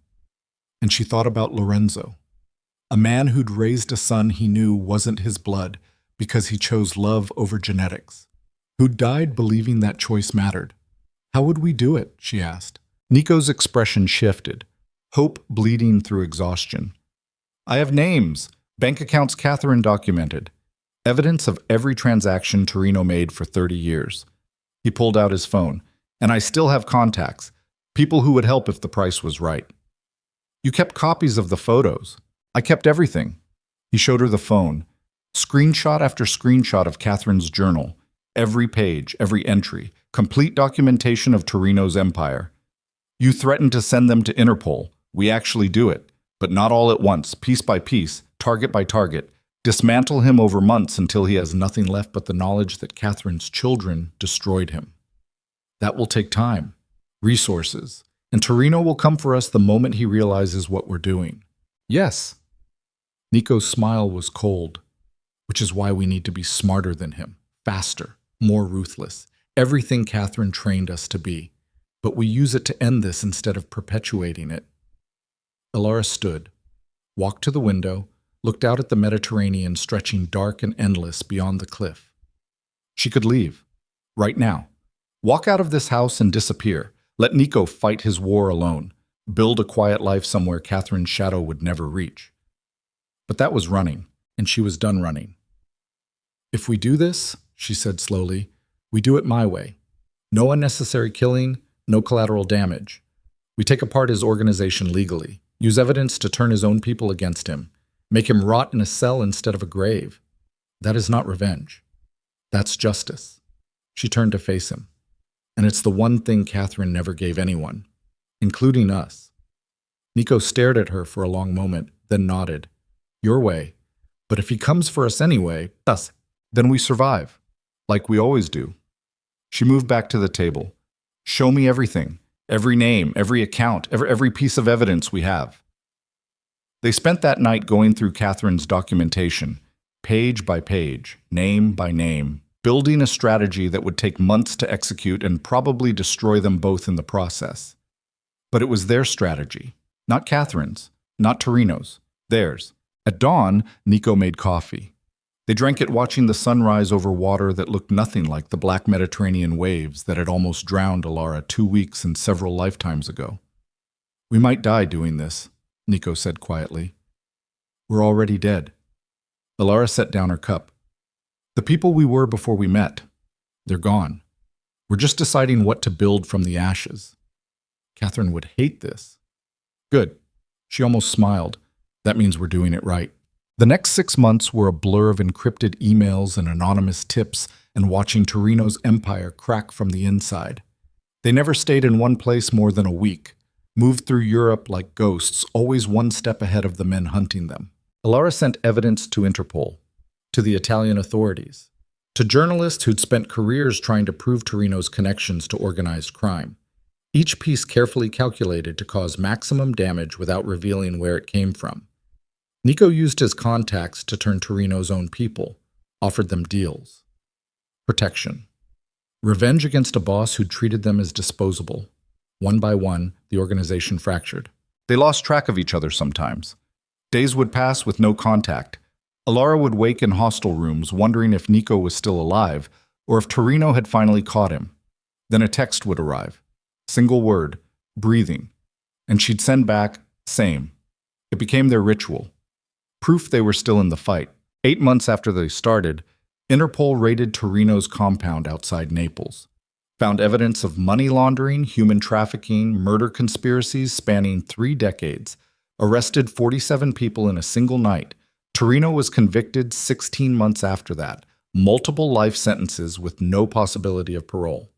And she thought about Lorenzo, a man who'd raised a son he knew wasn't his blood because he chose love over genetics, who died believing that choice mattered. How would we do it? She asked. Nico's expression shifted, hope bleeding through exhaustion. I have names, bank accounts Catherine documented, evidence of every transaction Torino made for 30 years. He pulled out his phone, and I still have contacts, people who would help if the price was right. You kept copies of the photos. I kept everything. He showed her the phone, screenshot after screenshot of Catherine's journal, every page, every entry, complete documentation of Torino's empire. You threatened to send them to Interpol. We actually do it, but not all at once, piece by piece, target by target. Dismantle him over months until he has nothing left but the knowledge that Catherine's children destroyed him. That will take time, resources, and Torino will come for us the moment he realizes what we're doing. Yes. Nico's smile was cold, which is why we need to be smarter than him, faster, more ruthless, everything Catherine trained us to be. But we use it to end this instead of perpetuating it. Alara stood, walked to the window, looked out at the Mediterranean stretching dark and endless beyond the cliff. She could leave, right now. Walk out of this house and disappear. Let Nico fight his war alone, build a quiet life somewhere Catherine's shadow would never reach. But that was running, and she was done running. If we do this, she said slowly, we do it my way. No unnecessary killing, no collateral damage. We take apart his organization legally, use evidence to turn his own people against him, make him rot in a cell instead of a grave. That is not revenge. That's justice. She turned to face him. And it's the one thing Catherine never gave anyone, including us. Nico stared at her for a long moment, then nodded. Your way. But if he comes for us anyway, then we survive, like we always do. She moved back to the table. Show me everything, every name, every account, every piece of evidence we have. They spent that night going through Catherine's documentation, page by page, name by name, building a strategy that would take months to execute and probably destroy them both in the process. But it was their strategy, not Catherine's, not Torino's, theirs. At dawn, Nico made coffee. They drank it watching the sunrise over water that looked nothing like the black Mediterranean waves that had almost drowned Alara 2 weeks and several lifetimes ago. We might die doing this, Nico said quietly. We're already dead. Alara set down her cup. The people we were before we met, they're gone. We're just deciding what to build from the ashes. Catherine would hate this. Good. She almost smiled. That means we're doing it right. The next 6 months were a blur of encrypted emails and anonymous tips and watching Torino's empire crack from the inside. They never stayed in one place more than a week, moved through Europe like ghosts, always one step ahead of the men hunting them. Alara sent evidence to Interpol, to the Italian authorities, to journalists who'd spent careers trying to prove Torino's connections to organized crime. Each piece carefully calculated to cause maximum damage without revealing where it came from. Nico used his contacts to turn Torino's own people, offered them deals. Protection. Revenge against a boss who treated them as disposable. One by one, the organization fractured. They lost track of each other sometimes. Days would pass with no contact. Alara would wake in hostel rooms wondering if Nico was still alive or if Torino had finally caught him. Then a text would arrive. Single word, breathing. And she'd send back, same. It became their ritual. Proof they were still in the fight. 8 months after they started, Interpol raided Torino's compound outside Naples. Found evidence of money laundering, human trafficking, murder conspiracies spanning 3 decades. Arrested 47 people in a single night. Torino was convicted 16 months after that. Multiple life sentences with no possibility of parole.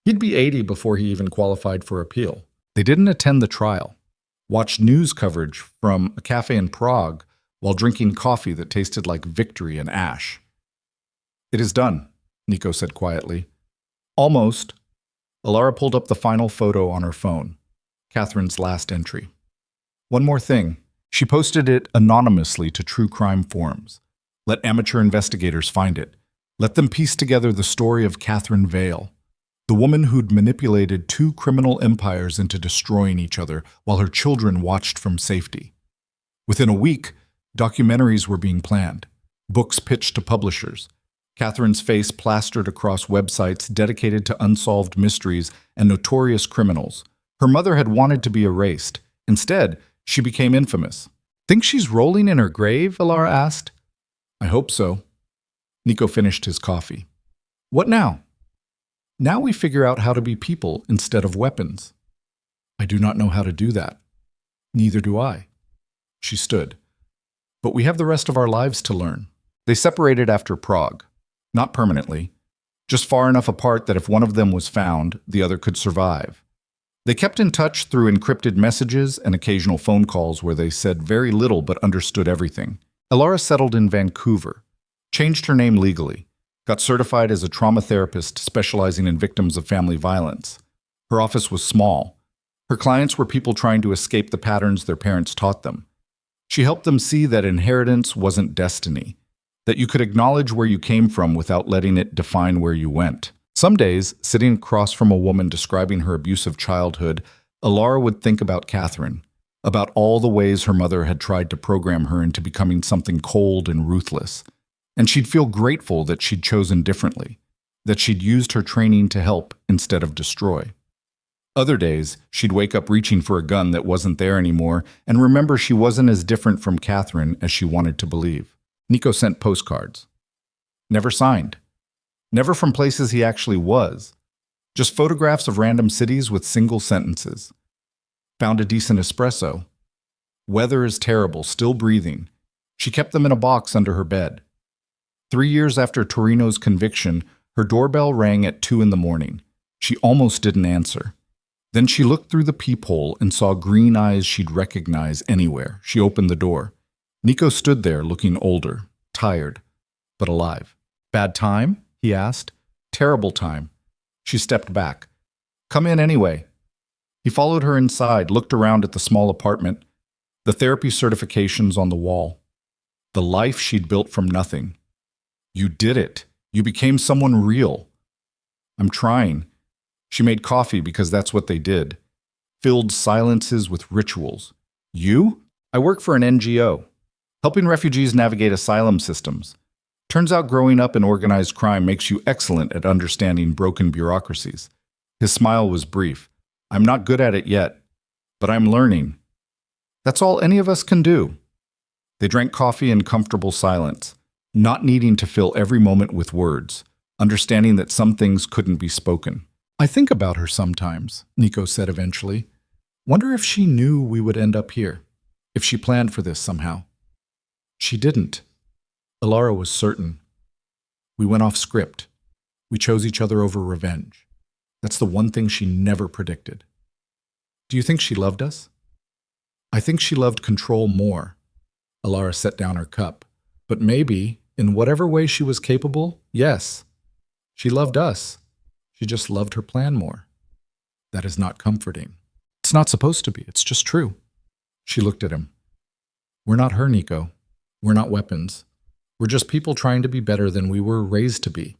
He'd be 80 before he even qualified for appeal. They didn't attend the trial. Watched news coverage from a cafe in Prague while drinking coffee that tasted like victory and ash. It is done, Nico said quietly. Almost. Alara pulled up the final photo on her phone. Catherine's last entry. One more thing. She posted it anonymously to true crime forums. Let amateur investigators find it. Let them piece together the story of Catherine Vale, the woman who'd manipulated two criminal empires into destroying each other while her children watched from safety. Within a week, documentaries were being planned, books pitched to publishers, Catherine's face plastered across websites dedicated to unsolved mysteries and notorious criminals. Her mother had wanted to be erased. Instead, she became infamous. Think she's rolling in her grave? Alara asked. I hope so. Nico finished his coffee. What now? Now we figure out how to be people instead of weapons. I do not know how to do that. Neither do I. She stood. But we have the rest of our lives to learn. They separated after Prague. Not permanently. Just far enough apart that if one of them was found, the other could survive. They kept in touch through encrypted messages and occasional phone calls where they said very little but understood everything. Alara settled in Vancouver, changed her name legally, got certified as a trauma therapist specializing in victims of family violence. Her office was small. Her clients were people trying to escape the patterns their parents taught them. She helped them see that inheritance wasn't destiny, that you could acknowledge where you came from without letting it define where you went. Some days, sitting across from a woman describing her abusive childhood, Alara would think about Catherine, about all the ways her mother had tried to program her into becoming something cold and ruthless. And she'd feel grateful that she'd chosen differently, that she'd used her training to help instead of destroy. Other days, she'd wake up reaching for a gun that wasn't there anymore and remember she wasn't as different from Catherine as she wanted to believe. Nico sent postcards. Never signed. Never from places he actually was. Just photographs of random cities with single sentences. Found a decent espresso. Weather is terrible, still breathing. She kept them in a box under her bed. 3 years after Torino's conviction, her doorbell rang at 2 a.m. She almost didn't answer. Then she looked through the peephole and saw green eyes she'd recognize anywhere. She opened the door. Nico stood there looking older, tired, but alive. Bad time? He asked. Terrible time. She stepped back. Come in anyway. He followed her inside, looked around at the small apartment, the therapy certifications on the wall, the life she'd built from nothing. You did it. You became someone real. I'm trying. She made coffee because that's what they did. Filled silences with rituals. You? I work for an NGO, helping refugees navigate asylum systems. Turns out growing up in organized crime makes you excellent at understanding broken bureaucracies. His smile was brief. I'm not good at it yet, but I'm learning. That's all any of us can do. They drank coffee in comfortable silence, not needing to fill every moment with words, understanding that some things couldn't be spoken. I think about her sometimes, Nico said eventually. Wonder if she knew we would end up here, if she planned for this somehow. She didn't. Alara was certain. We went off script. We chose each other over revenge. That's the one thing she never predicted. Do you think she loved us? I think she loved control more. Alara set down her cup. But maybe, in whatever way she was capable, yes. She loved us. She just loved her plan more. That is not comforting. It's not supposed to be. It's just true. She looked at him. We're not her, Nico. We're not weapons. We're just people trying to be better than we were raised to be.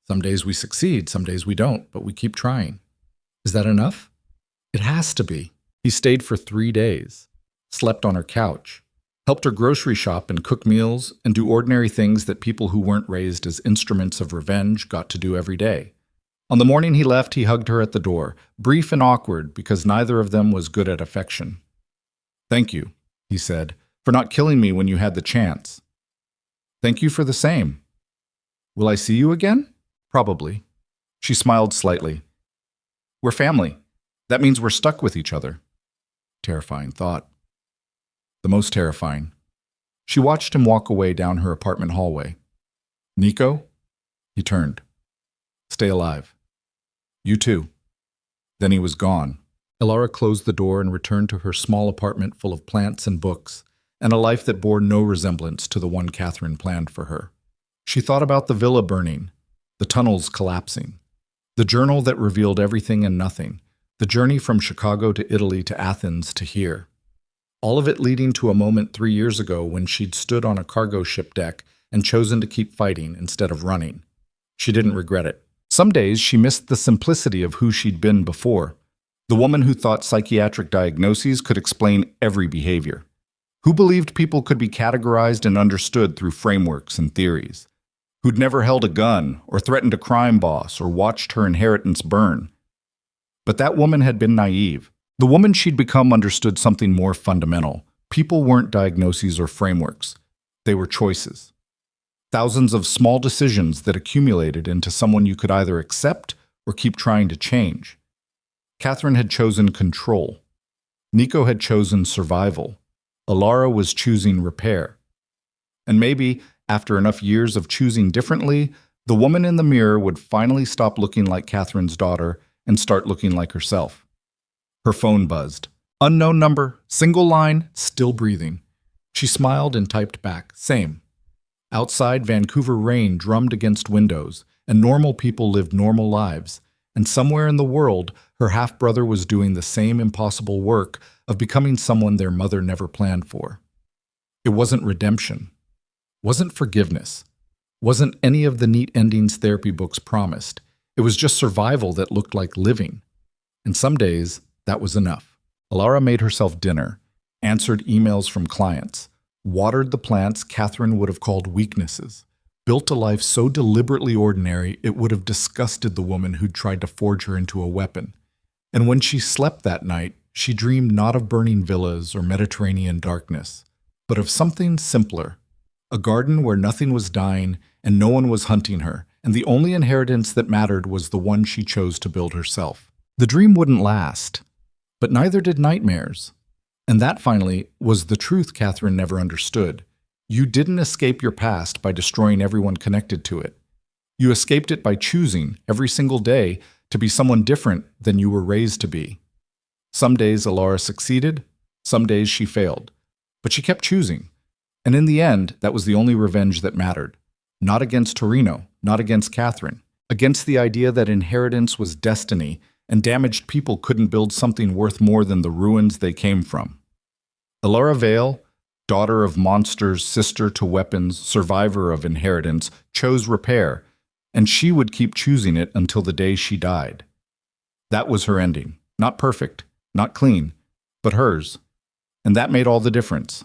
Some days we succeed, some days we don't, but we keep trying. Is that enough? It has to be. He stayed for 3 days, slept on her couch, helped her grocery shop and cook meals and do ordinary things that people who weren't raised as instruments of revenge got to do every day. On the morning he left, he hugged her at the door, brief and awkward because neither of them was good at affection. Thank you, he said, for not killing me when you had the chance. Thank you for the same. Will I see you again? Probably. She smiled slightly. We're family. That means we're stuck with each other. Terrifying thought. The most terrifying. She watched him walk away down her apartment hallway. Nico? He turned. Stay alive. You too. Then he was gone. Alara closed the door and returned to her small apartment full of plants and books, and a life that bore no resemblance to the one Catherine planned for her. She thought about the villa burning, the tunnels collapsing, the journal that revealed everything and nothing, the journey from Chicago to Italy to Athens to here. All of it leading to a moment 3 years ago when she'd stood on a cargo ship deck and chosen to keep fighting instead of running. She didn't regret it. Some days she missed the simplicity of who she'd been before. The woman who thought psychiatric diagnoses could explain every behavior. Who believed people could be categorized and understood through frameworks and theories. Who'd never held a gun or threatened a crime boss or watched her inheritance burn. But that woman had been naive. The woman she'd become understood something more fundamental. People weren't diagnoses or frameworks. They were choices. Thousands of small decisions that accumulated into someone you could either accept or keep trying to change. Catherine had chosen control. Nico had chosen survival. Alara was choosing repair. And maybe, after enough years of choosing differently, the woman in the mirror would finally stop looking like Catherine's daughter and start looking like herself. Her phone buzzed. Unknown number, single line, still breathing. She smiled and typed back, same. Outside, Vancouver rain drummed against windows, and normal people lived normal lives. And somewhere in the world, her half-brother was doing the same impossible work of becoming someone their mother never planned for. It wasn't redemption. Wasn't forgiveness. Wasn't any of the neat endings therapy books promised. It was just survival that looked like living. And some days, that was enough. Alara made herself dinner, answered emails from clients, watered the plants Catherine would have called weaknesses, built a life so deliberately ordinary it would have disgusted the woman who'd tried to forge her into a weapon. And when she slept that night, she dreamed not of burning villas or Mediterranean darkness, but of something simpler, a garden where nothing was dying and no one was hunting her, and the only inheritance that mattered was the one she chose to build herself. The dream wouldn't last, but neither did nightmares. And that, finally, was the truth Catherine never understood. You didn't escape your past by destroying everyone connected to it. You escaped it by choosing, every single day, to be someone different than you were raised to be. Some days Alara succeeded, some days she failed. But she kept choosing. And in the end, that was the only revenge that mattered. Not against Torino, not against Catherine. Against the idea that inheritance was destiny, and damaged people couldn't build something worth more than the ruins they came from. Alara Vale, daughter of monsters, sister to weapons, survivor of inheritance, chose repair, and she would keep choosing it until the day she died. That was her ending. Not perfect, not clean, but hers. And that made all the difference.